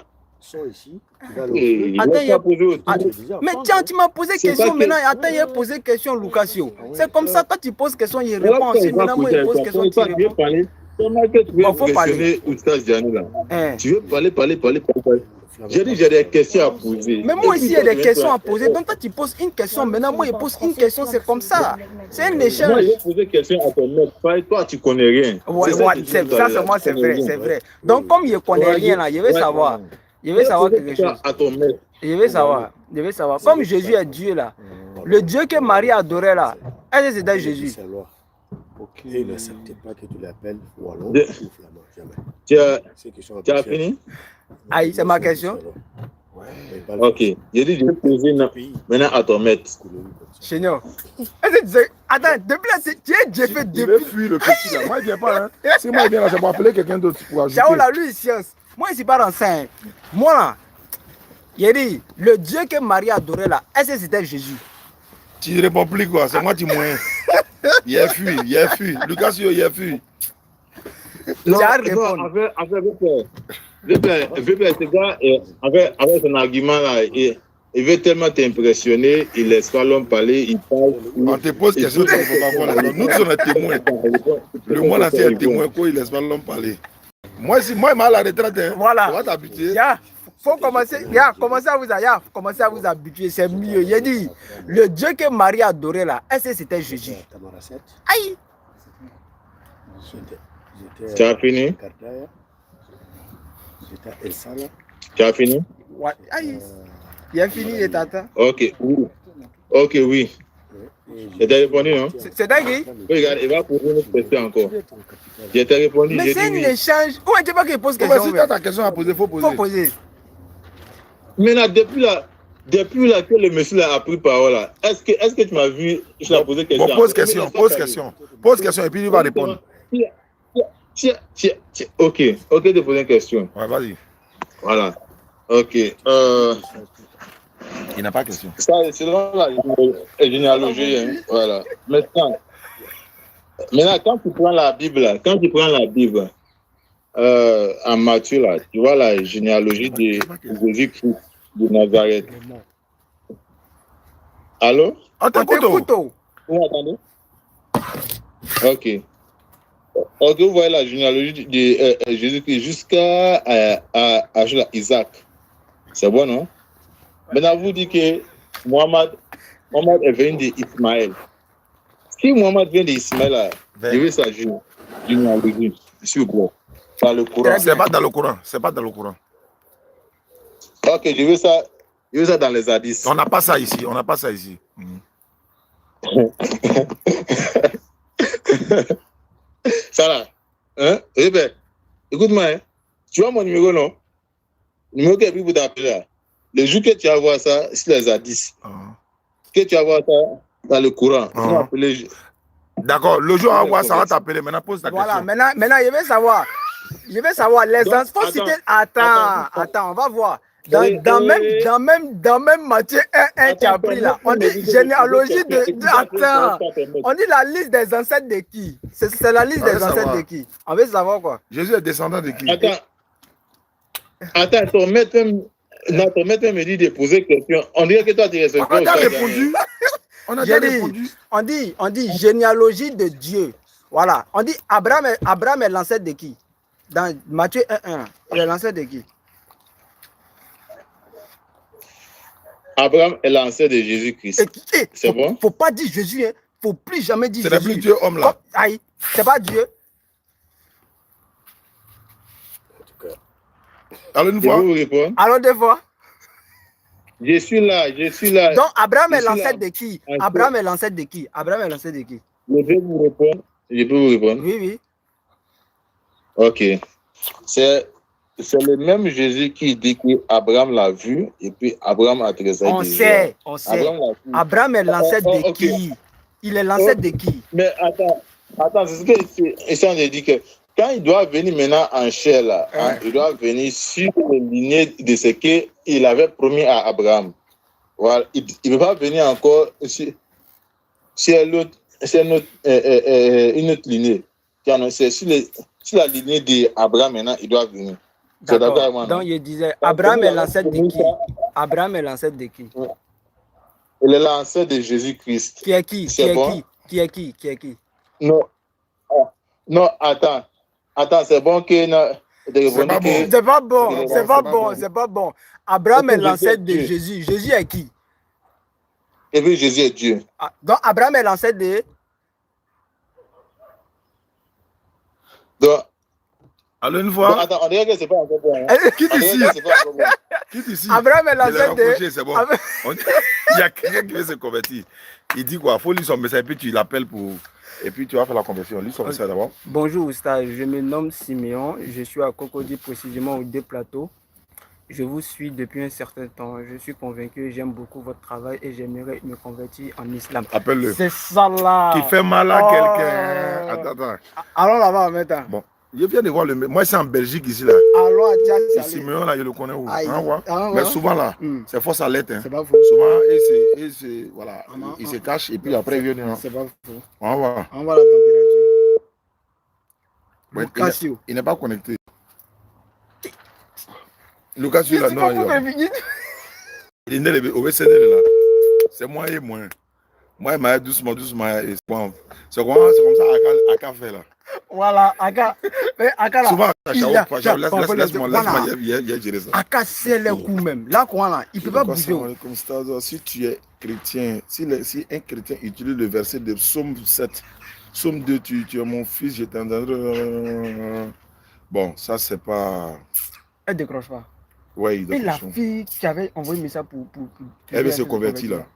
mais tiens, tu m'as posé question maintenant. Attends, il a posé question, Lucasio. C'est comme ça, toi tu poses question, il répond aussi. Maintenant, moi, il pose question, tu réponds. Faut parler. Tu veux parler. J'ai dit, j'ai des questions à poser. Mais moi aussi, il y a des questions à poser. Donc, toi, tu poses une question. Maintenant, moi, il pose une question. C'est comme ça. C'est un échange. Moi, j'ai posé une question à ton maître. Toi, tu connais rien. Ouais, ça, c'est moi, c'est vrai. C'est vrai. Donc, comme il ne connaît rien, là, je vais savoir. Je vais savoir quelque chose. À ton maître. Je vais savoir. Comme Jésus est Dieu, là. Le Dieu que Marie adorait, là. Est-ce que c'était Jésus? Il n'acceptait pas que tu l'appelles Wallon ou Flamand. Jamais. Tu as fini? Aïe, c'est ma question. Ok. J'ai dit, je vais poser maintenant à ton maître. Chénior. Attends, depuis là, j'ai fait depuis. Il veut fuir le petit là. Moi, il ne vient pas. Hein. Si moi, il vient là, je vais appeler quelqu'un d'autre pour ajouter. Ciao là, lui, science. Moi, je ne suis pas renseigne. Moi, là, il dit, le Dieu que Marie adorait là, est-ce que c'était Jésus? Tu ne réponds plus quoi, c'est moi qui moyen. Il a fui. Lucas, il a fui. Non, J'ai à non, répondre. ce gars, avec son argument là, il veut tellement t'impressionner, il laisse pas l'homme parler, il parle. On te pose question, tu ne peux pas voir les gens. Nous sommes témoins. Le monde entier est témoin, quoi, il ne laisse pas l'homme parler. Moi, il m'a à la retraite. Hein. Voilà. On va t'habituer. Faut commencer, commencer à vous habituer, c'est mieux. Il a dit, le Dieu que Marie adorait là, est-ce que c'était Jésus? Aïe! Tu as fini? Tu as fini? Ouais. Aïe! Il a fini les tatas. Ok, oui. Ok, oui. Je t'ai répondu, non? C'est dingue. Regarde, il va poser une autre question encore. Je t'ai répondu, Mais j'ai c'est dit un oui. échange. Ouais, tu sais pas qu'il pose Mais question. si tu as ta question à poser, il faut poser. Faut poser. Maintenant, depuis là que le monsieur là a pris parole, là, est-ce que tu m'as vu? Je l'ai posé question. Bon, pose question et puis il va répondre. Ok, de poser une question. Ouais, vas-y. Voilà. Ok. Il n'a pas de question. Ça, c'est dans la généalogie. Hein. Voilà. Maintenant, quand tu prends la Bible, en Matthieu, là, tu vois la généalogie de Jésus-Christ de Nazareth. Allô? On t'écoute. Vous m'entendez? Ok. Ok, vous voyez la généalogie de Jésus-Christ jusqu'à Isaac. C'est bon, non? Maintenant, vous dites que Mohamed est venu d'Ismaël. Si Mohamed vient d'Ismaël, je veux ça généalogie. S'il vous plaît. Dans le Coran. C'est pas dans le Coran. Ok, je veux ça dans les hadiths. On n'a pas ça ici. Ça là. Hein? Eh bien, écoute-moi, hein? Tu vois mon numéro, non? Le numéro que j'ai pris pour t'appeler là. Le jour que tu vas voir ça, c'est les hadiths. Que tu vas voir ça dans le Coran. D'accord, le jour où on va voir ça, on va t'appeler. Maintenant, pose ta question. Voilà, maintenant, je vais savoir les enfants. Attends, on va voir. Dans même Matthieu 1, tu as pris là. On dit généalogie attends. On dit la liste des ancêtres de qui? C'est la liste des ancêtres de qui? On veut savoir quoi? Jésus est descendant de qui? Attends, ton maître me dit de poser question. On dirait que toi, tu es On a déjà répondu. On dit généalogie de Dieu. Voilà. On dit Abraham est l'ancêtre de qui? Dans Matthieu 1, il est l'ancêtre de qui? Abraham est l'ancêtre de Jésus-Christ. C'est bon? Faut pas dire Jésus, hein. Faut plus jamais dire Jésus. C'est plus Dieu homme là. Aïe, c'est pas Dieu. Alors une fois. Alors deux fois. Je suis là. Donc Abraham est l'ancêtre de qui? Abraham est l'ancêtre de qui? Je peux vous répondre? Oui. Ok. C'est le même Jésus qui dit que Abraham l'a vu et puis Abraham a traité. On sait. Abraham est l'ancêtre de qui? Il est l'ancêtre de qui? Mais attends, c'est ce que je de dire que quand il doit venir maintenant en chair là, il doit venir sur les lignées de ce qu'il avait promis à Abraham. Voilà, il ne peut pas venir encore sur une autre lignée. C'est sur la lignée d'Abraham maintenant, il doit venir. D'accord. Donc il disait, Abraham est l'ancêtre de qui? Abraham est l'ancêtre de qui? Il est l'ancêtre de Jésus-Christ. Qui est qui? Qui est qui? Non, attends, c'est bon que... C'est pas bon. Abraham est l'ancêtre de Jésus. Jésus est qui? Et puis Jésus est Dieu. Donc Abraham est l'ancêtre de... Donc, alors une fois. Attends, on dirait que c'est pas encore bon. Hein? Quitte ici. Abraham est l'ancêtre de... C'est bon. Il y a quelqu'un qui veut se convertir. Il dit quoi? Il faut lire son message et puis tu l'appelles pour... Et puis tu vas faire la conversion. Lis son message d'abord. Bonjour Oustaz, je me nomme Siméon. Je suis à Cocody, précisément aux Deux Plateaux. Je vous suis depuis un certain temps. Je suis convaincu, j'aime beaucoup votre travail et j'aimerais me convertir en islam. Appelle-le. C'est ça là. Qui fait mal à quelqu'un. Attends. Allons là-bas maintenant. Bon. Je viens de voir le... Moi, c'est en Belgique, ici, là. Alors, Et Simeon, là, je le connais où? Aïe. Hein, ouais. Ah, Mais ouais. souvent, là, Hmm. c'est fausse alerte. Hein. C'est pas faux. Souvent, voilà, il se cache et puis après, il vient. C'est pas faux. On va voir. On voit la température. Ouais, Lucasio. il n'est pas connecté. Lucasio, là, non. Il est au VCD, là. C'est moi et moi. Moi, il m'a doucement. C'est comme ça, Aka fait, là. Voilà, Aka. Mais Aka, là. Souvent, Laisse-moi gérer ça. Aka, c'est le coup même. Là, quoi, là, il ne peut pas bouger. Si tu es chrétien, si un chrétien utilise le verset de Psaume 7, Psaume 2, tu es mon fils, je t'entendrai. Bon, ça, c'est pas. Elle ne décroche pas. Ouais, il Et la décroche. fille qui avait envoyé ça pour Elle veut se convertir, là.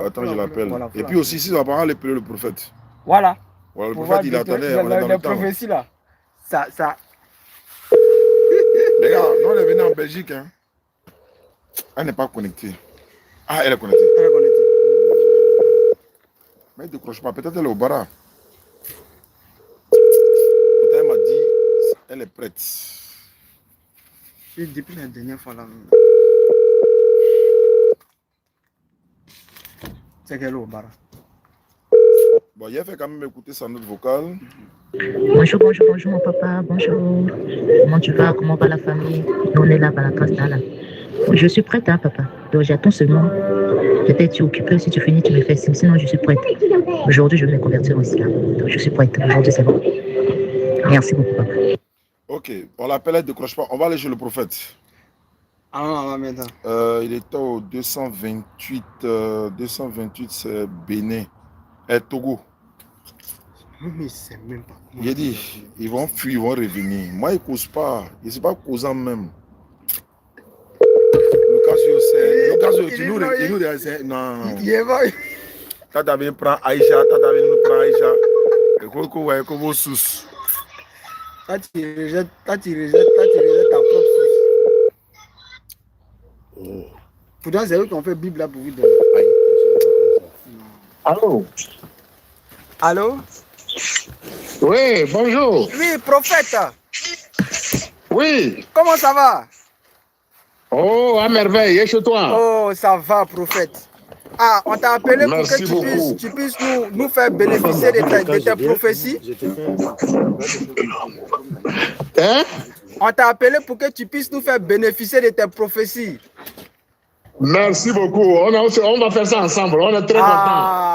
Attends, je l'appelle. Et puis aussi, si on va pas appeler le prophète. Voilà. Voilà, le prophète, il attendait. On est dans La le temps. prophétie, là. Ça. Les gars, nous, on est venu en Belgique. Hein. Elle n'est pas connectée. Ah, elle est connectée. Elle est connectée. Mais elle ne décroche pas. Peut-être elle est au bara. Peut-être elle m'a dit, elle est prête. Et depuis la dernière fois, là. C'est qu'elle est au bar. Bon, il a fait quand même écouter sa note vocale. Bonjour mon papa, bonjour. Comment tu vas? Comment va la famille? Nous, on est là, par la classe là. Je suis prête, hein, papa. Donc j'attends seulement. Peut-être tu es occupé, si tu finis, tu me fais signe. Sinon, je suis prête. Aujourd'hui, je vais me convertir aussi là. Donc je suis prête. Aujourd'hui, c'est bon. Merci beaucoup, papa. Ok, on l'appelle, elle ne décroche pas. On va aller chez le prophète. Ah non, maintenant. Il était au 228. 228, c'est Bénin. Et Togo. Mais c'est même pas. Il a dit, ils vont fuir, ils vont revenir. Moi, ils ne causent pas. Ils ne sont pas causant même. Lucasio, tu nous dis, non. Il est mort. Tata vient prendre Aïcha, Tata vient nous prendre Aïcha. Et qu'on vous sous. Toi, tu rejettes ta propre source. Pourtant, c'est eux qui ont fait Bible là pour vous donner. Allô? Allô? Oui, bonjour. Oui, prophète. Oui. Comment ça va? Oh, à merveille, et chez toi? Oh, ça va, prophète. Ah, on t'a appelé pour Merci que tu puisses nous faire bénéficier de tes prophéties. Hein? On t'a appelé pour que tu puisses nous faire bénéficier de tes prophéties. Merci beaucoup. On va faire ça ensemble. On est très contents.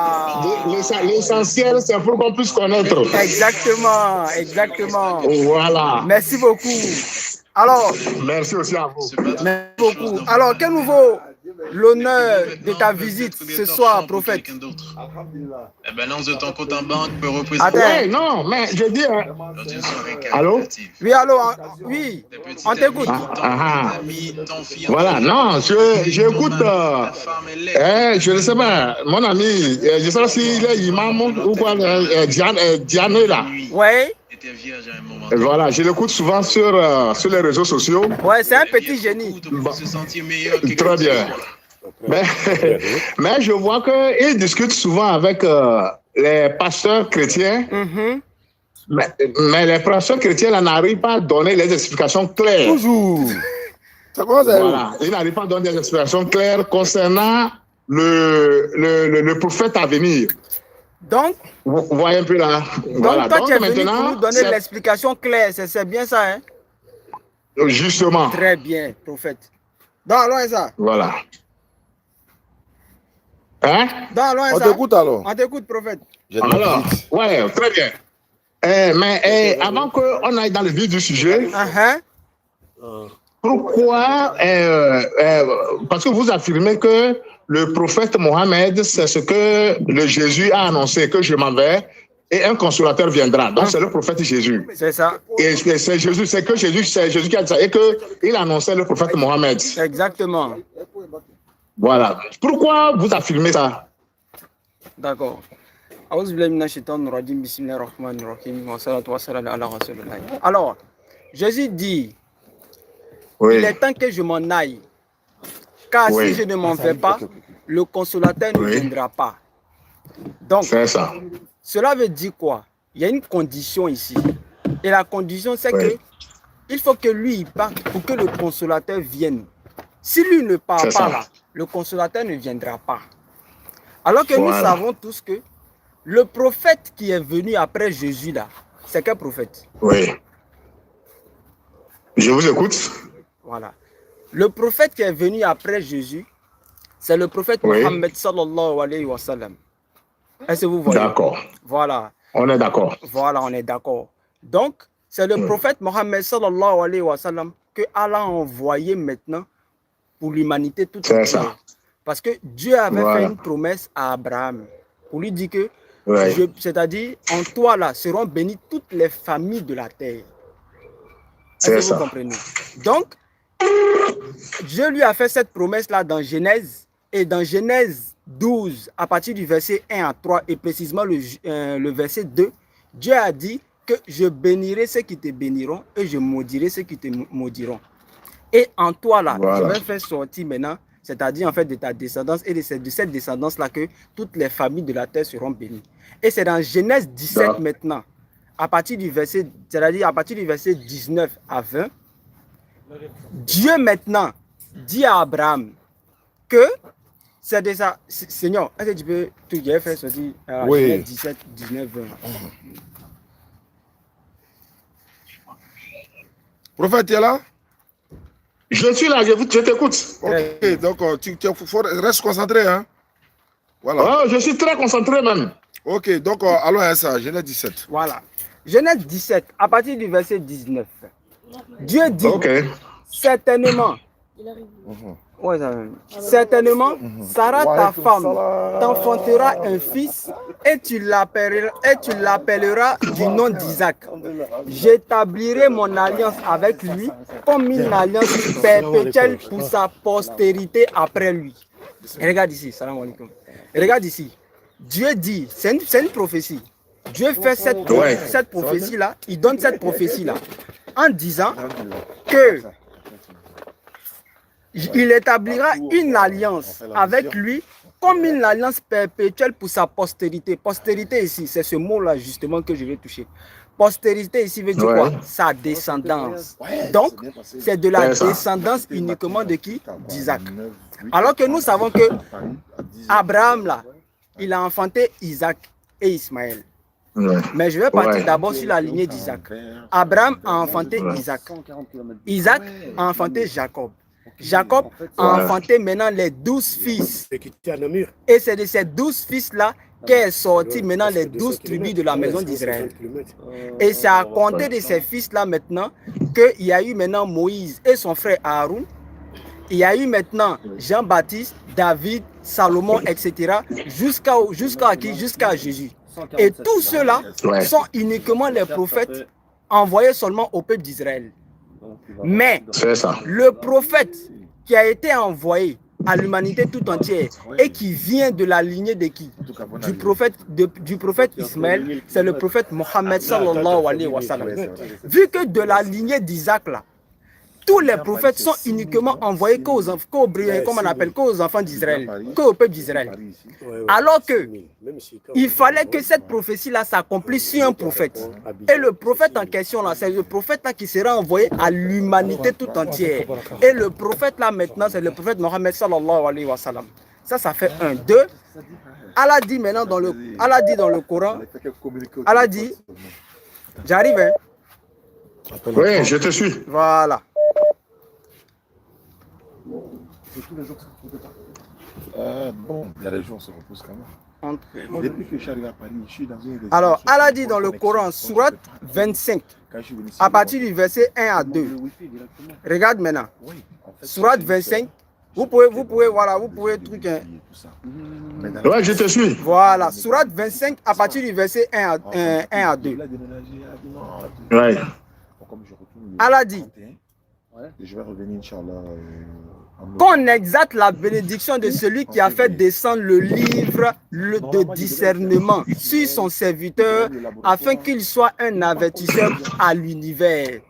L'essentiel, c'est pour qu'on puisse connaître. Exactement, exactement. Voilà. Merci beaucoup. Alors, merci aussi à vous. Merci beaucoup. Alors, quel nouveau l'honneur de ta visite ce soir, prophète? La balance de ton compte en banque peut représenter. Oui, non, mais je dis. Allô? Oui, allô? Oui, on t'écoute. Voilà, non, j'écoute. Je ne sais pas, mon ami, je ne sais pas s'il est imam ou quoi, Diane là. Oui. Voilà, je l'écoute souvent sur les réseaux sociaux. Ouais, c'est un petit génie. Très bien. Mais je vois qu'il discute souvent avec les pasteurs chrétiens. Mais les pasteurs chrétiens n'arrivent pas à donner les explications claires. Toujours. Ça commence à voilà. Ils n'arrivent pas à donner des explications claires concernant le prophète à venir. Donc, vous voyez un peu là. Voilà. Toi, donc, tu es venu pour nous donner l'explication claire. C'est bien ça, hein? Justement. Très bien, prophète. Donc, allons ça. Voilà. Hein? Donc, allons on t'écoute alors. On t'écoute, prophète. Alors, ouais, très bien. Mais avant qu'on aille dans le vif du sujet, pourquoi parce que vous affirmez que le prophète Mohammed, c'est ce que le Jésus a annoncé, que je m'en vais et un consolateur viendra. Donc c'est le prophète Jésus. C'est ça. Et c'est Jésus, c'est Jésus qui a dit ça et qu'il annonçait le prophète Mohammed. Exactement. Voilà. Pourquoi vous affirmez ça? D'accord. Alors, Jésus dit, il est temps que je m'en aille. Car si je ne m'en vais pas, le consolateur ne viendra pas. Donc, ça. Cela veut dire quoi? Il y a une condition ici. Et la condition, c'est que il faut que lui il parte pour que le consolateur vienne. Si lui ne part pas là, le consolateur ne viendra pas. Alors que nous savons tous que le prophète qui est venu après Jésus là, c'est quel prophète? Oui. Je vous écoute. Voilà. Le prophète qui est venu après Jésus, c'est le prophète Mohammed sallallahu alayhi wa sallam. Est-ce que vous voyez? D'accord. Voilà. On est d'accord. Voilà, on est d'accord. Donc, c'est le prophète Mohammed sallallahu alayhi wa sallam que Allah a envoyé maintenant pour l'humanité toute entière. Parce que Dieu avait fait une promesse à Abraham pour lui dire que, c'est-à-dire, en toi là seront bénies toutes les familles de la terre. Est-ce que vous comprenez? Donc, Dieu lui a fait cette promesse là dans Genèse, et dans Genèse 12, à partir du verset 1 à 3, et précisément le verset 2, Dieu a dit que je bénirai ceux qui te béniront et je maudirai ceux qui te maudiront. Et en toi là, je vais faire sortir maintenant, c'est-à-dire en fait de ta descendance et de cette descendance-là que toutes les familles de la terre seront bénies. Et c'est dans Genèse 17 maintenant, à partir du verset, c'est-à-dire à partir du verset 19 à 20, Dieu maintenant dit à Abraham que c'est de ça. Seigneur, est-ce que tu peux tout faire sortir Genèse 17, 19, 20. Prophète, tu es là? Je suis là, je t'écoute. Ok, donc tu restes concentré, hein? Voilà. Oh, je suis très concentré même. Ok, donc allons à ça, Genèse 17. Voilà. Genèse 17, à partir du verset 19. Dieu dit, certainement, certainement, Sarah, ta femme, t'enfantera un fils et tu l'appelleras du nom d'Isaac. J'établirai mon alliance avec lui comme une alliance perpétuelle pour sa postérité après lui. Et regarde ici, salam alaikum. Regarde ici, Dieu dit, c'est une prophétie. Dieu fait cette prophétie-là, il donne cette prophétie-là en disant que il établira une alliance avec lui comme une alliance perpétuelle pour sa postérité. Postérité ici, c'est ce mot-là justement que je vais toucher. Postérité ici veut dire quoi? Sa descendance. Donc, c'est de la descendance uniquement de qui? D'Isaac. Alors que nous savons que Abraham, là, il a enfanté Isaac et Ismaël. Mais je vais partir d'abord sur la lignée d'Isaac. Abraham a enfanté Isaac. Isaac a enfanté Jacob. Jacob a enfanté maintenant les 12 fils. Et c'est de ces 12 fils-là qu'est sorti maintenant les 12 tribus de la maison d'Israël. Et c'est à compter de ces fils-là maintenant qu'il y a eu maintenant Moïse et son frère Aaron. Il y a eu maintenant Jean-Baptiste, David, Salomon, etc. Jusqu'à qui? Jusqu'à Jésus. Et tous ceux-là sont uniquement les prophètes envoyés seulement au peuple d'Israël. Mais le prophète qui a été envoyé à l'humanité tout entière et qui vient de la lignée de qui? Du prophète Ismaël, c'est le prophète Mohammed sallallahu alayhi wa sallam. Vu que de la lignée d'Isaac là, tous les prophètes sont uniquement envoyés qu'aux enfants d'Israël, qu'au peuple d'Israël. Alors que il fallait que cette prophétie-là s'accomplisse sur un prophète. Et le prophète en question, là, c'est le prophète là qui sera envoyé à l'humanité tout entière. Et le prophète là maintenant, c'est le prophète Mohammed sallallahu alayhi wa sallam. Ça fait 1. 2. Allah dit maintenant dans le Coran, Allah dit, j'arrive, hein? Oui, je te suis. Voilà. Bon, il y a des jours, on se repose quand même. Depuis que je suis arrivé à Paris, je suis dans une... Alors, Allah dit dans le Coran, Sourate 25, à partir du verset 1 à 2. Regarde maintenant. Sourate 25, vous pouvez truc. Ouais, je te suis. Voilà, Sourate 25, à partir du verset 1 à 2. Ouais. Allah dit, je vais revenir, Inch'Allah. qu'on exalte la bénédiction de celui qui a fait descendre le livre de discernement sur son serviteur afin qu'il soit un avertisseur à l'univers.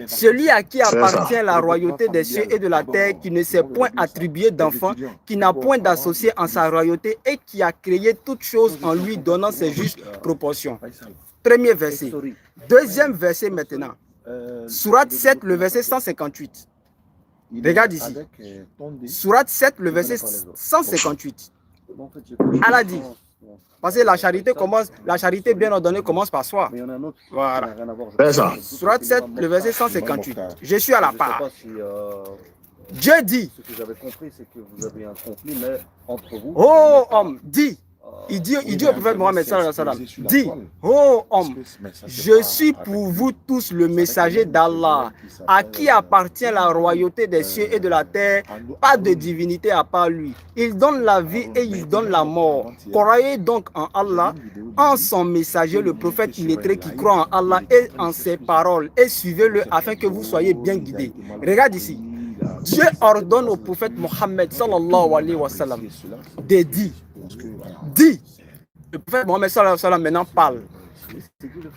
Celui à qui appartient la royauté des cieux et de la terre, qui ne s'est point attribué d'enfant, qui n'a point d'associé en sa royauté et qui a créé toutes choses en lui donnant ses justes proportions. Premier verset. Deuxième verset maintenant. Sourate 7, le verset 158. Regarde ici. Sourate 7, le verset 158. Allah dit, parce que la charité bien ordonnée commence par soi. Voilà. Sourate 7, le verset 158. Je suis à la part. Dieu dit, oh homme, dis. Il dit au prophète Mohammed sallallahu alayhi wa sallam, dit, oh homme, je suis pour vous tous le messager d'Allah, à qui appartient la royauté des cieux et de la terre, pas de divinité à part lui. Il donne la vie et il donne la mort. Croyez donc en Allah, en son messager, le prophète illettré qui croit en Allah et en ses paroles, et suivez-le afin que vous soyez bien guidés. Regarde ici. Dieu ordonne au prophète Mohammed sallallahu alayhi wa sallam de dire, dit, le prophète Mohammed sallallahu alayhi wa sallam maintenant parle.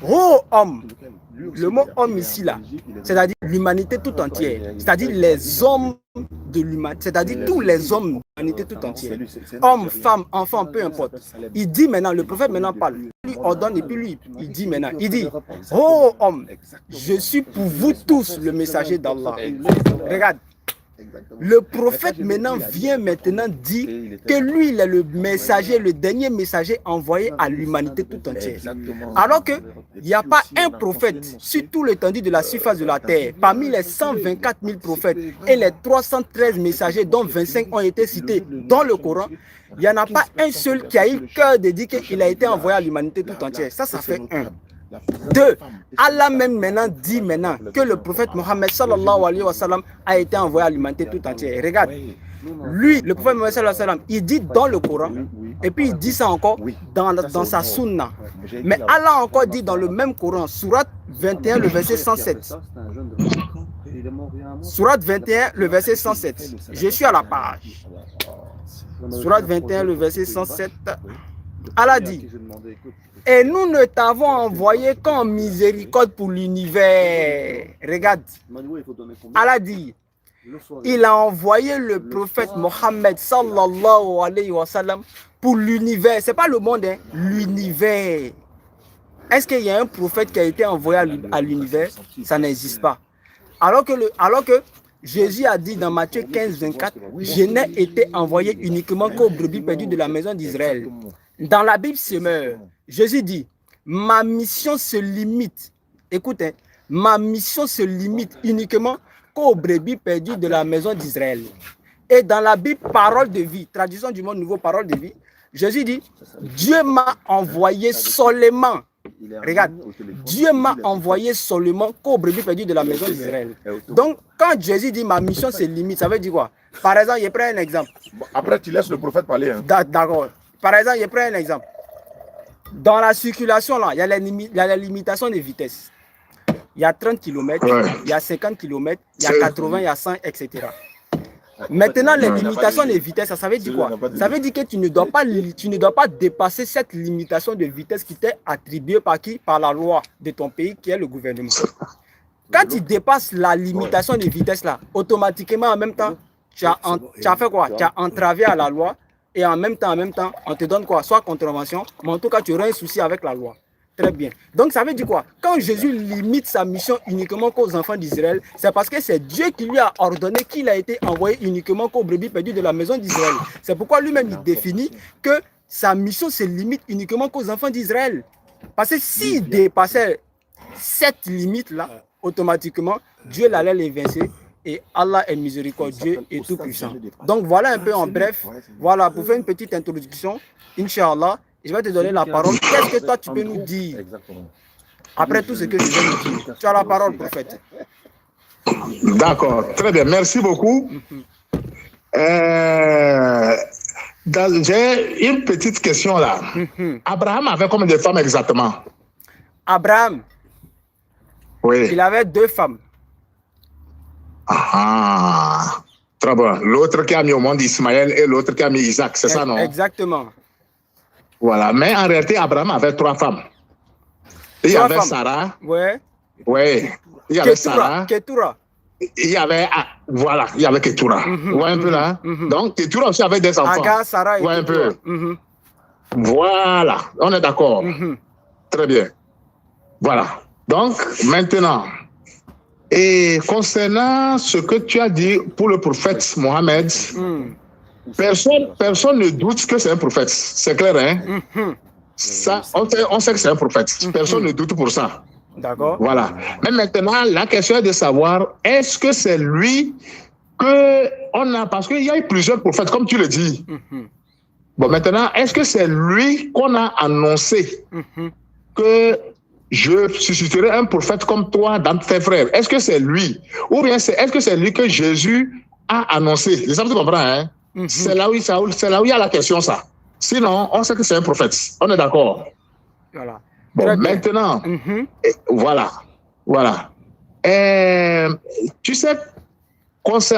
Oh homme, le mot homme ici là, c'est-à-dire l'humanité tout entière, c'est-à-dire les hommes de l'humanité, c'est-à-dire tous les hommes de l'humanité tout entière, hommes, femmes, enfants, peu importe. Il dit maintenant, le prophète maintenant parle, lui ordonne et puis lui, il dit maintenant, il dit, oh homme, je suis pour vous tous le messager d'Allah. Regarde. Le prophète maintenant vient maintenant dire que lui il est le messager, le dernier messager envoyé à l'humanité tout entière. Alors qu'il n'y a pas un prophète sur tout l'étendue de la surface de la terre. Parmi les 124 000 prophètes et les 313 messagers dont 25 ont été cités dans le Coran, il n'y en a pas un seul qui a eu le cœur de dire qu'il a été envoyé à l'humanité tout entière. Ça fait un. Deux, Allah même maintenant dit maintenant que le prophète Mohammed sallallahu alayhi wa sallam a été envoyé à l'humanité tout entière. Regarde, lui, le prophète Mohammed sallallahu alayhi wa sallam, il dit dans le Coran, et puis il dit ça encore dans sa sunna. Mais Allah a encore dit dans le même Coran, sourate 21, le verset 107. Sourate 21, le verset 107. Je suis à la page. Sourate 21, le verset 107. Allah dit, et nous ne t'avons envoyé qu'en miséricorde pour l'univers. Regarde, Allah dit, il a envoyé le prophète Mohammed sallallahu alayhi wa sallam pour l'univers. Ce n'est pas le monde, hein, l'univers. Est-ce qu'il y a un prophète qui a été envoyé à l'univers? Ça n'existe pas. Alors que Jésus a dit dans Matthieu 15, 24, je n'ai été envoyé uniquement qu'aux brebis perdues de la maison d'Israël. Dans la Bible, c'est Jésus dit, ma mission se limite, écoutez, ma mission se limite uniquement qu'aux brebis perdues de la maison d'Israël. Et dans la Bible, parole de vie, traduction du monde nouveau, parole de vie, Jésus dit, Dieu m'a envoyé seulement, regarde, Dieu m'a envoyé seulement qu'aux brebis perdues de la maison d'Israël. Donc, quand Jésus dit ma mission se limite, ça veut dire quoi? Par exemple, je prends un exemple. Après, tu laisses le prophète parler. Hein. D'accord. Par exemple, je prends un exemple. Dans la circulation, là, il y a la limitation de vitesse. Il y a 30 km, il y a 50 km, il y a 80, il y a 100, etc. Maintenant, les limitations de vitesse, ça veut dire quoi? Ça veut dire que tu ne dois pas dépasser cette limitation de vitesse qui t'est attribuée par qui? Par la loi de ton pays, qui est le gouvernement. Quand tu dépasses la limitation de vitesse, là, automatiquement, en même temps, tu as fait quoi? Tu as entravé à la loi. Et en même temps, on te donne quoi? Soit contravention, mais en tout cas, tu auras un souci avec la loi. Très bien. Donc, ça veut dire quoi? Quand Jésus limite sa mission uniquement qu'aux enfants d'Israël, c'est parce que c'est Dieu qui lui a ordonné qu'il a été envoyé uniquement qu'aux brebis perdues de la maison d'Israël. C'est pourquoi lui-même, il définit que sa mission se limite uniquement qu'aux enfants d'Israël. Parce que s'il dépassait cette limite-là, automatiquement, Dieu l'allait l'évincer. Et Allah est miséricordieux et tout-puissant. Donc voilà un peu en bref, voilà pour faire une petite introduction, Inch'Allah, je vais te donner la parole. Qu'est-ce que toi tu peux nous dire après tout ce que je viens de dire? Tu as la parole, prophète. D'accord, très bien, merci beaucoup. J'ai une petite question là. Abraham avait combien de femmes exactement? Abraham, oui. Il avait 2 femmes. Ah, très bien. L'autre qui a mis au monde Ismaël et l'autre qui a mis Isaac, c'est ça, non? Exactement. Voilà, mais en réalité, Abraham avait 3 femmes. Il y avait Sarah. Ouais. Oui. Il y avait Sarah. Ketura. Il y avait, voilà, il y avait Ketura. Vous voyez un peu là? Donc, Ketura aussi avait des enfants. Agar, Sarah et vous voyez un Ketura. peu? Voilà, on est d'accord. Très bien. Voilà. Donc, maintenant, et concernant ce que tu as dit pour le prophète Mohammed, personne ne doute que c'est un prophète. C'est clair, hein? Ça, on sait que c'est un prophète. Personne ne doute pour ça. D'accord. Voilà. Mais maintenant, la question est de savoir, est-ce que c'est lui que on a... Parce qu'il y a eu plusieurs prophètes, comme tu le dis. Bon, maintenant, est-ce que c'est lui qu'on a annoncé que je susciterai un prophète comme toi dans tes frères? Est-ce que c'est lui? Ou bien est-ce que c'est lui que Jésus a annoncé? C'est ça que tu comprends, hein? C'est là où il y a la question, ça. Sinon, on sait que c'est un prophète. On est d'accord? Voilà. Bon, maintenant, voilà. Tu sais,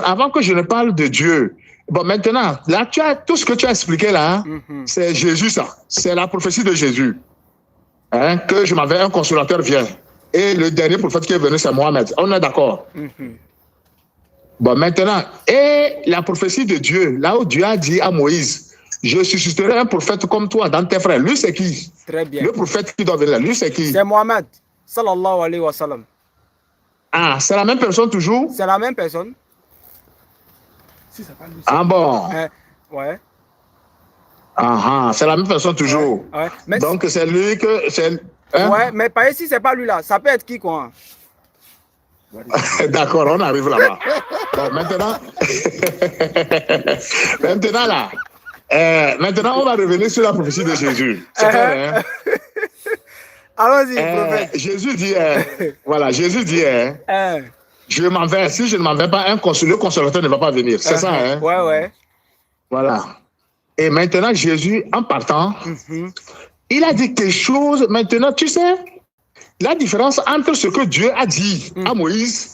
avant que je ne parle de Dieu, bon, maintenant, là, tout ce que tu as expliqué là, c'est Jésus, ça. C'est la prophétie de Jésus. Hein, que je m'avais un consolateur vient. Et le dernier prophète qui est venu, c'est Mohammed. On est d'accord? Bon, maintenant, et la prophétie de Dieu, là où Dieu a dit à Moïse, je susciterai un prophète comme toi dans tes frères. Lui, c'est qui? Très bien. Le prophète qui doit venir là, lui, c'est qui? C'est Mohammed, sallallahu alayhi wa sallam. Ah, c'est la même personne toujours? C'est la même personne. Ah bon? Ouais. C'est la même personne toujours. Ouais. Mais donc, c'est lui que... Hein? Ouais, mais pas ici, c'est pas lui là. Ça peut être qui, quoi? D'accord, on arrive là-bas. Bon, maintenant... maintenant, là... maintenant, on va revenir sur la prophétie de Jésus. C'est clair, hein? Allons-y, prophète. Jésus dit... voilà, Jésus dit... je m'en vais. Si je ne m'en vais pas, le consolateur ne va pas venir. C'est ça, hein? Ouais. Voilà. Et maintenant, Jésus, en partant, il a dit quelque chose. Maintenant, tu sais, la différence entre ce que Dieu a dit à Moïse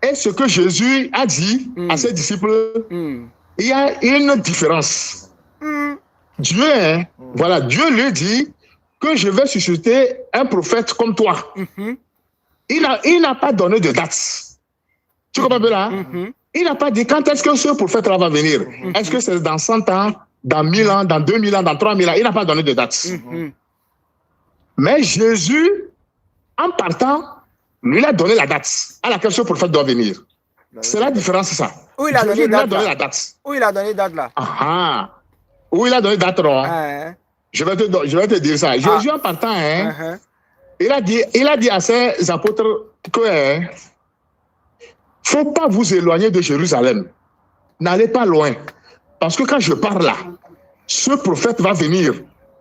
et ce que Jésus a dit à ses disciples, il y a une différence. Dieu, hein, voilà, Dieu lui dit que je vais susciter un prophète comme toi. Il n'a pas donné de date. Tu comprends bien là? Il n'a pas dit quand est-ce que ce prophète-là va venir. Est-ce que c'est dans 100 ans, dans 1000 ans, dans 2000 ans, dans 3000 ans? Il n'a pas donné de date. Mais Jésus, en partant, lui, il a donné la date à laquelle ce prophète doit venir. C'est la différence, ça. Où il a Jésus donné lui la date. Où il a donné date là? Où il a donné date, non? Je vais te dire ça. Jésus, en partant, il a dit à ses apôtres que faut pas vous éloigner de Jérusalem. N'allez pas loin. Parce que quand je pars là, ce prophète va venir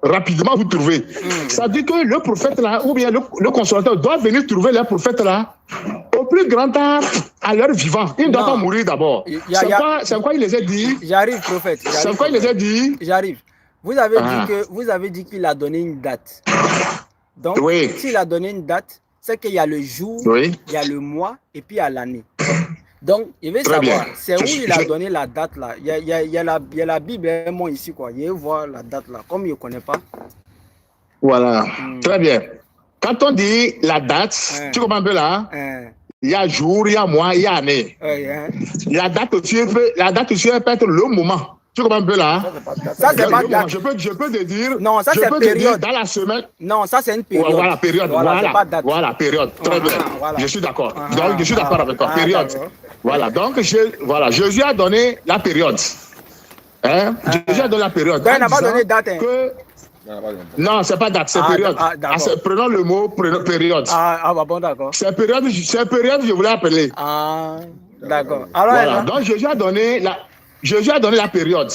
rapidement vous trouver. Ça dit que le prophète là, ou bien le consolateur doit venir trouver le prophète là au plus grand temps à leur vivant. Il ne doit pas mourir d'abord. C'est quoi il les a dit? J'arrive, prophète. C'est quoi il les a dit? J'arrive. Vous avez dit qu'il a donné une date. Donc, s'il a donné une date, c'est qu'il y a le jour, il y a le mois et puis il y a l'année. Donc, il veut savoir, c'est où il a donné la date là. Il y a la Bible et moi ici, quoi. Il veut voir la date là, comme il ne connaît pas. Voilà, très bien. Quand on dit la date, tu comprends un peu là? Il y a jour, il y a mois, il y a année. La date aussi peut être le moment. Tu comprends un peu là? Ça, c'est pas date. Je peux te dire. Non, ça, c'est période. Dans la semaine. Non, ça, c'est une période. Voilà, période. Voilà, période. Très bien. Voilà. Je suis d'accord. Donc, je suis d'accord avec toi. Période. Voilà. Donc, Jésus a donné la période. Jésus a donné la période. Il n'a pas donné date. Non, c'est pas date, c'est période. Prenons le mot période. Bon, d'accord. C'est période, je voulais appeler. D'accord. Voilà. Donc, Jésus a donné la période.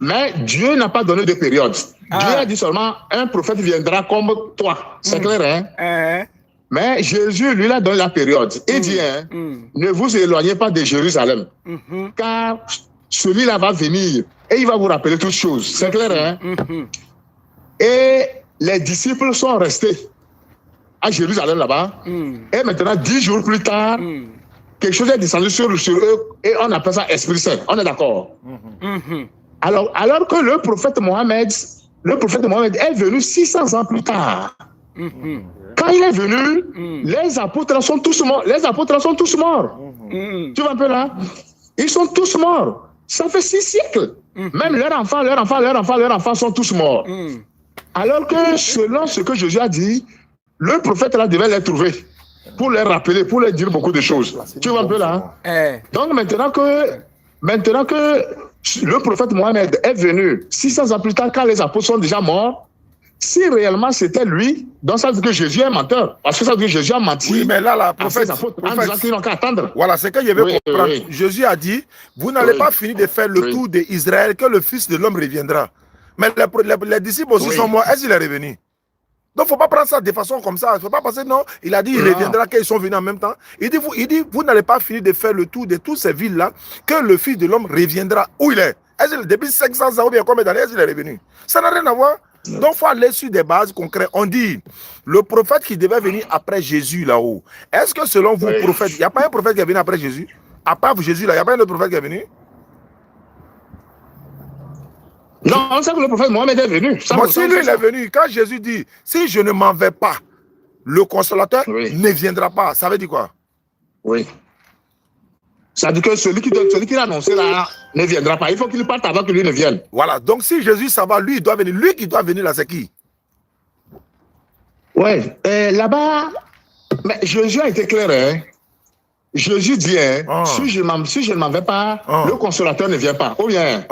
Mais Dieu n'a pas donné de période. Dieu a dit seulement un prophète viendra comme toi. C'est clair, hein? Mais Jésus, lui, a donné la période. Il dit, ne vous éloignez pas de Jérusalem. Car celui-là va venir et il va vous rappeler toutes choses. C'est clair, hein? Et les disciples sont restés à Jérusalem là-bas. Et maintenant, 10 jours plus tard, quelque chose est descendu sur eux et on appelle ça Esprit Saint. On est d'accord? Alors que le prophète Mohammed est venu 600 ans plus tard. Quand il est venu, les apôtres sont tous morts. Tu vois un peu là? Ils sont tous morts. Ça fait 6 siècles. Même leurs enfants sont tous morts. Alors que selon ce que Jésus a dit, le prophète là devait les trouver pour les rappeler, pour leur dire beaucoup de choses. Tu vois un peu là? Donc maintenant que le prophète Mohammed est venu 600 ans plus tard, quand les apôtres sont déjà morts, si réellement c'était lui, donc ça veut dire que Jésus est menteur. Parce que ça veut dire que Jésus a menti. Oui, mais là, la prophète, en disant qu'ils n'ont qu'à attendre. Voilà, c'est que je vais comprendre. Oui. Jésus a dit, vous n'allez pas finir de faire le tour d'Israël, que le Fils de l'homme reviendra. Mais les disciples aussi sont morts. Est-ce qu'il est revenu? Donc, il ne faut pas prendre ça de façon comme ça. Il ne faut pas penser, non, il a dit, il reviendra, qu'ils sont venus en même temps. Il dit, vous n'allez pas finir de faire le tour de toutes ces villes-là, que le Fils de l'homme reviendra. Où il est? Depuis 500 ans ou bien combien d'années est-ce qu'il est revenu? Ça n'a rien à voir. Donc, il faut aller sur des bases concrètes. On dit, le prophète qui devait venir après Jésus là-haut, est-ce que selon vous, prophète, il n'y a pas un prophète qui est venu après Jésus? À part Jésus là, il n'y a pas un autre prophète qui est venu? Non, on sait que le prophète Mohammed est venu. Moi, si lui, il est venu, quand Jésus dit, si je ne m'en vais pas, le consolateur ne viendra pas, ça veut dire quoi? Oui. Ça veut dire que celui qui l'a annoncé là ne viendra pas. Il faut qu'il parte avant que lui ne vienne. Voilà. Donc si Jésus s'en va, lui, il doit venir. Lui qui doit venir là, c'est qui? Oui. Là-bas, mais Jésus a été clair. Hein? Jésus dit, si je ne m'en vais pas, le consolateur ne vient pas. Ou bien,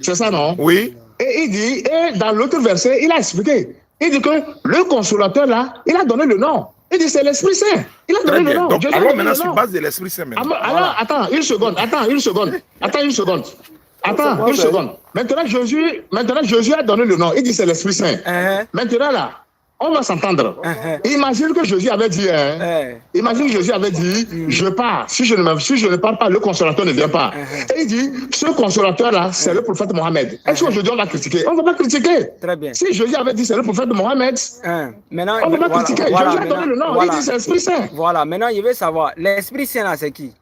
c'est ça, non? Oui. Et il dit, et dans l'autre verset, il a expliqué. Il dit que le consolateur là, il a donné le nom. Il dit c'est l'Esprit Saint. Il a donné le nom. Donc, alors maintenant, sur base de l'Esprit Saint. Alors, attends une seconde. Maintenant, Jésus a donné le nom. Il dit c'est l'Esprit Saint. Maintenant, là, on va s'entendre. Imagine que Jésus avait dit, je pars. Si je ne pars pas, le consolateur ne vient pas. Et il dit, ce consolateur-là, c'est le prophète Mohammed. Est-ce qu'aujourd'hui on va critiquer? On ne va pas critiquer. Très bien. Si Jésus avait dit c'est le prophète Mohammed, maintenant, on ne va pas critiquer. Jésus a donné le nom. Il dit c'est l'Esprit Saint. Voilà, maintenant il veut savoir, l'Esprit Saint là, c'est qui?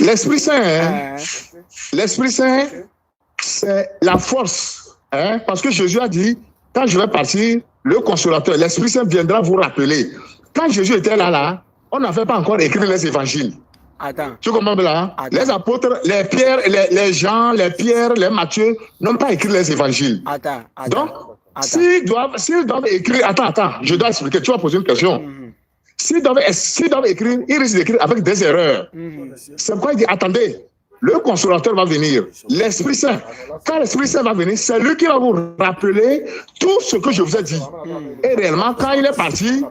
L'Esprit Saint, l'Esprit Saint, c'est la force. Parce que Jésus a dit, quand je vais partir, le consolateur, l'Esprit Saint viendra vous rappeler. Quand Jésus était là, on n'avait pas encore écrit les évangiles. Attends. Tu comprends là? Les apôtres, les Pierre, les Jean, les Pierre, les Matthieu n'ont pas écrit les évangiles. Donc, s'ils doivent écrire, attends, je dois expliquer, tu vas poser une question. S'ils doivent écrire, ils risquent d'écrire avec des erreurs. C'est pourquoi il dit, attendez. Le consolateur va venir, l'Esprit Saint. Quand l'Esprit Saint va venir, c'est lui qui va vous rappeler tout ce que je vous ai dit. Et réellement, quand il est parti,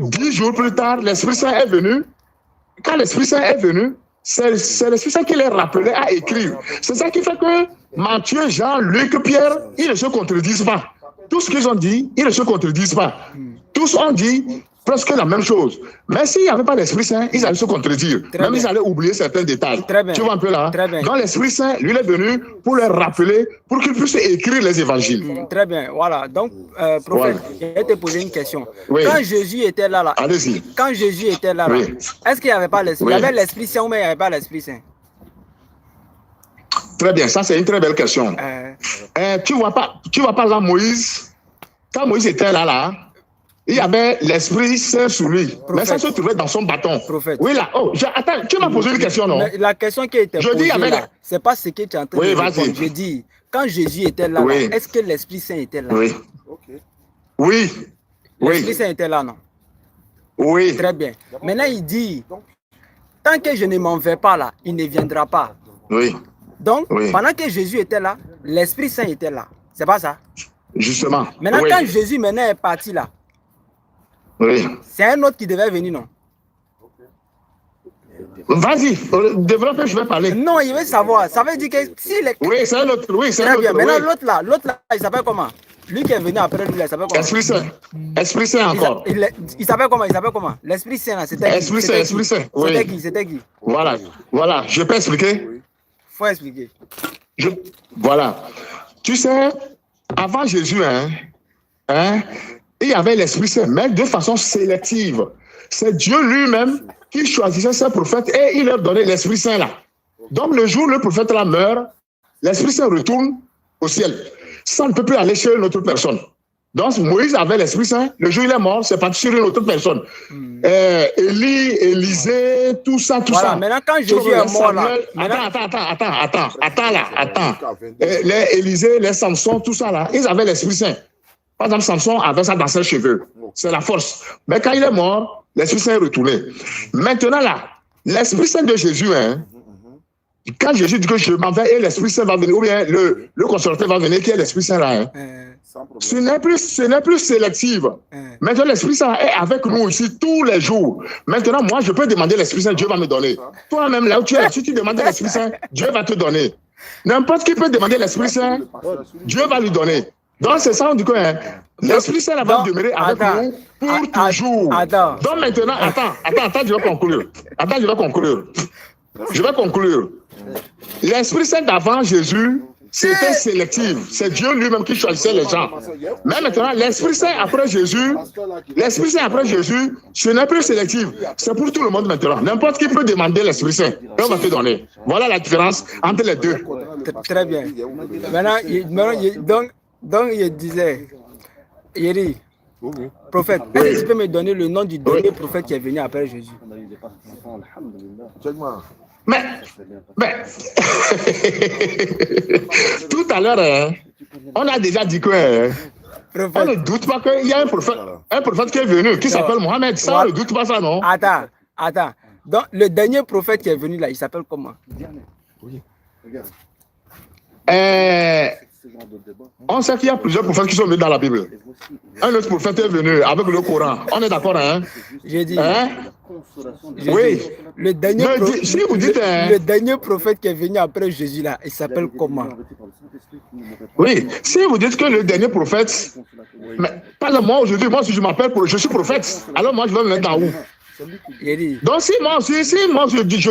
10 jours plus tard, l'Esprit Saint est venu. Quand l'Esprit Saint est venu, c'est l'Esprit Saint qui les rappelait à écrire. C'est ça qui fait que Matthieu, Jean, Luc, Pierre, ils ne se contredisent pas. Tout ce qu'ils ont dit, ils ne se contredisent pas. Tous ont dit presque la même chose. Mais s'il n'y avait pas l'Esprit Saint, ils allaient se contredire. Ils allaient oublier certains détails. Tu vois un peu là? Donc l'Esprit Saint, lui, est venu pour leur rappeler, pour qu'ils puissent écrire les évangiles. Très bien, voilà. Donc, prophète, je vais te poser une question. Quand Jésus était là, allez-y. Quand Jésus était là, est-ce qu'il n'y avait pas l'Esprit? Il y avait l'Esprit Saint ou mais il n'y avait pas l'Esprit Saint? Très bien, ça c'est une très belle question. Tu vois pas là Moïse, quand Moïse était là, il y avait l'Esprit Saint sur lui. Prophète. Mais ça se trouvait dans son bâton. Prophète. Oui, là. Oh, attends, tu m'as posé une question, non? Mais la question qui était posée là, c'est pas ce que tu es en train de répondre. Je dis, quand Jésus était là, est-ce que l'Esprit Saint était là? Oui. L'Esprit Saint était là, non? Oui. Très bien. Maintenant, il dit, tant que je ne m'en vais pas là, il ne viendra pas. Oui. Donc, pendant que Jésus était là, l'Esprit Saint était là. C'est pas ça? Justement. Maintenant, quand Jésus maintenant est parti là, c'est un autre qui devait venir, non? Vas-y, développe, je vais parler. Non, il veut savoir. Ça veut dire que si les... Oui, c'est un autre. Oui, c'est un autre. Très bien. Maintenant, l'autre là, il s'appelle comment? Lui qui est venu après lui, il s'appelle comment? Esprit Saint. Esprit Saint encore. Il s'appelle comment? L'Esprit Saint là, c'était qui? Esprit Saint. C'était qui? Voilà. Je peux expliquer? Faut expliquer. Voilà. Tu sais, avant Jésus, il y avait l'Esprit Saint, mais de façon sélective. C'est Dieu lui-même qui choisissait ses prophètes et il leur donnait l'Esprit Saint là. Donc le jour où le prophète là meurt, l'Esprit Saint retourne au ciel. Ça ne peut plus aller chez une autre personne. Donc Moïse avait l'Esprit Saint, le jour où il est mort, c'est parti sur une autre personne. Élie, Élisée, tout ça. Maintenant quand Jésus est mort là... Attends. Les Élisée, les Samson, tout ça là, ils avaient l'Esprit Saint. Par exemple, Samson avait ça dans ses cheveux. C'est la force. Mais quand il est mort, l'Esprit Saint est retourné. Maintenant là, l'Esprit Saint de Jésus, hein, quand Jésus dit que je m'en vais et l'Esprit Saint va venir, ou bien le consolateur va venir, qui est l'Esprit Saint là, hein, ce n'est plus sélectif. Maintenant, l'Esprit Saint est avec nous ici tous les jours. Maintenant, moi, je peux demander l'Esprit Saint, Dieu va me donner. Toi-même, là où tu es, si tu demandes l'Esprit Saint, Dieu va te donner. N'importe qui peut demander l'Esprit Saint, Dieu va lui donner. Donc, c'est ça, on dit que hein, l'Esprit Saint va demeurer avec nous pour toujours. Donc, maintenant, attends, je vais conclure. Je vais conclure. L'Esprit Saint d'avant Jésus, c'était sélectif. C'est Dieu lui-même qui choisissait les gens. Mais maintenant, l'Esprit Saint après Jésus, ce n'est plus sélectif. C'est pour tout le monde maintenant. N'importe qui peut demander l'Esprit Saint. Et on va te donner. Voilà la différence entre les deux. Très bien. Maintenant, donc il disait, Yeri, prophète, est-ce que tu peux me donner le nom du dernier prophète qui est venu après Jésus? Mais tout à l'heure, hein, on a déjà dit que on ne doute pas qu'il y a un prophète qui est venu, qui s'appelle Mohamed. Ça, on ne doute pas ça, non? Attends. Donc, le dernier prophète qui est venu là, il s'appelle comment? On sait qu'il y a plusieurs prophètes qui sont venus dans la Bible. Un autre prophète est venu avec le Coran. On est d'accord, hein? J'ai dit. Hein? Oui. Le dernier, si vous dites, le dernier prophète qui est venu après Jésus là, il s'appelle comment? Oui. Si vous dites que le dernier prophète, mais pas moi aujourd'hui, moi si je m'appelle, je suis prophète, alors moi je vais me mettre dans où? Donc si moi je dis que je suis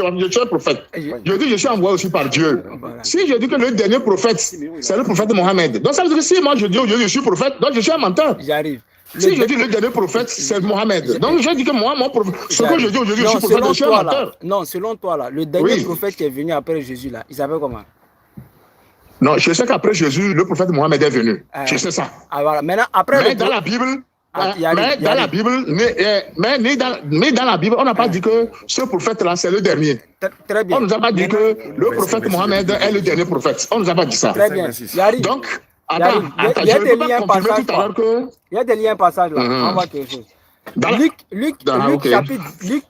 un prophète, je dis que je suis envoyé aussi par Dieu. Si je dis que le dernier prophète, c'est le prophète Mohamed, donc ça veut dire que si moi je dis aujourd'hui je suis prophète, donc je suis un menteur. J'arrive. Si je dis le dernier prophète, c'est Mohamed. Donc je dis que moi, mon prophète, ce que je dis aujourd'hui, je suis prophète, je suis un menteur. Non, selon toi là, le dernier prophète qui est venu après Jésus là, il s'appelle comment? Non, je sais qu'après Jésus, le prophète Mohamed est venu. Je sais ça. Voilà. Maintenant, après mais dans la Bible, dans la Bible, on n'a pas dit que ce prophète-là, c'est le dernier. Très bien. On ne nous a pas dit que le prophète Mohamed est le dernier prophète. On ne nous a pas dit ça. Très bien. Donc, attends, je ne peux pas confirmer tout à l'heure que... Il y a des liens passages là. On voit quelque chose. Luc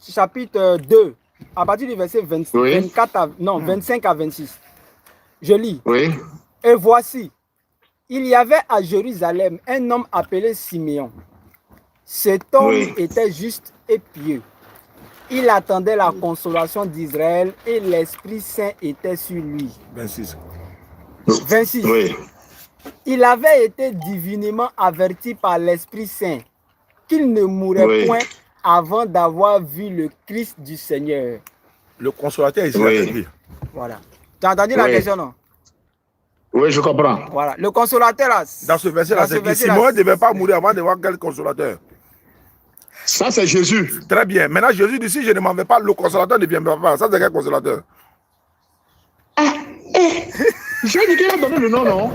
chapitre 2, à partir du verset 25 à 26. Je lis. Oui. Et voici, il y avait à Jérusalem un homme appelé Siméon. Cet homme était juste et pieux. Il attendait la consolation d'Israël et l'Esprit Saint était sur lui. 26. Oui. Il avait été divinement averti par l'Esprit Saint qu'il ne mourrait point avant d'avoir vu le Christ du Seigneur. Le consolateur est ici. Voilà. Tu as entendu la question, non? Oui, je comprends. Voilà. Le consolateur, là. Dans ce verset-là, c'est que Simon ne devait pas mourir avant de voir quel consolateur. Ça, c'est Jésus. Très bien. Maintenant, Jésus dit, si je ne m'en vais pas, le consolateur ne viendra pas. Ça, c'est quel consolateur? J'ai dit qu'il a donné le nom, non?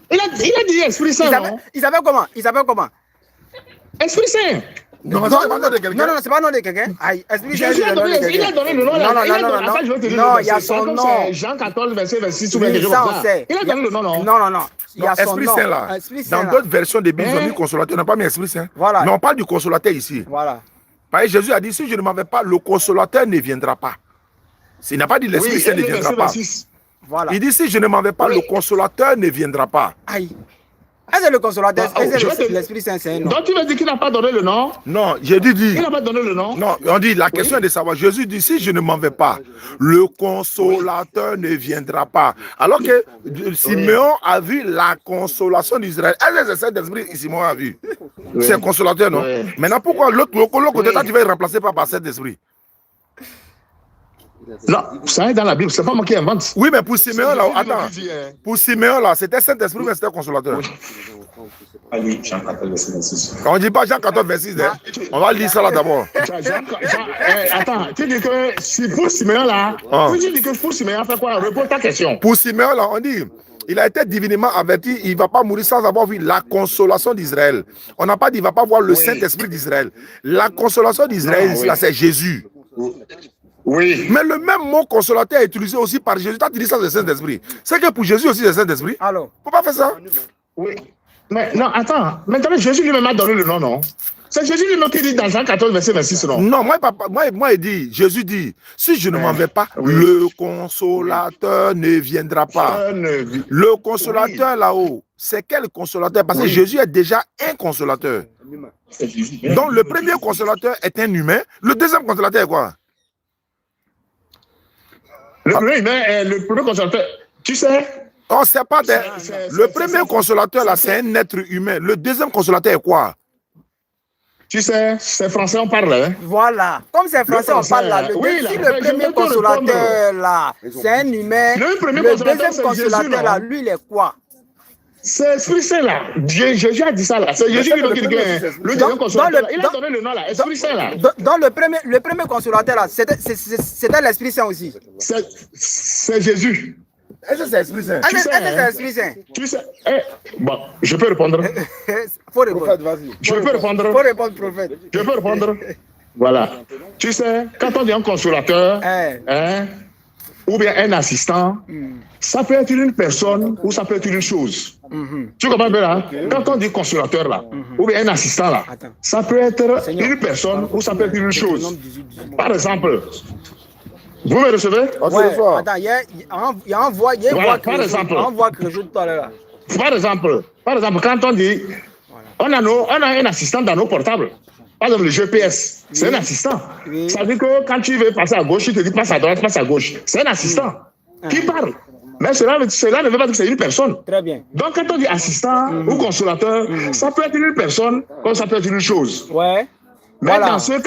Il a dit Esprit Saint, non? Il s'appelle comment? Esprit Saint. Non, c'est pas le nom de quelqu'un. Non, c'est pas le nom de quelqu'un. Jésus a donné le nom. Non, il y a son nom. Jean 14, verset 26, ou quelque chose comme ça. Il a donné le nom, non? Non. Il y a son Esprit nom. Saint là. Dans d'autres versions des Bibles, ils ont mis consolateur, on n'a pas mis Esprit Saint. Voilà. Mais on parle du consolateur ici. Voilà. Parce que Jésus a dit, si je ne m'en vais pas, le consolateur ne viendra pas. Il n'a pas dit l'Esprit Saint ne viendra pas. Voilà. Il dit, si je ne m'en vais pas, le consolateur ne viendra pas. Aïe. Est-ce que le consolateur, l'Esprit Saint, c'est un nom? Donc tu veux dire qu'il n'a pas donné le nom? Non, j'ai dit. Il n'a pas donné le nom? Non, on dit, la question est de savoir. Jésus dit, si je ne m'en vais pas, le consolateur ne viendra pas. Alors que Simeon a vu la consolation d'Israël. Est-ce que c'est cet esprit que Simeon a vu? C'est un consolateur, non? Maintenant, pourquoi l'autre côté, tu vas le remplacer par cet esprit? Non, ça est dans la Bible, c'est pas moi qui invente. Oui, mais pour Siméon, là, attends. Pour Siméon, là, c'était Saint-Esprit, mais c'était consolateur. On ne dit pas Jean 14, 26, hein? On va lire ça là d'abord. Attends, tu dis que si pour Siméon, là, tu dis que pour Siméon, fait quoi? Repose ta question. Pour Siméon, là, on dit, il a été divinement averti, il ne va pas mourir sans avoir vu la consolation d'Israël. On n'a pas dit, il ne va pas voir le Saint-Esprit d'Israël. La consolation d'Israël, là, c'est Jésus. Oui. Mais le même mot consolateur est utilisé aussi par Jésus. Tu dis ça, c'est Saint-Esprit. C'est que pour Jésus aussi, c'est Saint-Esprit. Alors. Faut pas faire ça. Oui. Mais non, attends. Maintenant, Jésus lui-même a donné le nom, non? C'est Jésus lui-même qui dit dans Jean 14, verset 26, non? Non, moi, il dit, Jésus dit, si je ne m'en vais pas, le consolateur ne viendra pas. Le consolateur là-haut, c'est quel consolateur? Parce que Jésus est déjà un consolateur. Donc le premier consolateur est un humain. Le deuxième consolateur est quoi? Le premier consolateur, tu sais? On sait pas. Le premier consolateur là, c'est un être humain. Le deuxième consolateur est quoi? Tu sais, c'est français, on parle. Hein? Voilà. Comme c'est français, on parle là. Le premier consolateur là, c'est un humain. Le deuxième consolateur là, lui, il est quoi? C'est Esprit Saint là. Jésus a dit ça là. C'est Jésus qui a dit que le deuxième consolateur là. Il a donné le nom là. Esprit Saint là. Dans le premier consolateur là, c'était l'Esprit Saint aussi. C'est Jésus. Est-ce que c'est Esprit Saint? Est-ce que c'est Esprit Saint? Tu sais, bon, je peux répondre. Faut répondre. Je peux répondre. Faut répondre, prophète. Je peux répondre. Voilà. Tu sais, quand on dit un consolateur, ou bien un assistant, ça peut être une personne ou ça peut être une chose. Tu comprends bien là? Quand on dit consolateur là, ou bien un assistant là, ça peut être une personne ou ça peut être une chose. Par exemple, vous me recevez? Attends, il y a un voix, par exemple, que je tout à l'heure. Par exemple, quand on dit, on a un assistant dans nos portables. Par exemple, le GPS, c'est un assistant. Ça veut dire que quand tu veux passer à gauche, il te dit passe à droite, passe à gauche. C'est un assistant qui parle. Mais cela ne veut pas dire que c'est une personne. Très bien. Donc, quand on dit assistant ou consolateur, ça peut être une personne comme ça peut être une chose. Ouais. Mais voilà. Dans ce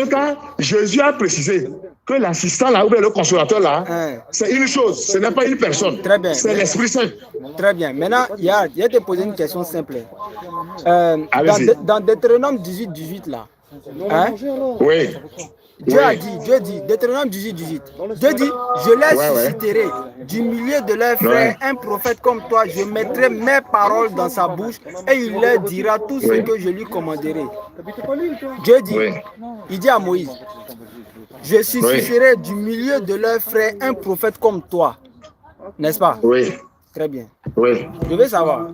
cas, Jésus a précisé que l'assistant là, ou bien le consolateur là, c'est une chose, ce n'est pas une personne. Très bien. C'est l'Esprit Saint. Très bien. Maintenant, il y a te poser une question simple. Dans Deutéronome 18 là, oui. Dieu a dit, Deutéronome 18, Dieu dit, je les susciterai du milieu de leurs frères un prophète comme toi, je mettrai mes paroles dans sa bouche et il leur dira tout ce que je lui commanderai. Dieu dit, il dit à Moïse, je susciterai du milieu de leurs frères un prophète comme toi, n'est-ce pas? Oui. Très bien. Oui. Je veux savoir,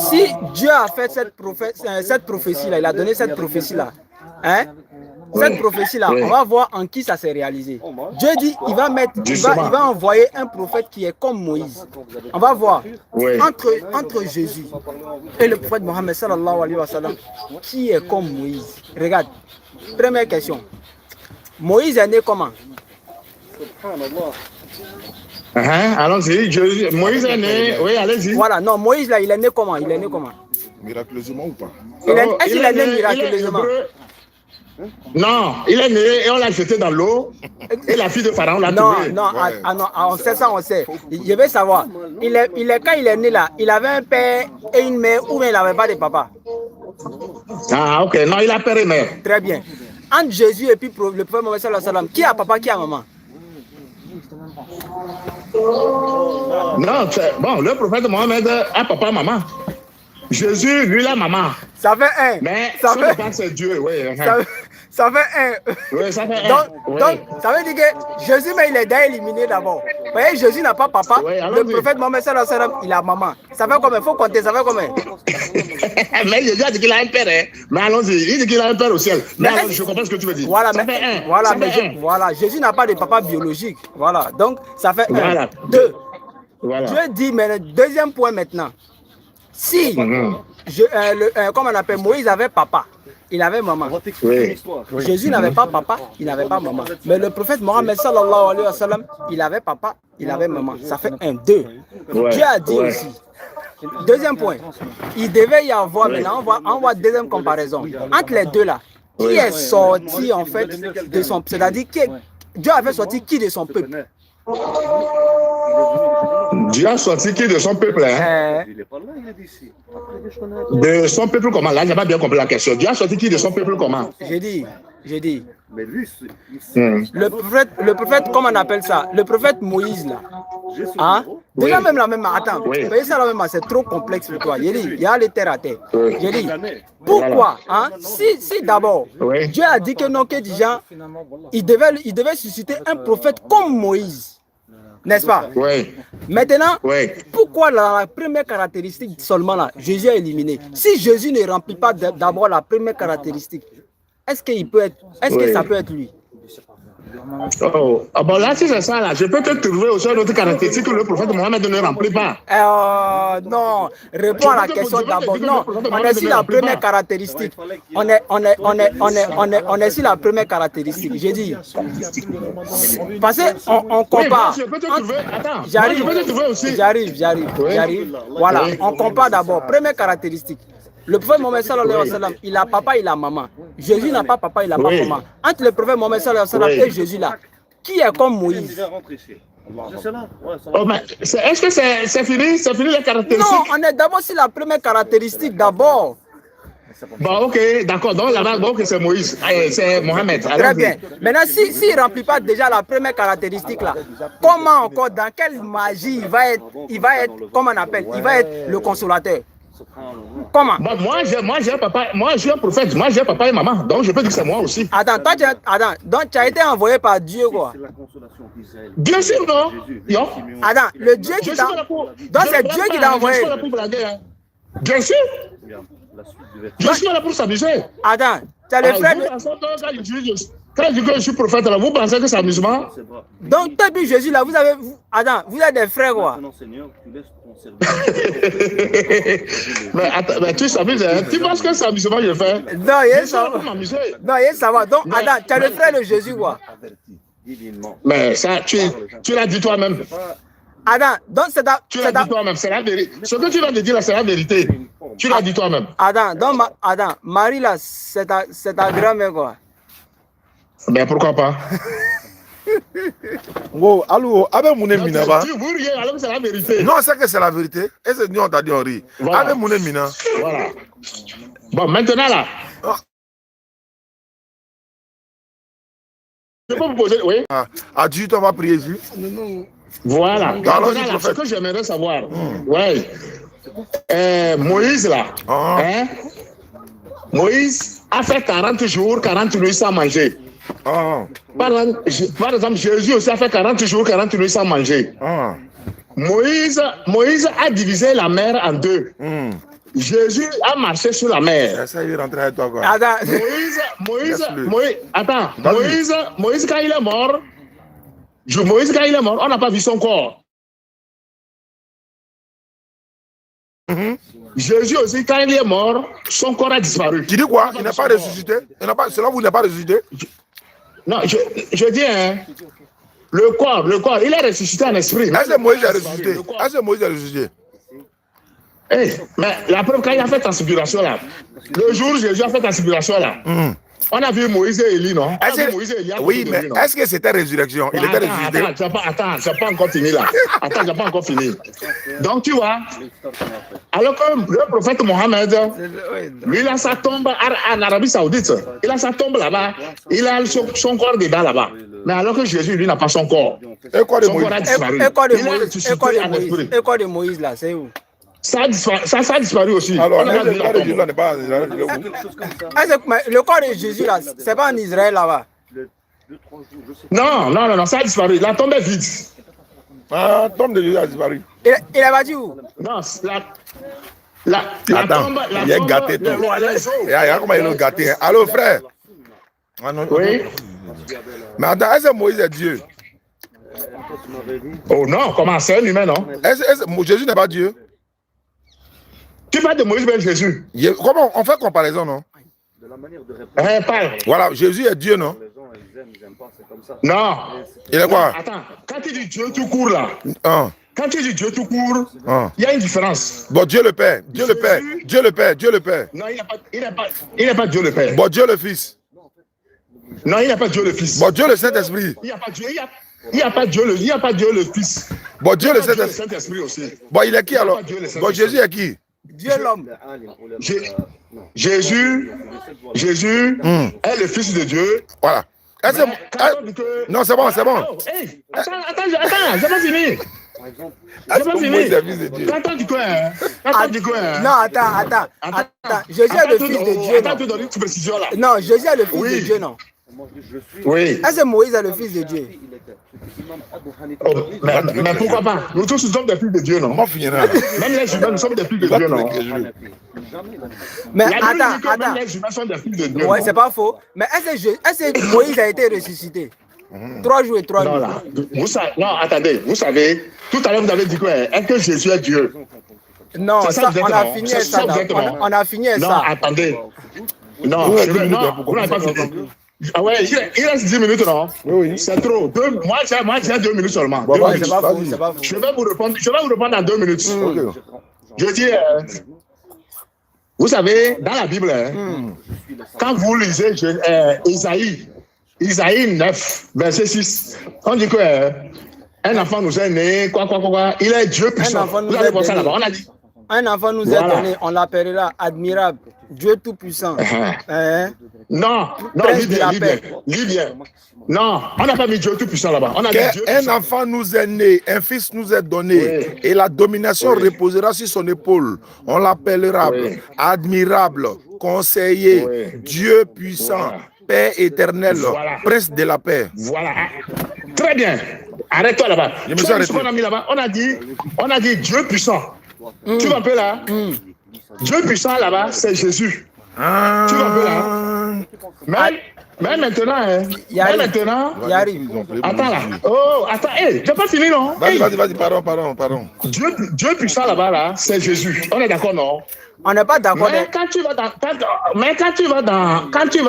si Dieu a fait cette prophétie-là, il a donné cette prophétie-là, cette prophétie-là, on va voir en qui ça s'est réalisé. Dieu dit, il va envoyer un prophète qui est comme Moïse. On va voir entre Jésus et le prophète Mohammed sallallahu alayhi wa sallam, qui est comme Moïse. Regarde, première question. Moïse est né comment? Allons-y, Moïse est né, oui, allez-y. Voilà, non, Moïse là, il est né comment? Miraculeusement ou pas? Est-ce qu'il est né miraculeusement? Non, il est né et on l'a jeté dans l'eau et la fille de Pharaon l'a trouvé. Non, on sait ça, on sait. Je veux savoir, quand il est né là, il avait un père et une mère ou bien il n'avait pas de papa? Ah, ok, non, il a père et mère. Très bien. Entre Jésus et puis le prophète Mohammed sallallahu alayhi wa sallam, qui a papa, qui a maman? Non, bon, le prophète Mohammed a papa, maman. Jésus, lui, la maman. Ça fait un. Mais ça fait c'est Dieu, oui. Ça fait un. Oui, ça fait donc, ça veut dire que Jésus, mais il est déjà éliminé d'abord. Vous voyez, Jésus n'a pas papa. Le prophète Mohammed sallallahu alayhi wa sallam, il a maman. Ça fait combien? Il faut compter, ça fait combien? Mais Jésus a dit qu'il a un père, hein. Mais allons-y, il dit qu'il a un père au ciel. Mais alors, je comprends ce que tu veux dire. Voilà, ça fait un. Voilà, Jésus n'a pas de papa biologique. Voilà, donc ça fait un. Deux. Voilà. Dieu dit, mais deuxième point maintenant. Si, comme on appelle, Moïse avait papa, il avait maman. Jésus n'avait pas papa, il n'avait pas maman. Mais le prophète Mohammed sallallahu alayhi wa sallam, il avait papa, il avait maman. Ça fait un, deux. Dieu a dit aussi. Deuxième point, il devait y avoir, maintenant on voit deuxième comparaison. Entre les deux là, qui est sorti en fait de son, c'est-à-dire que Dieu avait sorti qui de son peuple? Dieu a sorti qui de son peuple, hein? De son peuple comment? Là, je n'ai pas bien compris la question. Dieu a sorti qui de son peuple comment? J'ai dit. Le prophète, comment on appelle ça? Le prophète Moïse, là. Hein? Déjà, même la même. Attends, ça, la même, c'est trop complexe pour toi. J'ai dit, il y a les terres à terre. J'ai dit, pourquoi? Hein? Si d'abord, Dieu a dit que non, que des gens, il devait susciter un prophète comme Moïse. N'est-ce pas? Oui. Maintenant, Oui. pourquoi la première caractéristique seulement là, Jésus est éliminé? Si Jésus ne remplit pas d'abord la première caractéristique, est-ce qu'il peut être, est-ce que ça peut être lui? Oh. Ah bon, là, si c'est ça, là, je peux te trouver aussi une autre caractéristique que le prophète Mohammed ne remplit pas. Non, réponds à la question d'abord. Non, on est sur la première caractéristique. On est sur la première caractéristique. J'ai dit. Parce qu'on compare. Oui, je peux te trouver. Attends, j'arrive. Je peux te trouver aussi. J'arrive. Voilà, on compare d'abord. Première caractéristique. Le prophète Mohammed sallallahu alayhi wa sallam, il a papa, il a maman. Jésus n'a pas papa, il n'a pas maman. Entre le prophète Mohammed sallallahu alayhi wa sallam et Jésus là, qui est comme Moïse? Oh, est-ce que c'est fini? C'est fini les caractéristiques? Non, on est d'abord sur la première caractéristique d'abord. Bon, ok, d'accord. Donc là-bas, donc c'est Moïse, c'est Mohamed. Très bien. Maintenant, s'il ne remplit pas déjà la première caractéristique là, comment encore, dans quelle magie il va être, comment on appelle, il va être le consolateur? Comment? Bon, moi j'ai un papa, moi j'ai un prophète, moi j'ai un papa et maman, donc je peux dire que c'est moi aussi. Attends, donc tu as été envoyé par Dieu quoi? Bien sûr, non? Non. Attends, le Dieu qui t'a... Donc c'est Dieu qui t'a envoyé. Bien sûr. Je suis là pour s'amuser. Attends, tu as le frère... Quand je dis que je suis prophète, là, vous pensez que c'est amusement? Donc, depuis Jésus, là, vous êtes des frères, quoi. mais tu s'amuses, hein? Tu penses que c'est amusement, je fais? Non, ça va. Donc, attends, tu as le frère de Jésus, quoi. Mais ça, tu l'as dit toi-même. Attends, donc tu l'as dit toi-même, c'est la vérité. Ce que tu vas te dire là, c'est la vérité. Tu l'as dit toi-même. Attends, Marie, là, c'est ta grand-mère, quoi. Ben pourquoi pas? Wow, allô, avec mon Minaba. Tu vous riez alors que c'est la vérité. Non, c'est que c'est la vérité. Et c'est nous on t'a dit on rit. Voilà. Avec mon Mina. Voilà. Bon, maintenant là. Oh. Je peux vous poser, oui. À 18 on va prier juste. Voilà. Alors, maintenant, là, ce que j'aimerais savoir. Ouais. Moïse là. Hein? Moïse a fait 40 jours, 40 nuits sans manger. Par exemple, Jésus aussi a fait 40 jours, 40 nuits sans manger. Moïse a divisé la mer en deux. Jésus a marché sur la mer. Ça, il est rentré avec toi, quoi. Moïse, quand il est mort, on n'a pas vu son corps. Jésus aussi, quand il est mort, son corps a disparu. Tu dis quoi? Il n'a pas ressuscité? Selon vous, il n'a pas ressuscité? Non, je dis, hein, le corps, il est ressuscité en esprit. Est-ce que Moïse a ressuscité? Mais la preuve, quand il a fait transfiguration là, le jour où Jésus a fait transfiguration là, on a vu Moïse et Élie, non? Oui, mais est-ce que c'était résurrection? Il était ressuscité. Attends, j'ai pas encore fini là. J'ai pas encore fini. Donc tu vois, alors que le prophète Mohammed, lui, il a sa tombe en Arabie Saoudite. Il a sa tombe là-bas. Il a son corps dedans là-bas. Mais alors que Jésus, lui, n'a pas son corps. Et quoi de Son corps a disparu. Et quoi de Moïse là? C'est où? Ça a disparu aussi. Alors, le corps de Jésus là n'est pas... Le corps de Jésus là, c'est pas en Israël là-bas? Non, ça a disparu. La tombe est vide. La tombe de Jésus a disparu. Il est parti où? Non, Attends, il est gâté tout. Regarde comment il est gâté. Allô, frère? Oui. Mais attends, est-ce que Moïse est Dieu? Oh non, comment? C'est un humain, non? Jésus n'est pas Dieu? Tu parles de Moïse vers Jésus. Comment on fait comparaison, non? Parle. Voilà, Jésus est Dieu, non? Non. Il est quoi? Attends, quand tu dis Dieu tout court là, quand tu dis Dieu tout court, il y a une différence. Bon, Dieu le Père, Dieu le Père. Non, il n'est pas Dieu le Père. Bon, Dieu le Fils. Non, il n'y a pas Dieu le Fils. Bon, Dieu le Saint-Esprit. Il n'y a pas Dieu le Fils. Bon, Dieu le Saint-Esprit aussi. Bon, il est qui alors? Bon, Jésus est qui? Dieu l'homme. Jésus est le Fils de Dieu. Voilà. Non, c'est bon. Attends, j'ai pas fini. Non, attends. Jésus est le Fils de Dieu. Attends, tu donnes une précision là. Non, Jésus est le Fils de Dieu, non. Oui. Est-ce que Moïse est le fils de Dieu? Oh, mais pourquoi pas? Nous tous nous sommes des fils de Dieu, non? Même les humains, nous sommes des fils de Dieu, non? Mais La Bible dit que attends. même les humains sont des fils de Dieu. Ouais, non? c'est pas faux. Mais est-ce que Moïse a été ressuscité? 3 jours et 3 Non, nuits. là. Non, attendez. Vous savez, tout à l'heure, vous avez dit quoi? Est-ce que Jésus est Dieu? Non, C'est ça, vous êtes, on a non? fini C'est ça. vous êtes, non? On a fini Non, ça. attendez. Non, vous n'avez pas fini. Ah ouais, il reste 10 minutes, non? Oui. C'est trop. Moi, j'ai 2 minutes seulement. Bon, 2 bah, minutes. C'est pas faux, c'est pas faux. Je vais vous répondre dans 2 minutes. Ok. Je dis, vous savez, dans la Bible, quand vous lisez Isaïe 9, verset 6, on dit que un enfant nous est né, quoi, il est Dieu puissant. enfant nous Vous allez est voir ça donné. là-bas. On a dit. Un enfant nous est donné, on l'appellera admirable, Dieu tout-puissant. Hein? Non, Prince lis de la paix. bien. Non, on n'a pas mis Dieu tout puissant là-bas. On a dit Dieu Un puissant. enfant nous est né, un fils nous est donné, Oui. et la domination Oui. reposera sur son épaule. On l'appellera Oui. admirable, conseiller, Oui. Dieu puissant, Voilà. Père éternel, Voilà. prince de la paix. Voilà. Très bien. Arrête-toi là-bas. Je me Tu suis vois ce arrêté. qu'on a mis là-bas? On a dit Dieu puissant. Tu vois un peu là? Dieu puissant là-bas, c'est Jésus. Ah. Tu vois un peu là? Mais maintenant, Il arrive. maintenant. Il arrive. Attends là. Oh, attends. Hey, j'ai pas fini, non? Vas-y, Hey. pardon. Dieu puissant là-bas, là, c'est Jésus. On est d'accord, non? On n'est pas d'accord. Mais quand tu vas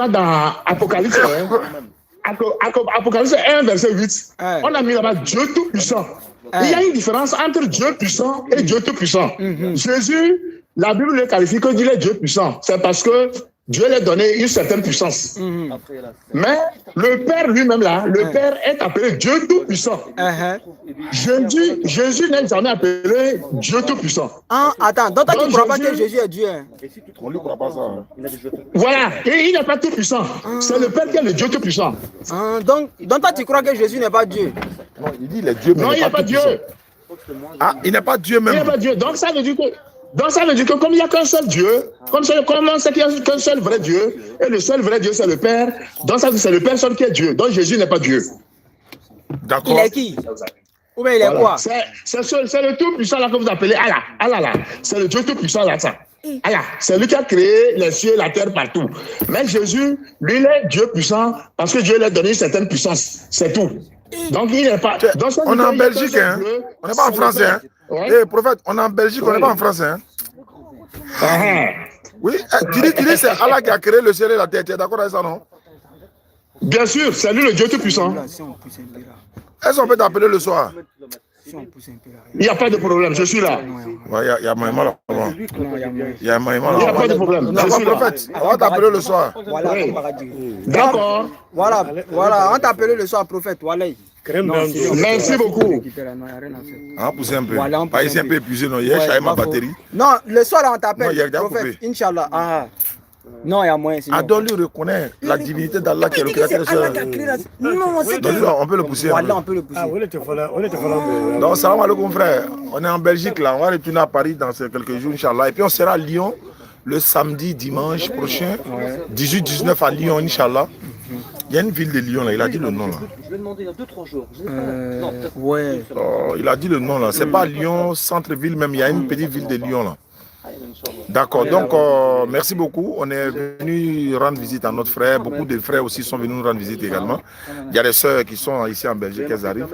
dans Apocalypse, Apocalypse 1, verset 8, Ouais. on a mis là-bas Dieu tout-puissant. Il y a une différence entre Dieu puissant et Dieu tout-puissant. Jésus, la Bible le qualifie que il est Dieu puissant. C'est parce que Dieu lui a donné une certaine puissance. Mais le Père lui-même là, le Père est appelé Dieu tout-puissant. Jésus n'est jamais appelé Dieu tout-puissant. Ah, attends, donc toi tu ne Donc, crois pas que Jésus- Jésus est Dieu? Hein? On lui croit pas ça. Hein. Voilà, et il n'est pas tout-puissant. C'est le Père qui est le Dieu tout-puissant. Ah, donc toi tu crois que Jésus n'est pas Dieu? Non, il dit il est Dieu, mais Non, il n'est pas Dieu. tout-puissant. Ah, il n'est pas Dieu Il n'y a même. pas Dieu. Donc ça veut dire que comme il n'y a qu'un seul Dieu, comme on sait qu'il n'y a qu'un seul vrai Dieu, et le seul vrai Dieu c'est le Père, donc ça veut dire que c'est le Père seul qui est Dieu. Donc Jésus n'est pas Dieu. D'accord. Il est qui? Ou bien il est Voilà. quoi? C'est le tout-puissant là que vous appelez Allah. Allah là. C'est le Dieu tout-puissant là, ça. Allah. C'est lui qui a créé les cieux et la terre partout. Mais Jésus, lui, il est Dieu puissant parce que Dieu lui a donné une certaine puissance. C'est tout. Donc il n'est pas. Donc, ça veut On est dire en qu'il y a Belgique, qu'un hein. seul Dieu, On n'est pas en c'est le français, hein. Père. Ouais. Eh, prophète, on est en Belgique, on n'est Oui. pas en français, hein. Ah. Oui, tu dis c'est Allah qui a créé le ciel et la terre. Tu es d'accord avec ça, non? Bien sûr, c'est lui le Dieu tout-puissant. Si on pousse un peu là. Est-ce qu'on peut t'appeler le soir? Si on pousse un peu là. Il n'y a pas de problème, je suis là. Ouais, il y a Maïma là. Non, il y a moins. Il y a Maïma Il n'y a là. pas de problème, je D'accord, suis là. prophète, on va t'appeler le soir. Voilà, Oui. on va dire. D'accord. Voilà, on t'a appelé le soir prophète, voilà. Crème Non, blanche. c'est- Merci beaucoup. Non, il n'y a rien à faire. On va pousser un peu. Voilà, on pousse Ah, ici un un peu peu. épuisé, non? Hier, Ouais, j'avais ma pas faux. batterie. Non, le soir là, on Non, il y a t'appelle déjà prophète, coupé. Inch'Allah. Ah. Non, il y a moyen sinon. Adore lui reconnaît la divinité d'Allah qui est le Il dit que créateur. c'est Allah qui a créé la- Non, c'est Donc, que... on peut le pousser. un Voilà, peu. on peut le pousser. Ah, on était fallu. Donc, salam alaikum frère. On est en Belgique là, on va retourner à Paris dans ces quelques jours, Inch'Allah. Et puis on sera à Lyon le samedi, dimanche prochain, 18-19 à Lyon, Inch'Allah. Il y a une ville de Lyon là, il a dit le nom là. Je vais demander dans 2-3 jours. Ouais. Oh, il a dit le nom là, c'est pas Lyon, centre-ville même, il y a une petite ville de Lyon là. D'accord, donc merci beaucoup. On est venu rendre visite à notre frère. Beaucoup de frères aussi sont venus nous rendre visite également. Il y a des sœurs qui sont ici en Belgique, elles arrivent.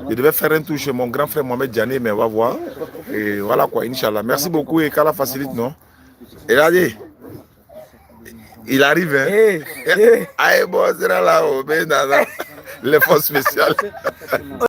Je devais faire un tour chez mon grand frère Mohamed Diané, mais on va voir. Et voilà quoi, Inch'Allah. Merci beaucoup et qu'Allah facilite, non? Et là, il arrive, hein? Aïe, bon, c'est là, les forces spéciales.